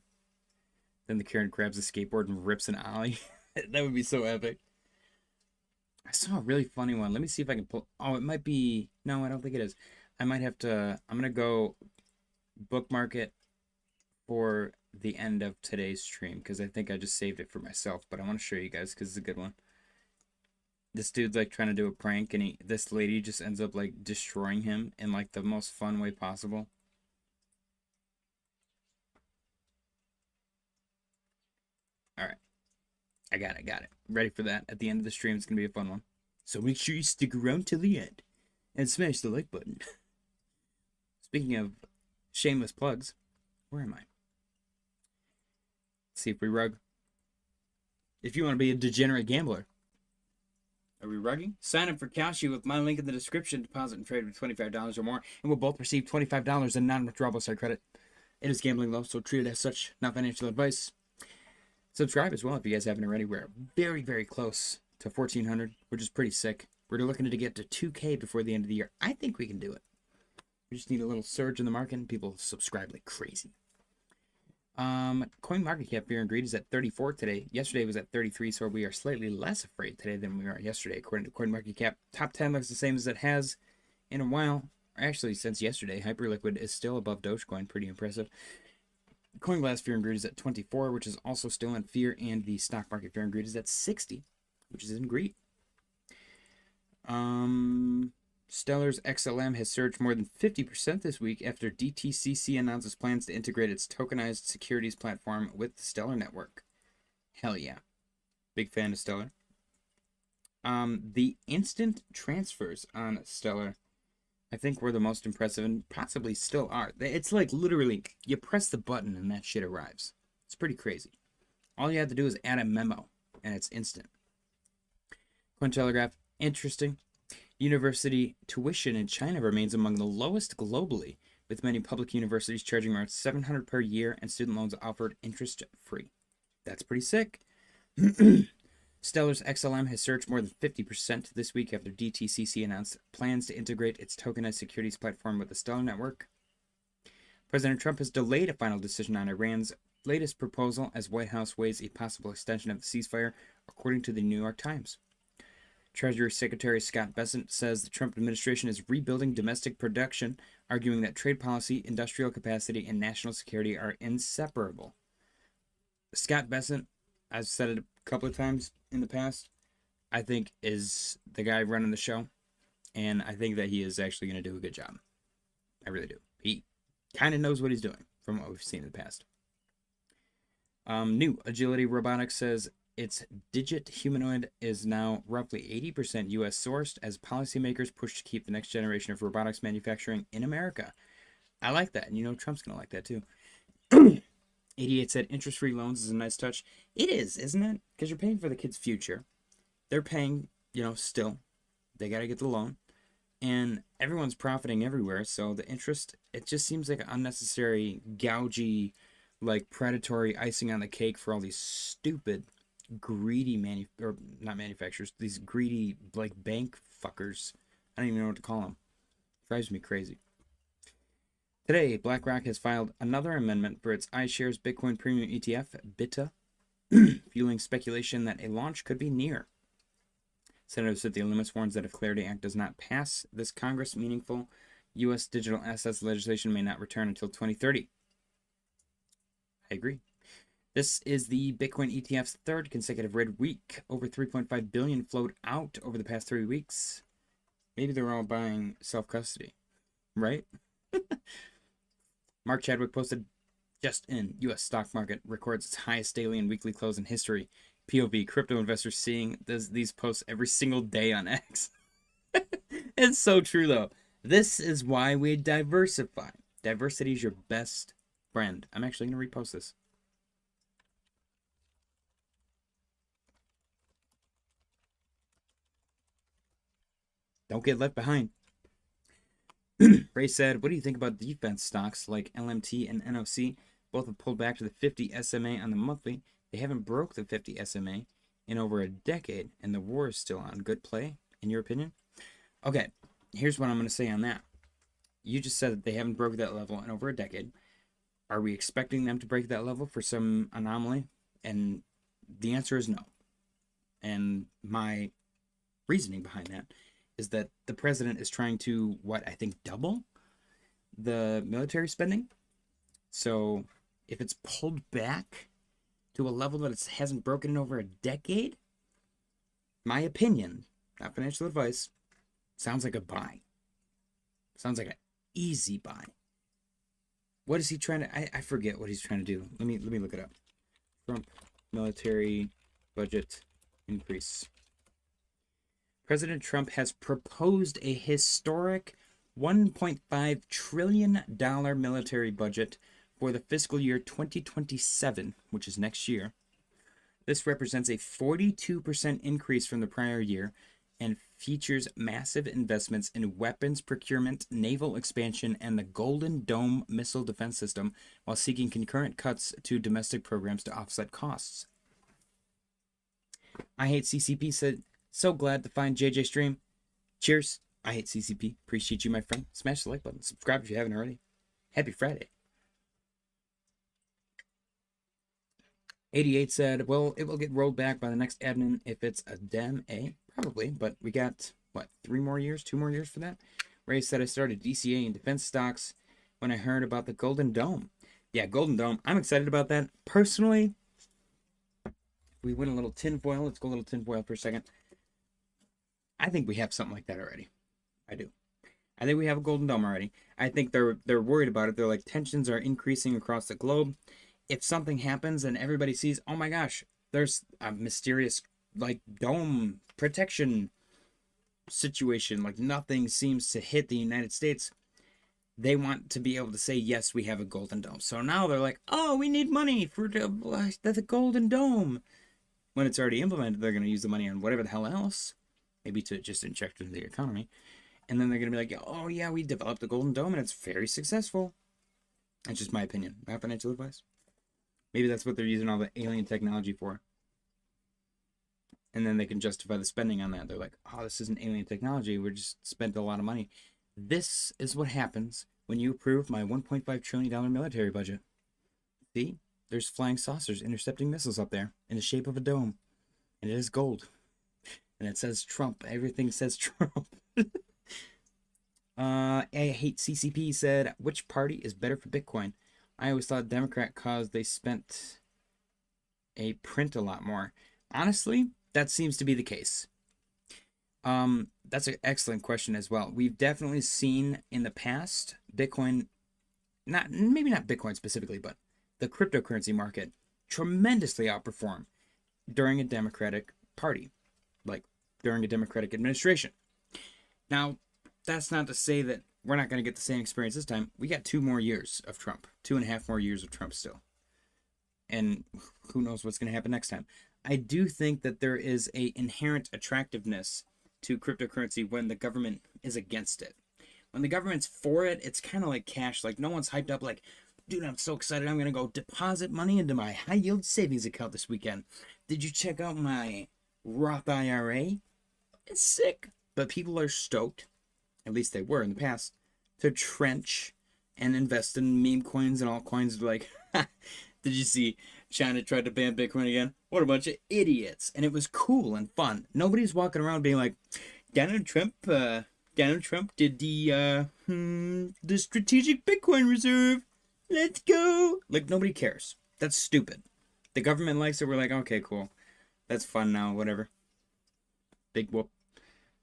Then the Karen grabs a skateboard and rips an ollie. That would be so epic. I saw a really funny one. Let me see if I can pull... Oh, it might be... No, I don't think it is. I might have to... I'm going to go bookmark it for the end of today's stream because I think I just saved it for myself. But I want to show you guys because it's a good one. This dude's like trying to do a prank and this lady just ends up like destroying him in like the most fun way possible. All right. I got it. Ready for that. At the end of the stream, it's going to be a fun one. So make sure you stick around till the end and smash the like button. Speaking of shameless plugs, where am I? Let's see if we rug. If you want to be a degenerate gambler, are we rugging? Sign up for Kalshi with my link in the description. Deposit and trade with $25 or more, and we'll both receive $25 in non-withdrawable side credit. It is gambling low, so treat it as such, not financial advice. Subscribe as well if you guys haven't already. We're very, very close to 1,400, which is pretty sick. We're looking to get to 2K before the end of the year. I think we can do it. We just need a little surge in the market, and people subscribe like crazy. Coin market cap fear and greed is at 34 today. Yesterday was at 33, so we are slightly less afraid today than we were yesterday, according to Coin market cap. Top 10 looks the same as it has in a while. Actually, since yesterday, Hyperliquid is still above Dogecoin. Pretty impressive. CoinGlass fear and greed is at 24, which is also still in fear, and the stock market fear and greed is at 60, which is in greed. Stellar's XLM has surged more than 50% this week after DTCC announces plans to integrate its tokenized securities platform with the Stellar network. Hell yeah. Big fan of Stellar. The instant transfers on Stellar, I think, were the most impressive and possibly still are. It's like literally, you press the button and that shit arrives. It's pretty crazy. All you have to do is add a memo and it's instant. Cointelegraph, interesting. University tuition in China remains among the lowest globally, with many public universities charging around $700 per year and student loans offered interest-free. That's pretty sick. Stellar's XLM has surged more than 50% this week after DTCC announced plans to integrate its tokenized securities platform with the Stellar network. President Trump has delayed a final decision on Iran's latest proposal as White House weighs a possible extension of the ceasefire, according to the New York Times. Treasury Secretary Scott Bessent says the Trump administration is rebuilding domestic production, arguing that trade policy, industrial capacity, and national security are inseparable. Scott Bessent, I've said it a couple of times in the past, I think is the guy running the show, and I think that he is actually going to do a good job. I really do. He kind of knows what he's doing from what we've seen in the past. New Agility Robotics says its digit humanoid is now roughly 80% US sourced as policymakers push to keep the next generation of robotics manufacturing in America. I like that. And you know, Trump's going to like that too. 88 said interest-free loans is a nice touch. It is, isn't it? Because you're paying for the kid's future. They're paying, still. They got to get the loan. And everyone's profiting everywhere. So the interest, it just seems like an unnecessary, gougy, like predatory icing on the cake for all these stupid, greedy or not manufacturers, these greedy like bank fuckers. I don't even know what to call them. Drives me crazy. Today, BlackRock has filed another amendment for its iShares Bitcoin Premium ETF, BITA, fueling speculation that a launch could be near. Senator Cynthia Lummis warns that if Clarity Act does not pass this Congress, meaningful U.S. digital assets legislation may not return until 2030. I agree. This is the Bitcoin ETF's third consecutive red week. Over 3.5 billion flowed out over the past 3 weeks. Maybe they're all buying self-custody, right? Mark Chadwick posted, just in, U.S. stock market records its highest daily and weekly close in history. POV, crypto investors seeing these posts every single day on X. It's so true, though. This is why we diversify. Diversity is your best friend. I'm actually going to repost this. Don't get left behind. Ray said, what do you think about defense stocks like LMT and NOC? Both have pulled back to the 50 SMA on the monthly. They haven't broke the 50 SMA in over a decade, and the war is still on. Good play, in your opinion? Okay, here's what I'm going to say on that. You just said that they haven't broke that level in over a decade. Are we expecting them to break that level for some anomaly? And the answer is no. And my reasoning behind that is that the president is trying to, I think double the military spending. So if it's pulled back to a level that it hasn't broken in over a decade, my opinion, not financial advice, sounds like a buy. Sounds like an easy buy. What is he trying to... I forget what he's trying to do. Let me look it up. Trump military budget increase. President Trump has proposed a historic $1.5 trillion military budget for the fiscal year 2027, which is next year. This represents a 42% increase from the prior year and features massive investments in weapons procurement, naval expansion, and the Golden Dome missile defense system, while seeking concurrent cuts to domestic programs to offset costs. I Hate CCP said, so glad to find JJ stream. Cheers. I Hate CCP. Appreciate you, my friend. Smash the like button. Subscribe if you haven't already. Happy Friday. 88 said, well, it will get rolled back by the next admin if it's a Dem A. Probably, but we got, 2 more years for that? Ray said, I started DCA in defense stocks when I heard about the Golden Dome. Yeah, Golden Dome. I'm excited about that. Personally, we went a little tinfoil. Let's go a little tinfoil for a second. I think we have something like that already. I do. I think we have a Golden Dome already. I think they're worried about it. They're like, tensions are increasing across the globe. If something happens and everybody sees, oh my gosh, there's a mysterious dome protection situation, nothing seems to hit the United States, they want to be able to say, yes, we have a Golden Dome. So now they're like, oh, we need money for the Golden Dome. When it's already implemented, they're going to use the money on whatever the hell else, maybe to just inject into the economy. And then they're going to be like, oh yeah, we developed the Golden Dome and it's very successful. That's just my opinion. Not financial advice. Maybe that's what they're using all the alien technology for. And then they can justify the spending on that. They're like, oh, this isn't alien technology. We just spent a lot of money. This is what happens when you approve my $1.5 trillion military budget. See? There's flying saucers intercepting missiles up there in the shape of a dome. And it is gold. And it says Trump. Everything says Trump. I Hate CCP said, which party is better for Bitcoin? I always thought Democrat cause they spent a print a lot more. Honestly, that seems to be the case. That's an excellent question as well. We've definitely seen in the past Bitcoin, maybe not Bitcoin specifically, but the cryptocurrency market tremendously outperform during a Democratic party, like during a Democratic administration. Now, that's not to say that we're not going to get the same experience this time. We got 2 more years of Trump, 2.5 more years of Trump still. And who knows what's going to happen next time. I do think that there is a inherent attractiveness to cryptocurrency when the government is against it. When the government's for it, it's kind of like cash. Like, no one's hyped up like, dude, I'm so excited. I'm going to go deposit money into my high yield savings account this weekend. Did you check out my Roth IRA? It's sick. But people are stoked, at least they were in the past, to trench and invest in meme coins and altcoins. Like, did you see China tried to ban Bitcoin again? What a bunch of idiots. And it was cool and fun. Nobody's walking around being like, Donald Trump did the strategic Bitcoin reserve. Let's go. Like, nobody cares. That's stupid. The government likes it. We're like, okay, cool. That's fun now, whatever. Big whoop.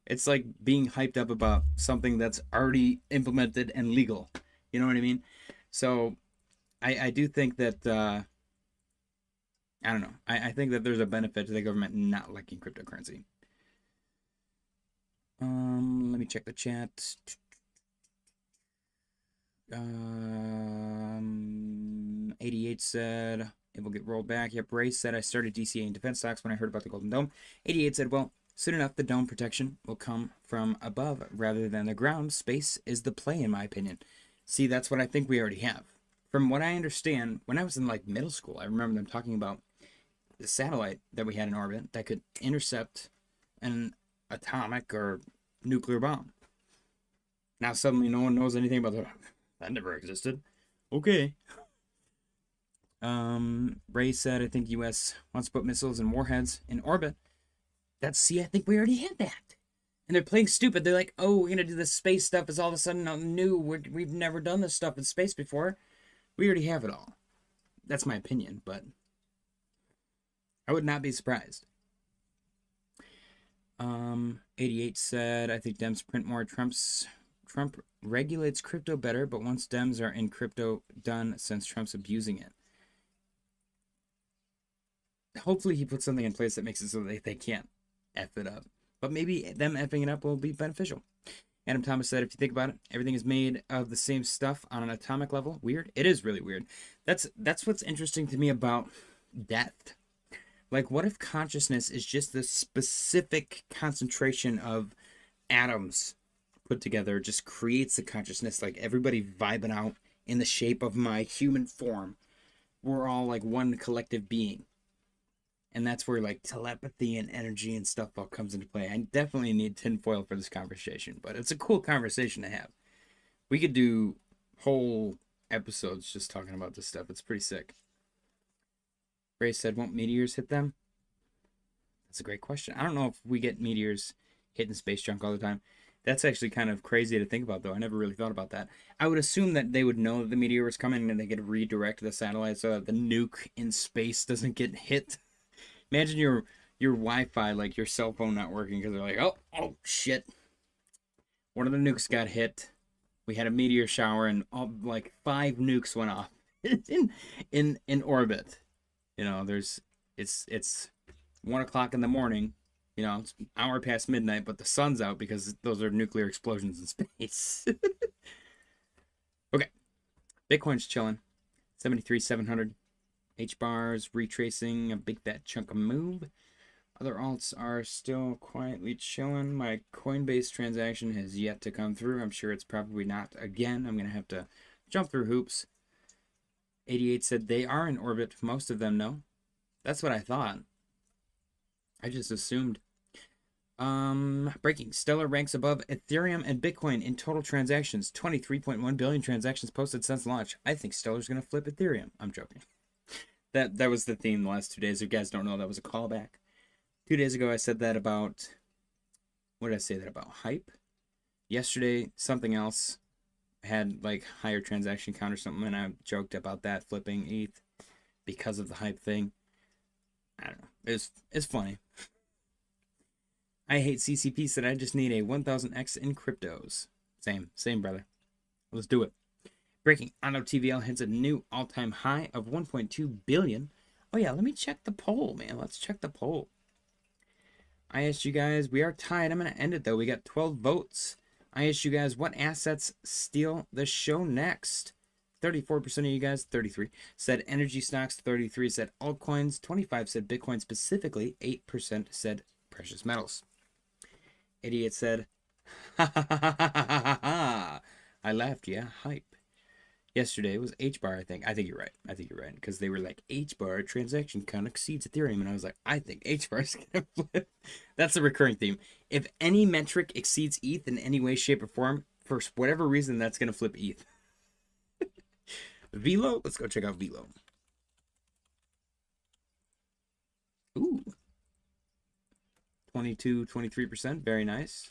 It's like being hyped up about something that's already implemented and legal. You know what I mean? So I do think that, I don't know. I think that there's a benefit to the government not liking cryptocurrency. Let me check the chat. 88 said it will get rolled back. Yep, Ray said I started DCA in defense stocks when I heard about the Golden Dome. 88 said, well, soon enough, the dome protection will come from above rather than the ground. Space is the play, in my opinion. See, that's what I think we already have. From what I understand, when I was in like middle school, I remember them talking about the satellite that we had in orbit that could intercept an atomic or nuclear bomb. Now suddenly no one knows anything about that. That never existed. Okay. Ray said, I think U.S. wants to put missiles and warheads in orbit. See, I think we already had that. And they're playing stupid. They're like, oh, we're going to do this space stuff. It's all of a sudden new. We've never done this stuff in space before. We already have it all. That's my opinion, but I would not be surprised. 88 said, I think Dems print more. Trump regulates crypto better, but once Dems are in crypto, done since Trump's abusing it. Hopefully he puts something in place that makes it so that they can't F it up. But maybe them effing it up will be beneficial. Adam Thomas said, if you think about it, everything is made of the same stuff on an atomic level. Weird. It is really weird. That's what's interesting to me about death. Like, what if consciousness is just the specific concentration of atoms put together just creates the consciousness, like everybody vibing out in the shape of my human form. We're all like one collective being. And that's where like telepathy and energy and stuff all comes into play. I definitely need tinfoil for this conversation, but it's a cool conversation to have. We could do whole episodes just talking about this stuff. It's pretty sick. Ray said, won't meteors hit them? That's a great question. I don't know if we get meteors hitting space junk all the time. That's actually kind of crazy to think about, though. I never really thought about that. I would assume that they would know that the meteor was coming and they could redirect the satellite so that the nuke in space doesn't get hit. Imagine your Wi-Fi, like your cell phone not working because they're like, oh shit. One of the nukes got hit. We had a meteor shower and all like 5 nukes went off in orbit. You know, it's 1 o'clock in the morning. You know, it's an hour past midnight, but the sun's out because those are nuclear explosions in space. Okay. Bitcoin's chilling. 73,700. H-bars retracing a big fat chunk of move. Other alts are still quietly chilling. My Coinbase transaction has yet to come through. I'm sure it's probably not again. I'm going to have to jump through hoops. 88 said they are in orbit. Most of them know. That's what I thought. I just assumed. Breaking. Stellar ranks above Ethereum and Bitcoin in total transactions. 23.1 billion transactions posted since launch. I think Stellar's going to flip Ethereum. I'm joking. That was the theme the last 2 days. If you guys don't know, that was a callback. 2 days ago, I said that about... What did I say that about? Hype? Yesterday, something else had, like, higher transaction count or something, and I joked about that flipping ETH because of the hype thing. I don't know. It's funny. I hate CCP said I just need a 1000x in cryptos. Same, brother. Let's do it. Breaking. Auto TVL hits a new all-time high of 1.2 billion. Oh yeah, let me check the poll, man. Let's check the poll. I asked you guys, we are tied. I'm going to end it, though. We got 12 votes. I asked you guys, what assets steal the show next? 34% of you guys, 33, said energy stocks. 33 said altcoins. 25 said Bitcoin specifically. 8% said precious metals. Idiot said, ha ha ha ha ha ha ha. I laughed, yeah, hype. Yesterday was H-bar, I think. I think you're right. I think you're right. Because they were like, H-bar transaction count exceeds Ethereum. And I was like, I think H-bar is going to flip. That's a recurring theme. If any metric exceeds ETH in any way, shape, or form, for whatever reason, that's going to flip ETH. Velo? Let's go check out Velo. Ooh. 22, 23%. Very nice.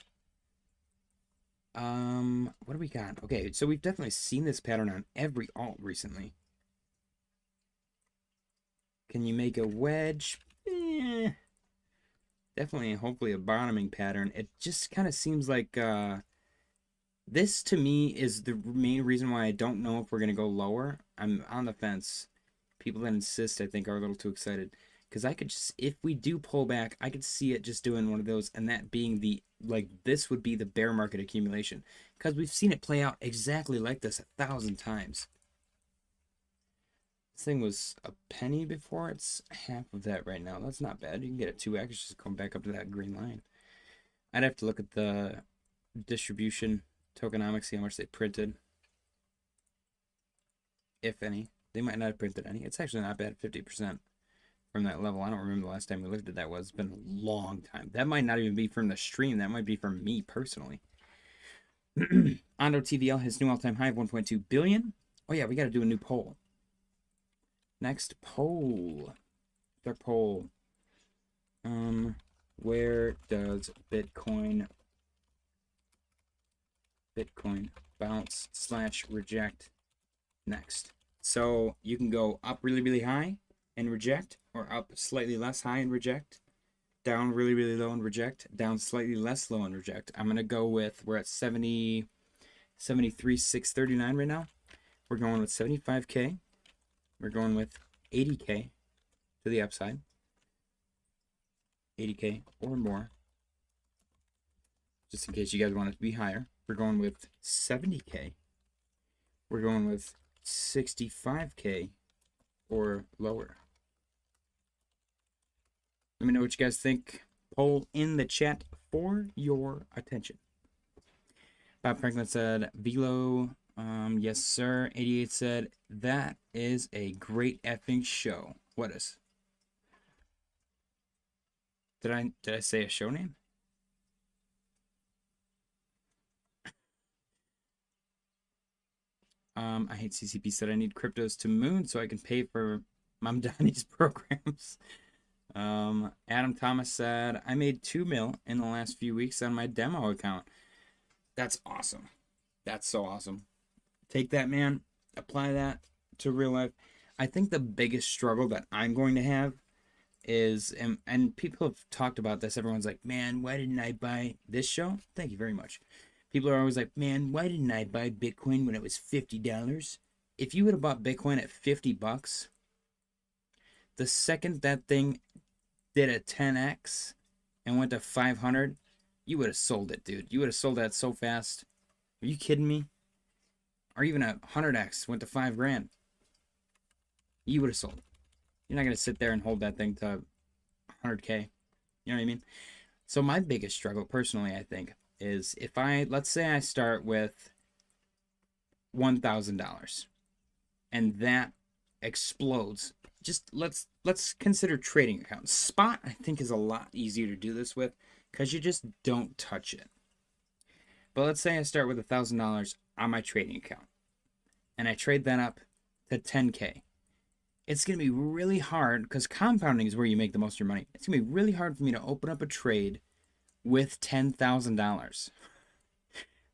What do we got? Okay, so we've definitely seen this pattern on every alt recently. Can you make a wedge? Definitely, hopefully a bottoming pattern. It just kind of seems like this to me is the main reason why I don't know if we're going to go lower. I'm on the fence. People that insist, I think, are a little too excited. Because I could just, if we do pull back, I could see it just doing one of those, and that being the, like, this would be the bear market accumulation. Because we've seen it play out exactly like this 1,000 times. This thing was a penny before. It's half of that right now. That's not bad. You can get a 2x just going back up to that green line. I'd have to look at the distribution tokenomics, see how much they printed. If any. They might not have printed any. It's actually not bad, 50%. From that level. I don't remember the last time we looked at that was. It's been a long time. That might not even be from the stream. That might be from me personally. Ondo TVL has new all-time high of 1.2 billion. Oh yeah, we got to do a new poll. Next poll. Their poll. Where does Bitcoin bounce / reject next? So you can go up really, really high and reject, or up slightly less high and reject, down really, really low and reject, down slightly less low and reject. I'm going to go with, we're at 73,639 right now. We're going with 75K. We're going with 80K to the upside. 80K or more. Just in case you guys want it to be higher. We're going with 70K. We're going with 65K or lower. Let me know what you guys think. Poll in the chat for your attention. Bob Franklin said, Velo, yes, sir. 88 said, that is a great effing show. What is? Did I say a show name? I hate CCP said, I need cryptos to moon so I can pay for Mom Donnie's programs. Adam Thomas said, I made 2 mil in the last few weeks on my demo account. That's awesome. That's so awesome. Take that, man. Apply that to real life. I think the biggest struggle that I'm going to have is, and people have talked about this. Everyone's like, man, why didn't I buy this show? Thank you very much. People are always like, man, why didn't I buy Bitcoin when it was $50? If you would have bought Bitcoin at $50, the second that thing did a 10x and went to 500, you would have sold it, dude. You would have sold that so fast. Are you kidding me? Or even a 100x went to $5,000. You would have sold it. You're not going to sit there and hold that thing to 100K. You know what I mean? So my biggest struggle personally, I think, is if let's say I start with $1,000 and that explodes. Just let's consider trading accounts. Spot, I think, is a lot easier to do this with because you just don't touch it. But let's say I start with $1,000 on my trading account and I trade that up to 10K. It's going to be really hard because compounding is where you make the most of your money. It's going to be really hard for me to open up a trade with $10,000.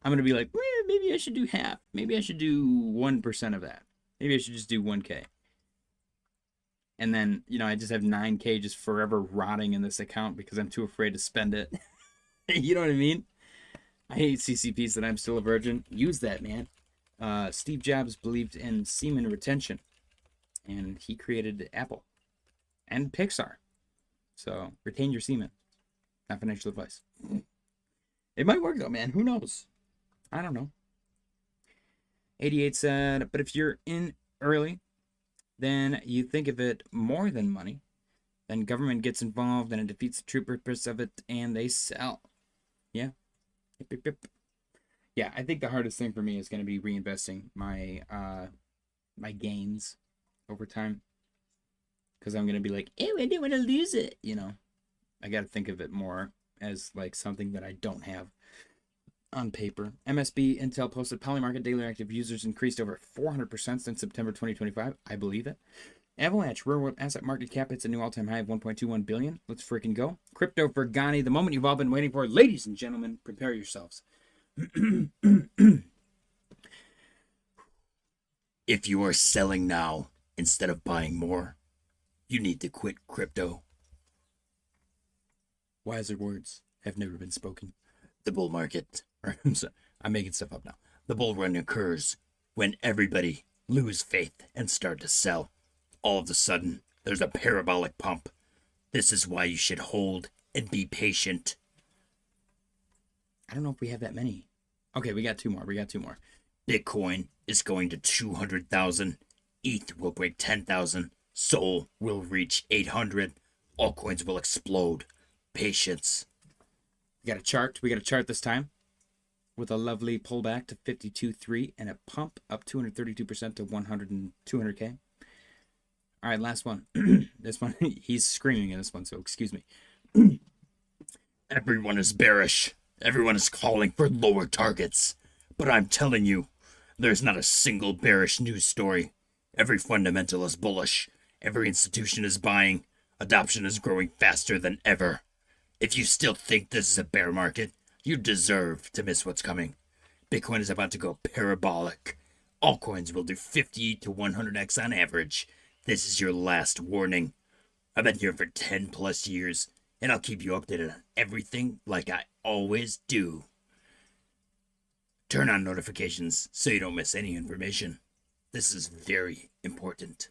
I'm going to be like, well, maybe I should do half. Maybe I should do 1% of that. Maybe I should just do 1K. And then, I just have 9K just forever rotting in this account because I'm too afraid to spend it. You know what I mean? I hate CCPs that I'm still a virgin. Use that, man. Steve Jobs believed in semen retention. And he created Apple. and Pixar. So retain your semen. Not financial advice. It might work though, man. Who knows? I don't know. 88 said, but if you're in early, then you think of it more than money. Then government gets involved and it defeats the true purpose of it and they sell. Yeah. Yep, yep, yep. Yeah, I think the hardest thing for me is going to be reinvesting my my gains over time. Because I'm going to be like, ew, I don't want to lose it. You know, I got to think of it more as like something that I don't have on paper. MSB Intel posted Polymarket daily active users increased over 400% since September 2025. I believe it. Avalanche real world asset market cap hits a new all-time high of 1.21 billion. Let's freaking go. Crypto for Ghani, the moment you've all been waiting for. Ladies and gentlemen, prepare yourselves. If you are selling now instead of buying more, you need to quit crypto. Wiser words have never been spoken. The bull market, I'm making stuff up now. The bull run occurs when everybody lose faith and start to sell. All of a sudden, there's a parabolic pump. This is why you should hold and be patient. I don't know if we have that many. Okay, we got two more. Bitcoin is going to 200,000. ETH will break 10,000. Sol will reach 800. Altcoins will explode. Patience. We got a chart this time with a lovely pullback to 52.3 and a pump up 232% to 200K. All right, last one. This one, he's screaming in this one, so excuse me. Everyone is bearish. Everyone is calling for lower targets. But I'm telling you, there's not a single bearish news story. Every fundamental is bullish. Every institution is buying. Adoption is growing faster than ever. If you still think this is a bear market, you deserve to miss what's coming. Bitcoin is about to go parabolic. Altcoins will do 50 to 100x on average. This is your last warning. I've been here for 10 plus years, and I'll keep you updated on everything like I always do. Turn on notifications so you don't miss any information. This is very important.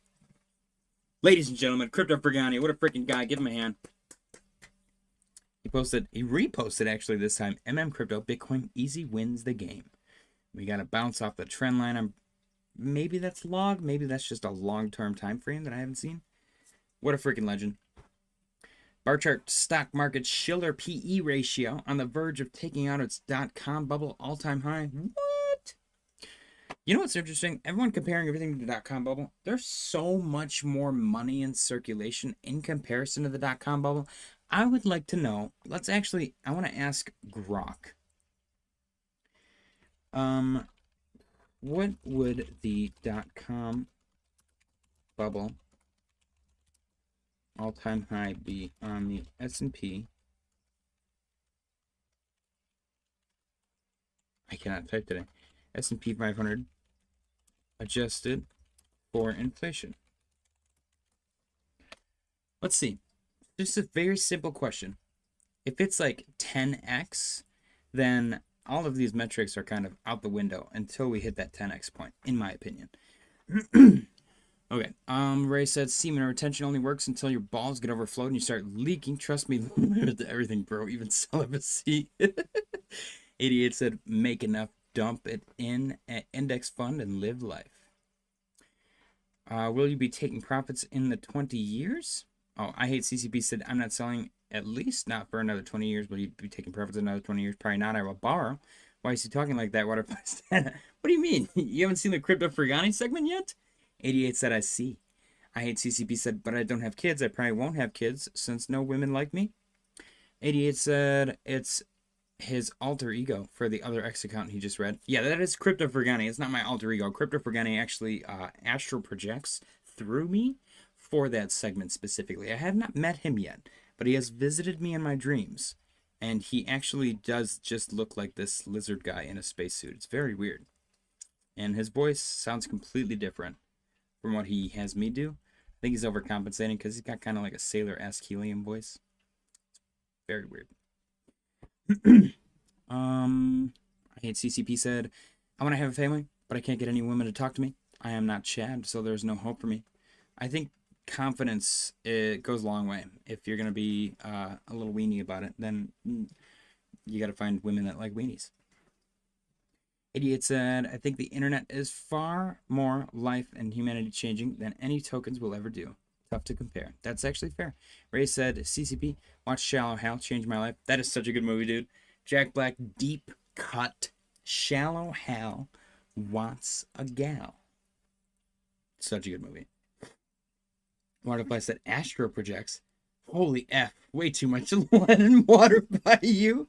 Ladies and gentlemen, Crypto Fergani, what a freaking guy. Give him a hand. He reposted actually this time. Crypto, Bitcoin easy wins the game. We got to bounce off the trend line. Maybe that's log. Maybe that's just a long-term time frame that I haven't seen. What a freaking legend. Bar chart stock market Schiller PE ratio on the verge of taking out its .com bubble all-time high. What? You know what's interesting? Everyone comparing everything to the .com bubble. There's so much more money in circulation in comparison to the .com bubble. I would like to know. I want to ask Grok. What would the .com bubble all-time high be on the S&P? I cannot type today. S&P 500 adjusted for inflation. Let's see. Just a very simple question. If it's like 10x, then all of these metrics are kind of out the window until we hit that 10x point, in my opinion. Okay. Ray said semen retention only works until your balls get overflowed and you start leaking. Trust me, to everything, bro. Even celibacy. 88 said make enough, dump it in an index fund and live life. Will you be taking profits in the 20 years? Oh, I hate CCP said I'm not selling, at least not for another 20 years. Will you be taking profits in another 20 years? Probably not. I will borrow. Why is he talking like that? What do you mean? You haven't seen the Crypto Fergani segment yet? 88 said I see. I hate CCP said, but I don't have kids. I probably won't have kids since no women like me. 88 said it's his alter ego for the other X account he just read. Yeah, that is Crypto Fergani. It's not my alter ego. Crypto Fergani actually astral projects through me for that segment specifically. I have not met him yet, but he has visited me in my dreams. And he actually does just look like this lizard guy in a spacesuit. It's very weird. And his voice sounds completely different from what he has me do. I think he's overcompensating because he's got kind of like a sailor-esque helium voice. Very weird. I hate CCP said, I want to have a family, but I can't get any women to talk to me. I am not Chad, so there's no hope for me. I think confidence, it goes a long way. If you're gonna be a little weenie about it, then you got to find women that like weenies. Idiot said, I think the internet is far more life and humanity changing than any tokens will ever do. Tough to compare. That's actually fair. Ray said, CCP, watch Shallow Hal, change my life. That is such a good movie, dude. Jack Black, deep cut. Shallow Hal wants a gal. Such a good movie. Waterfly said, Astro projects. Holy F, way too much lead and water by you.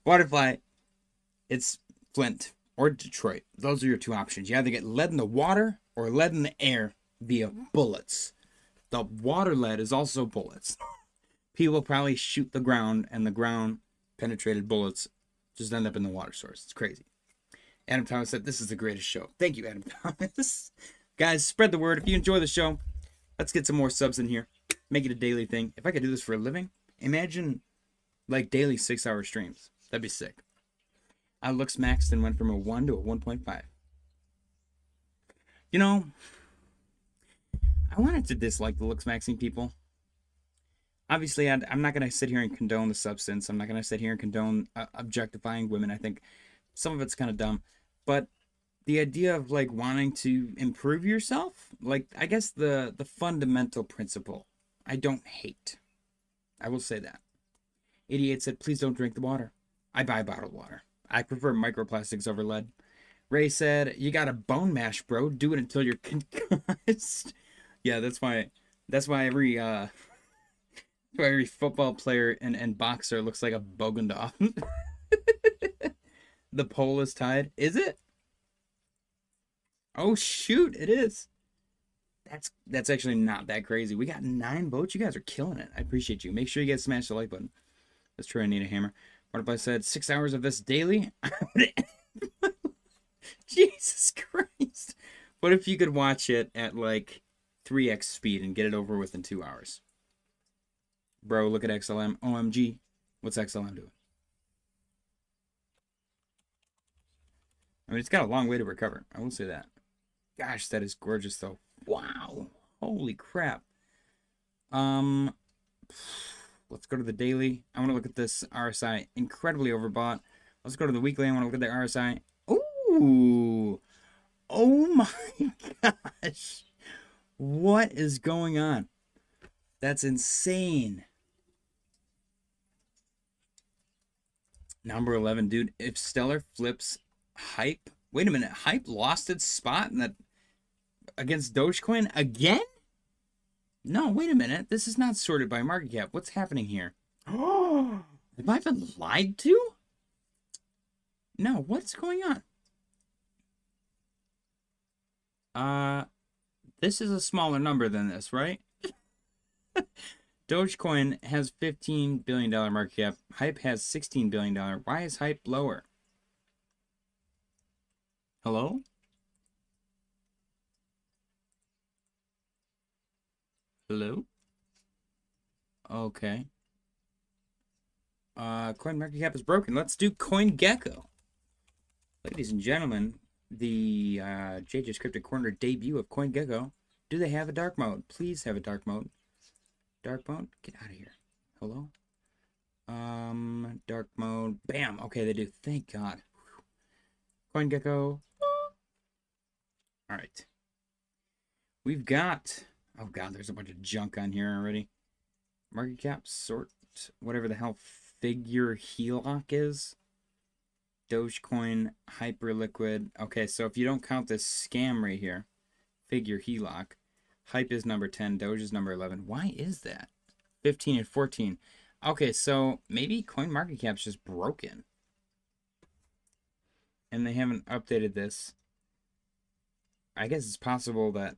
Waterfly, it's Flint or Detroit. Those are your two options. You either get lead in the water or lead in the air via bullets. The water lead is also bullets. People probably shoot the ground, and the ground penetrated bullets just end up in the water source. It's crazy. Adam Thomas said, this is the greatest show. Thank you, Adam Thomas. Guys, spread the word. If you enjoy the show, let's get some more subs in here. Make it a daily thing. If I could do this for a living, imagine like daily 6-hour streams. That'd be sick. Looks Maxton went from a 1 to a 1.5. You know, I wanted to dislike the looks maxing people. Obviously, I'm not going to sit here and condone the substance. I'm not going to sit here and condone objectifying women. I think some of it's kind of dumb. But the idea of like wanting to improve yourself, like I guess the fundamental principle, I don't hate. I will say that. 88 said, please don't drink the water. I buy bottled water. I prefer microplastics over lead. Ray said, you got a bone mash, bro. Do it until you're concussed. Yeah, that's why every football player and boxer looks like a Bogendorf. The pole is tied. Is it? Oh shoot, it is. That's actually not that crazy. We got 9 votes. You guys are killing it. I appreciate you. Make sure you guys smash the like button. Let's try and need a hammer. What if I said 6 hours of this daily? Jesus Christ. What if you could watch it at like 3x speed and get it over within 2 hours? Bro, look at XLM. OMG. What's XLM doing? I mean, it's got a long way to recover. I will say that. Gosh, that is gorgeous, though. Wow. Holy crap. Let's go to the daily. I want to look at this RSI. Incredibly overbought. Let's go to the weekly. I want to look at the RSI. Ooh. Oh my gosh. What is going on? That's insane. Number 11, dude. If Stellar flips Hype. Wait a minute. Hype lost its spot in that against Dogecoin again? No, wait a minute. This is not sorted by market cap. What's happening here? Oh, have I been lied to? No, what's going on? This is a smaller number than this, right? Dogecoin has $15 billion market cap. Hype has $16 billion. Why is Hype lower? Hello? Hello? Okay. Coin market cap is broken. Let's do CoinGecko. Ladies and gentlemen, the JJ's Cryptic Corner debut of CoinGecko. Do they have a dark mode? Please have a dark mode. Dark mode? Get out of here. Hello? Dark mode. Bam! Okay, they do. Thank God. CoinGecko. Alright. We've got... Oh God, there's a bunch of junk on here already. Market cap, sort, whatever the hell figure HELOC is. Dogecoin, Hyperliquid. Okay, so if you don't count this scam right here, figure HELOC, Hype is number 10, Doge is number 11. Why is that? 15 and 14. Okay, so maybe CoinMarketCap's just broken. And they haven't updated this. I guess it's possible that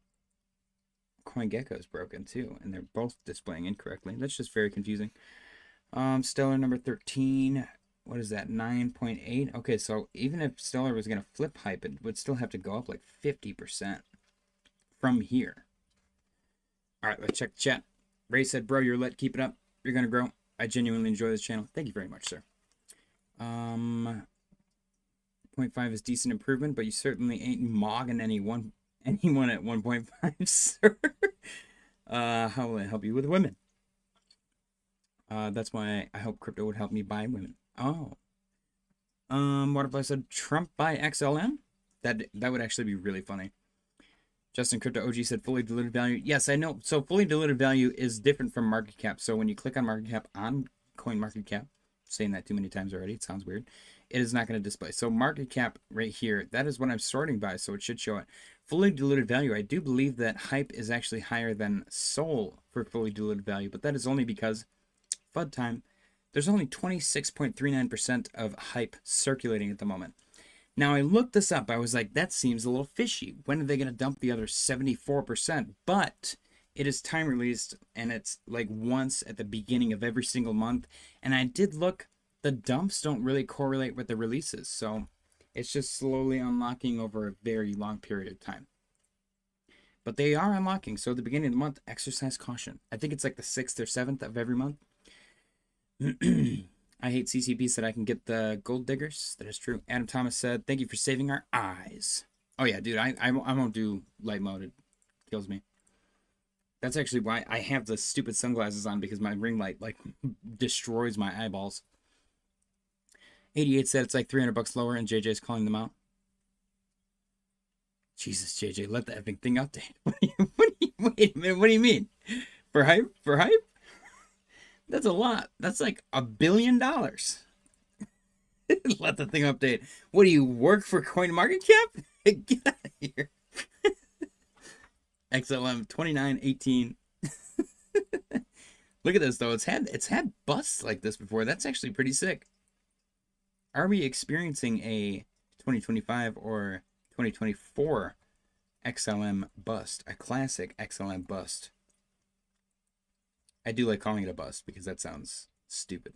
CoinGecko is broken too, and they're both displaying incorrectly. That's just very confusing. Stellar number 13. What is that? 9.8. Okay, so even if Stellar was gonna flip Hype, it would still have to go up like 50% from here. All right, let's check the chat. Ray said, "Bro, you're lit. Keep it up. You're gonna grow. I genuinely enjoy this channel. Thank you very much, sir." 0.5 is decent improvement, but you certainly ain't mogging anyone at 1.5, sir. How will it help you with women? That's why I hope crypto would help me buy women. Oh. What if I said Trump buy XLM? That would actually be really funny. Justin Crypto OG said fully diluted value. Yes, I know. So fully diluted value is different from market cap. So when you click on market cap on coin market cap, saying that too many times already, it sounds weird. It is not going to display. So market cap right here, that is what I'm sorting by. So it should show it. Fully diluted value. I do believe that hype is actually higher than SOL for fully diluted value, but that is only because FUD time. There's only 26.39% of hype circulating at the moment. Now, I looked this up. I was like, that seems a little fishy. When are they going to dump the other 74%? But it is time released, and it's like once at the beginning of every single month. And I did look, the dumps don't really correlate with the releases. So it's just slowly unlocking over a very long period of time. But they are unlocking. So at the beginning of the month, exercise caution. I think it's like the 6th or 7th of every month. I hate CCP said I can get the gold diggers. That is true. Adam Thomas said, thank you for saving our eyes. Oh yeah, dude, I won't do light mode. It kills me. That's actually why I have the stupid sunglasses on, because my ring light like destroys my eyeballs. 88 said it's like 300 bucks lower, and JJ's calling them out. Jesus, JJ, let the effing thing update. Wait a minute, what do you mean? For hype? For hype? That's a lot. That's like $1 billion. Let the thing update. What do you work for CoinMarketCap? Get out of here. XLM 2918. Look at this though. It's had busts like this before. That's actually pretty sick. Are we experiencing a 2025 or 2024 XLM bust? A classic XLM bust. I do like calling it a bust because that sounds stupid.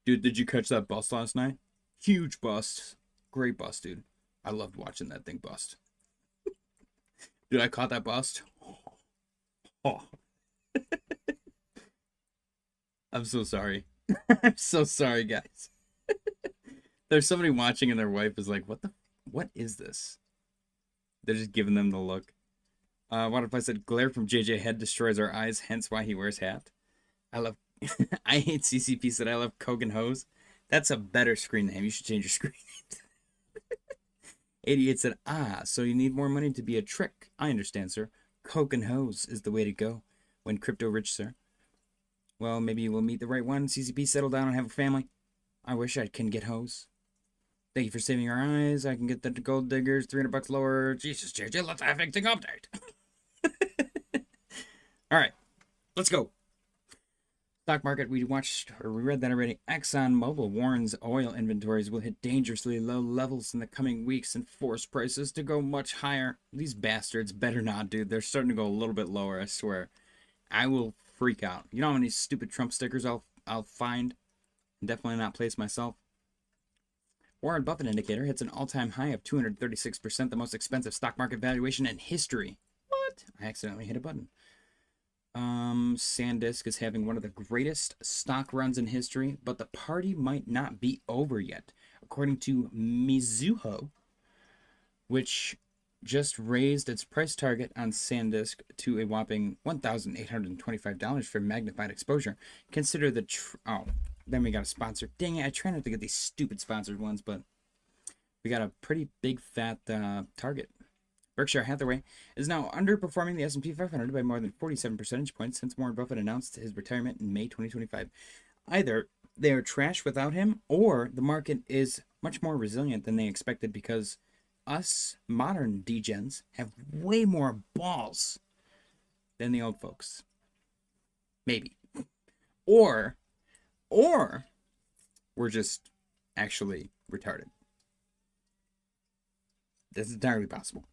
Dude, did you catch that bust last night? Huge bust. Great bust, dude. I loved watching that thing bust. Dude, I caught that bust. Oh. I'm so sorry. I'm so sorry, guys. There's somebody watching and their wife is like, what is this? They're just giving them the look. What if I said glare from JJ head destroys our eyes, hence why he wears hat? I love I hate CCP said I love Coke and Hose. That's a better screen name. You should change your screen name. 88 said, so you need more money to be a trick. I understand, sir. Coke and Hose is the way to go when crypto rich, sir. Well, maybe we'll meet the right one. CCP, settle down and have a family. I wish I can get Hose. Thank you for saving our eyes. I can get the gold diggers, 300 bucks lower. Jesus, JJ, let's have everything update. All right, let's go. Stock market, we read that already. ExxonMobil warns oil inventories will hit dangerously low levels in the coming weeks and force prices to go much higher. These bastards better not, dude. They're starting to go a little bit lower, I swear. I will freak out. You know how many stupid Trump stickers I'll find and definitely not place myself? Warren Buffett indicator hits an all-time high of 236%, the most expensive stock market valuation in history. What? I accidentally hit a button. SanDisk is having one of the greatest stock runs in history, but the party might not be over yet, according to Mizuho, which just raised its price target on SanDisk to a whopping $1,825 for magnified exposure. Consider the then we got a sponsor. Dang it, I try not to get these stupid sponsored ones, but we got a pretty big fat target. Berkshire Hathaway is now underperforming the S&P 500 by more than 47 percentage points since Warren Buffett announced his retirement in May 2025. Either they are trash without him, or the market is much more resilient than they expected because us modern degens have way more balls than the old folks. Maybe. Or we're just actually retarded. That's entirely possible.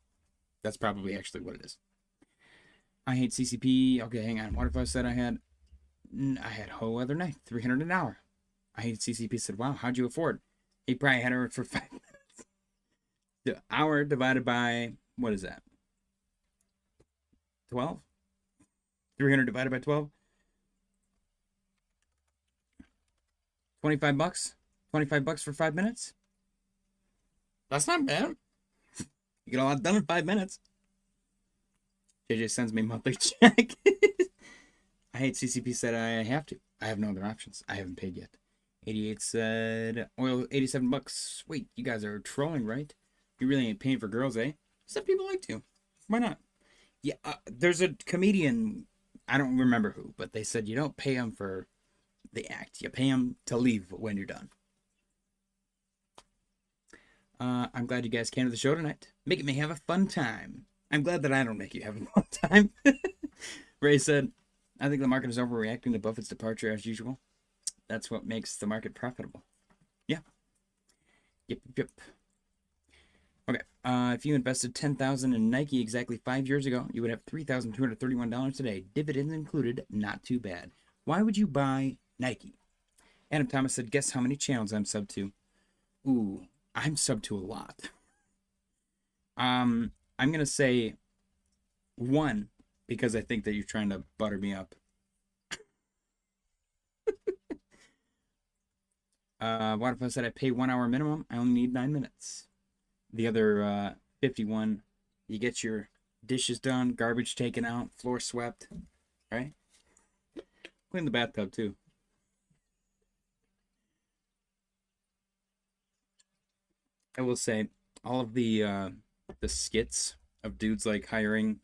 That's probably actually what it is. I hate CCP. Okay, hang on. What if I said I had whole other night, 300 an hour. I hate CCP said, wow, how'd you afford? He probably had her for 5 minutes. The hour divided by, what is that? 12? 300 divided by 12? 25 bucks? 25 bucks for 5 minutes? That's not bad. You get a lot done in 5 minutes. JJ sends me monthly check. I hate CCP said I have to. I have no other options. I haven't paid yet. 88 said oil $87. Wait, you guys are trolling, right? You really ain't paying for girls, eh? Some people like to. Why not? Yeah, there's a comedian, I don't remember who, but they said you don't pay them for the act. You pay them to leave when you're done. I'm glad you guys came to the show tonight. Making me have a fun time. I'm glad that I don't make you have a fun time. Ray said, I think the market is overreacting to Buffett's departure as usual. That's what makes the market profitable. Yeah. Yep. Okay. If you invested $10,000 in Nike exactly 5 years ago, you would have $3,231 today. Dividends included. Not too bad. Why would you buy Nike? Adam Thomas said, guess how many channels I'm sub to? Ooh, I'm sub to a lot. I'm going to say 1 because I think that you're trying to butter me up. What if I said I pay 1 hour minimum? I only need 9 minutes. The other 51, you get your dishes done, garbage taken out, floor swept, right? Clean the bathtub too. I will say all of the skits of dudes like hiring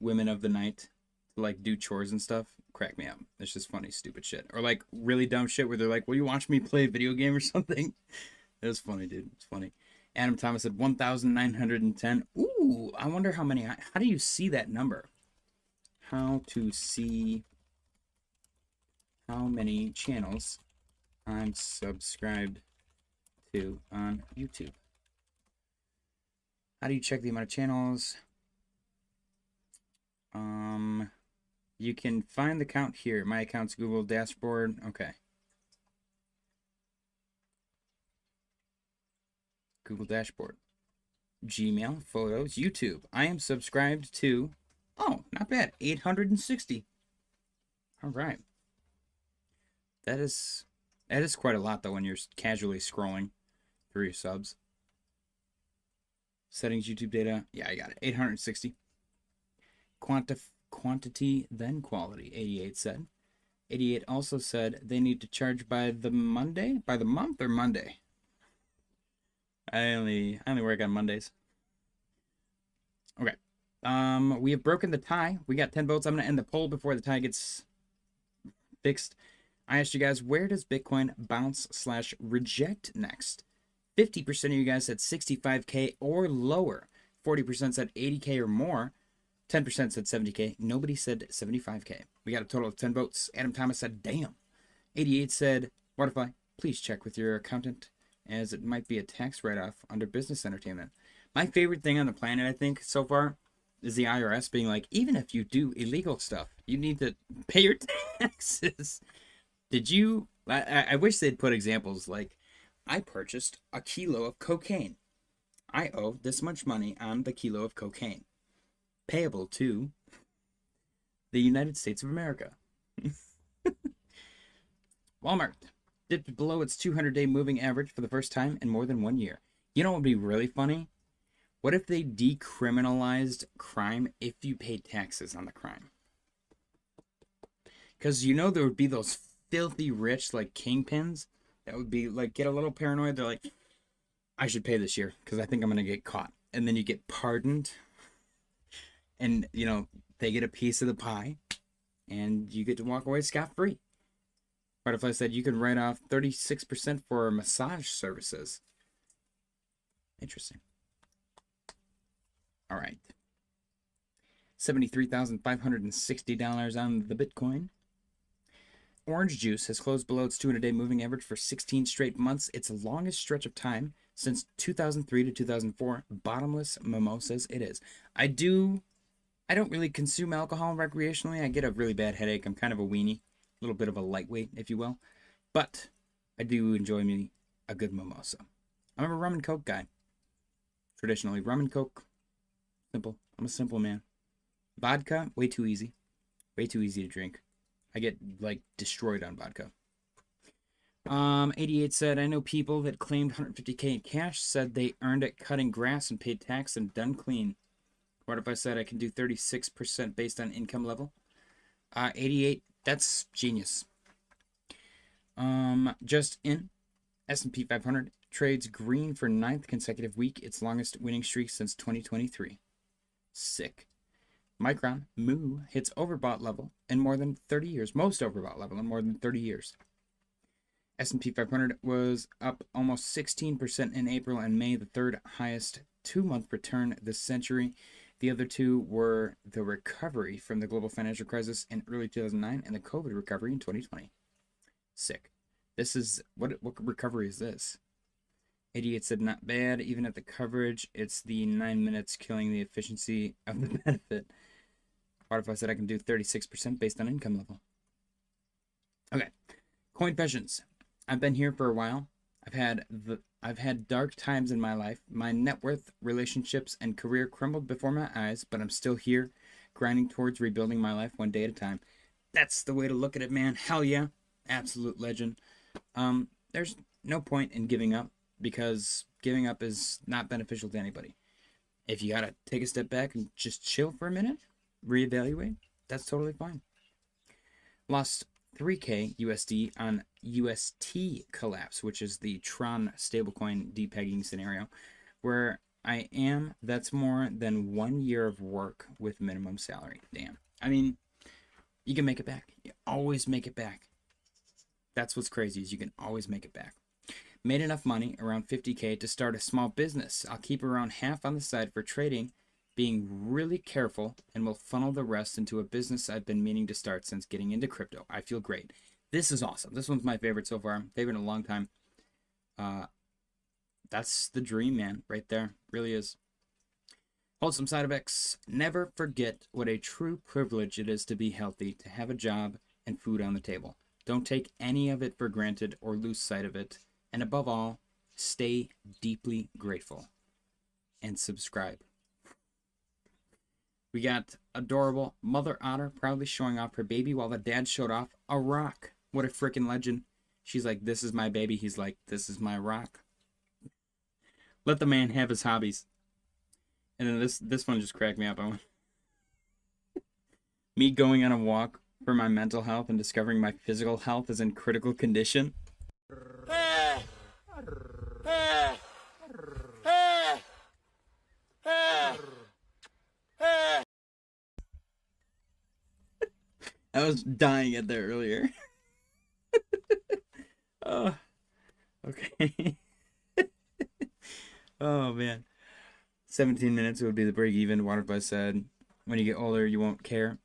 women of the night to like do chores and stuff crack me up. It's just funny, stupid shit. Or like really dumb shit where they're like, will you watch me play a video game or something? It was funny, dude. It's funny. Adam Thomas said 1,910. Ooh, I wonder how many. How do you see that number? How to see how many channels I'm subscribed to on YouTube. How do you check the amount of channels? You can find the count here. My account's Google dashboard. Okay. Google dashboard. Gmail, photos, YouTube. I am subscribed to, oh, not bad, 860. All right. That is quite a lot, though, when you're casually scrolling through your subs. Settings, YouTube data. Yeah, I got it. 860. Quantity, then quality, 88 said. 88 also said they need to charge by the Monday? By the month or Monday? I only work on Mondays. Okay. We have broken the tie. We got 10 votes. I'm going to end the poll before the tie gets fixed. I asked you guys, where does Bitcoin bounce/reject next? 50% of you guys said 65K or lower. 40% said 80K or more. 10% said 70K. Nobody said 75K. We got a total of 10 votes. Adam Thomas said, damn. 88 said, Waterfly, please check with your accountant, as it might be a tax write-off under business entertainment. My favorite thing on the planet, I think, so far, is the IRS being like, even if you do illegal stuff, you need to pay your taxes. Did you... I wish they'd put examples like, I purchased a kilo of cocaine. I owe this much money on the kilo of cocaine. Payable to the United States of America. Walmart dipped below its 200-day moving average for the first time in more than 1 year. You know what would be really funny? What if they decriminalized crime if you paid taxes on the crime? Because you know there would be those filthy rich, like, kingpins that would be, like, get a little paranoid. They're like, I should pay this year because I think I'm going to get caught. And then you get pardoned. And, you know, they get a piece of the pie. And you get to walk away scot-free. Butterfly said you can write off 36% for massage services. Interesting. All right. $73,560 on the Bitcoin. Orange juice has closed below its 200-day moving average for 16 straight months. Its longest stretch of time since 2003 to 2004. Bottomless mimosas it is. I don't really consume alcohol recreationally. I get a really bad headache. I'm kind of a weenie. A little bit of a lightweight, if you will. But I do enjoy me a good mimosa. I'm a rum and coke guy. Traditionally, rum and coke. Simple. I'm a simple man. Vodka, way too easy. Way too easy to drink. I get, like, destroyed on vodka. 88 said, I know people that claimed 150K in cash, said they earned it cutting grass and paid tax and done clean. What if I said I can do 36% based on income level? 88, that's genius. Just in, S&P 500 trades green for 9th consecutive week, its longest winning streak since 2023. Sick. Micron, Moo, hits overbought level in more than 30 years. Most overbought level in more than 30 years. S&P 500 was up almost 16% in April and May, the third highest 2-month return this century. The other two were the recovery from the global financial crisis in early 2009 and the COVID recovery in 2020. Sick. This is, what recovery is this? 88 said not bad, even at the coverage. It's the 9 minutes killing the efficiency of the benefit. What if I said I can do 36% based on income level? Okay. Coin pensions. I've been here for a while. I've had dark times in my life. My net worth, relationships, and career crumbled before my eyes, but I'm still here, grinding towards rebuilding my life one day at a time. That's the way to look at it, man. Hell yeah. Absolute legend. There's no point in giving up, because giving up is not beneficial to anybody. If you gotta take a step back and just chill for a minute, reevaluate, that's totally fine. Lost 3K USD on UST collapse, which is the Tron stablecoin depegging scenario, where I am. That's more than 1 year of work with minimum salary. Damn. I mean, you can make it back. You always make it back. That's what's crazy, is you can always make it back. Made enough money, around 50K, to start a small business. I'll keep around half on the side for trading, being really careful, and will funnel the rest into a business I've been meaning to start since getting into crypto. I feel great. This is awesome. This one's my favorite so far. Favorite in a long time. That's the dream, man, right there. Really is. Wholesome side effects. Never forget what a true privilege it is to be healthy, to have a job and food on the table. Don't take any of it for granted or lose sight of it. And above all, stay deeply grateful. And subscribe. We got adorable Mother Otter proudly showing off her baby while the dad showed off a rock. What a freaking legend. She's like, this is my baby. He's like, this is my rock. Let the man have his hobbies. And then this one just cracked me up. Me going on a walk for my mental health and discovering my physical health is in critical condition. I was dying at there earlier. Oh, okay. Oh, man. 17 minutes would be the break even. Waterfly said, when you get older, you won't care.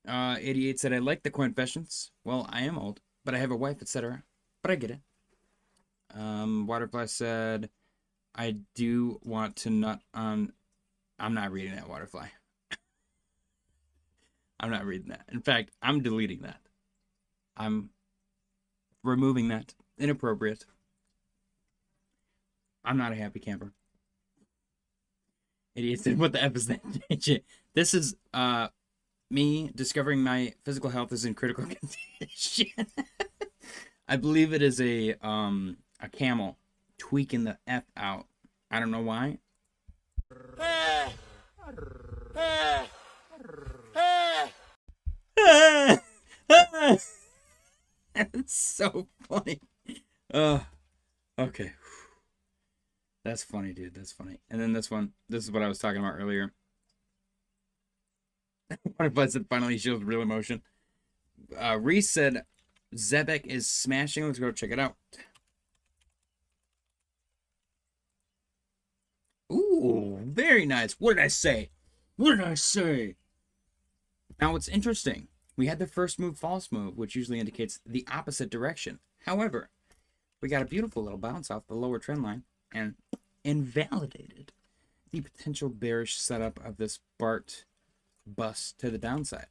88 said, I like the coin confessions. Well, I am old, but I have a wife, etc. But I get it. Waterfly said, I do want to nut on... I'm not reading that, Waterfly. I'm not reading that. In fact, I'm deleting that. I'm removing that. Inappropriate. I'm not a happy camper. Idiot said, what the F is that? This is me discovering my physical health is in critical condition. I believe it is a camel tweaking the F out. I don't know why. That's so funny. Okay. That's funny, dude. That's funny. And then this one. This is what I was talking about earlier. What if I said finally shows real emotion? Reese said, Zebek is smashing. Let's go check it out. Ooh, very nice. What did I say? What did I say? Now, what's interesting, we had the first move, false move, which usually indicates the opposite direction. However, we got a beautiful little bounce off the lower trend line and invalidated the potential bearish setup of this BART bust to the downside.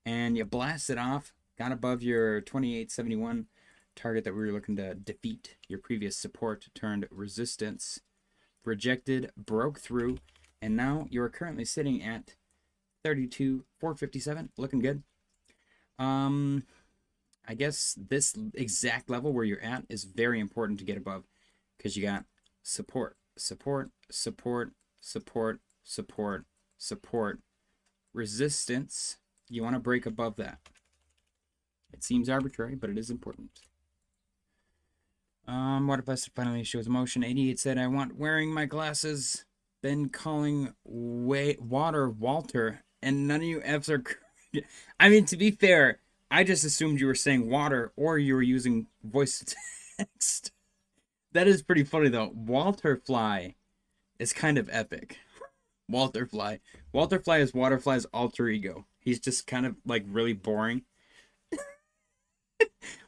And you blast it off, got above your 2871 target that we were looking to defeat, your previous support turned resistance, rejected, broke through, and now you're currently sitting at 32,457, looking good. I guess this exact level where you're at is very important to get above, because you got support, support, support, support, support, support, resistance. You want to break above that. It seems arbitrary, but it is important. Water Blaster finally shows emotion. 88 said, I want wearing my glasses. Been calling water Walter, and none of you F's are. I mean, to be fair, I just assumed you were saying water or you were using voice to text. That is pretty funny, though. Walter Fly is kind of epic. Walter Fly. Walter Fly is Waterfly's alter ego. He's just kind of, like, really boring.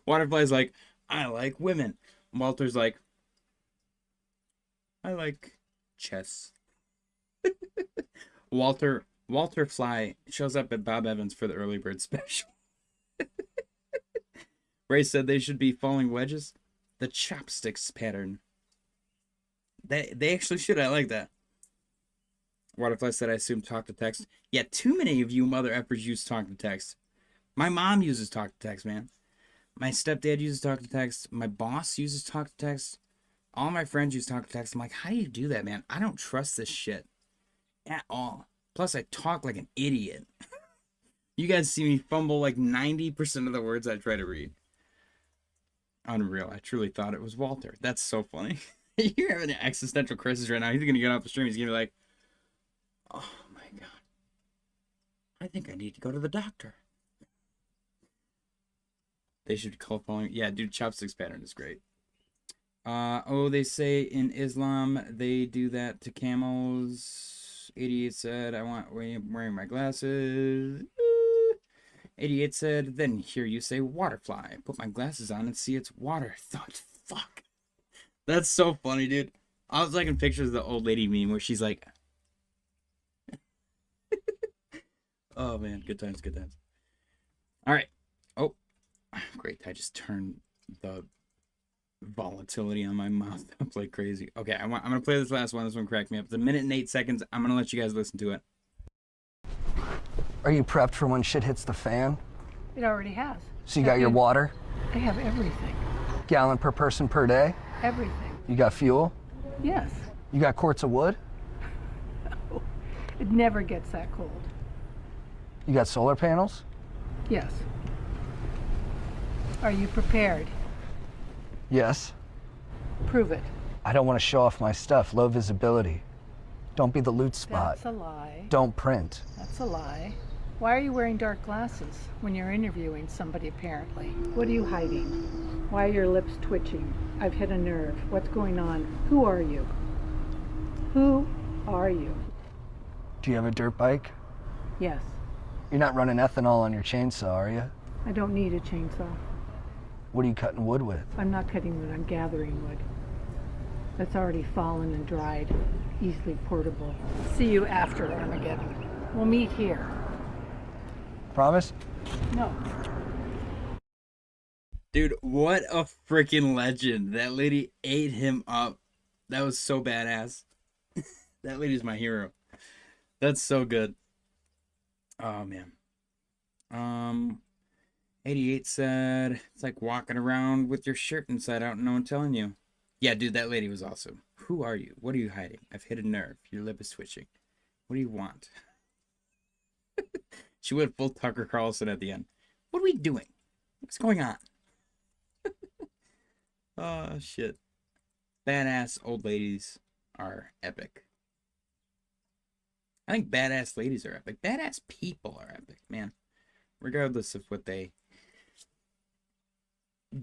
Waterfly's like, I like women. Walter's like, I like chess. Walter Fly shows up at Bob Evans for the early bird special. Ray said they should be falling wedges. The chopsticks pattern. They actually should. I like that. Waterfly said, I assume talk to text. Yeah, too many of you mother effers use talk to text. My mom uses talk to text, man. My stepdad uses talk to text. My boss uses talk to text. All my friends use talk to text. I'm like, how do you do that, man? I don't trust this shit at all. Plus, I talk like an idiot. You guys see me fumble like 90% of the words I try to read. Unreal. I truly thought it was Walter. That's so funny. You're having an existential crisis right now. He's going to get off the stream. He's going to be like, oh my God. I think I need to go to the doctor. They should call following. Yeah, dude, chopsticks pattern is great. Oh, they say in Islam they do that to camels. 88 said, I want wearing my glasses. 88 said, then hear you say waterfly. Put my glasses on and see it's water. Thought, fuck. That's so funny, dude. I was liking pictures of the old lady meme where she's like, oh man, good times, good times. All right. Oh, great. I just turned the volatility on my mouth up like crazy. Okay, I'm going to play this last one. This one cracked me up. It's 1 minute and 8 seconds. I'm going to let you guys listen to it. Are you prepped for when shit hits the fan? It already has. So you got your water? I have everything. Gallon per person per day? Everything. You got fuel? Yes. You got quarts of wood? No. It never gets that cold. You got solar panels? Yes. Are you prepared? Yes. Prove it. I don't want to show off my stuff. Low visibility. Don't be the loot spot. That's a lie. Don't print. That's a lie. Why are you wearing dark glasses when you're interviewing somebody apparently? What are you hiding? Why are your lips twitching? I've hit a nerve. What's going on? Who are you? Who are you? Do you have a dirt bike? Yes. You're not running ethanol on your chainsaw, are you? I don't need a chainsaw. What are you cutting wood with? I'm not cutting wood, I'm gathering wood. That's already fallen and dried, easily portable. See you after Armageddon. We'll meet here. Promise? No. Dude, what a freaking legend. That lady ate him up. That was so badass. That lady's my hero. That's so good. Oh, man. 88 said, it's like walking around with your shirt inside out and no one telling you. Yeah, dude, that lady was awesome. Who are you? What are you hiding? I've hit a nerve. Your lip is twitching. What do you want? She went full Tucker Carlson at the end. What are we doing? What's going on? Oh, shit. Badass old ladies are epic. I think badass ladies are epic. Badass people are epic, man. Regardless of what they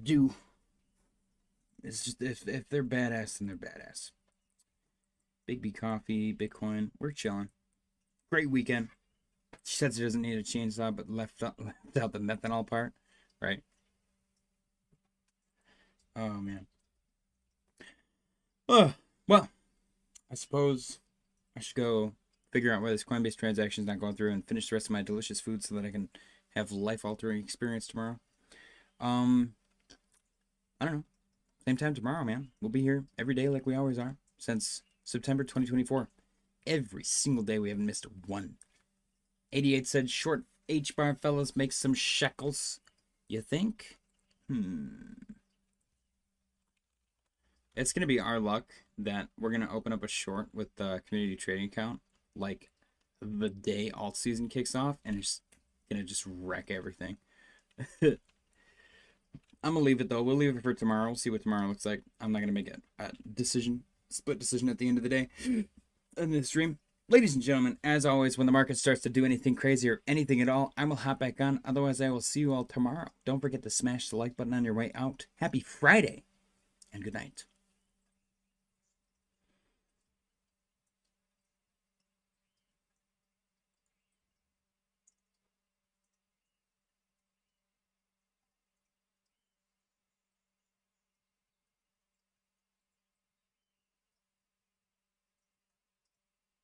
do. It's just if they're badass, then they're badass. Big B Coffee, Bitcoin. We're chilling. Great weekend. She said she doesn't need a chainsaw, but left out the methanol part. Right? Oh, man. Oh, well, I suppose I should go figure out why this Coinbase transaction is not going through and finish the rest of my delicious food so that I can have life-altering experience tomorrow. I don't know. Same time tomorrow, man. We'll be here every day like we always are since September 2024. Every single day we haven't missed one. 88 said, short H-bar fellas make some shekels. You think? It's going to be our luck that we're going to open up a short with the community trading account like the day alt season kicks off, and it's gonna just wreck everything. I'm gonna leave it though. We'll leave it for tomorrow. We'll see what tomorrow looks like. I'm not gonna make a split decision at the end of the day in this stream. Ladies and gentlemen, as always, when the market starts to do anything crazy or anything at all, I will hop back on. Otherwise, I will see you all tomorrow. Don't forget to smash the like button on your way out. Happy Friday, and good night.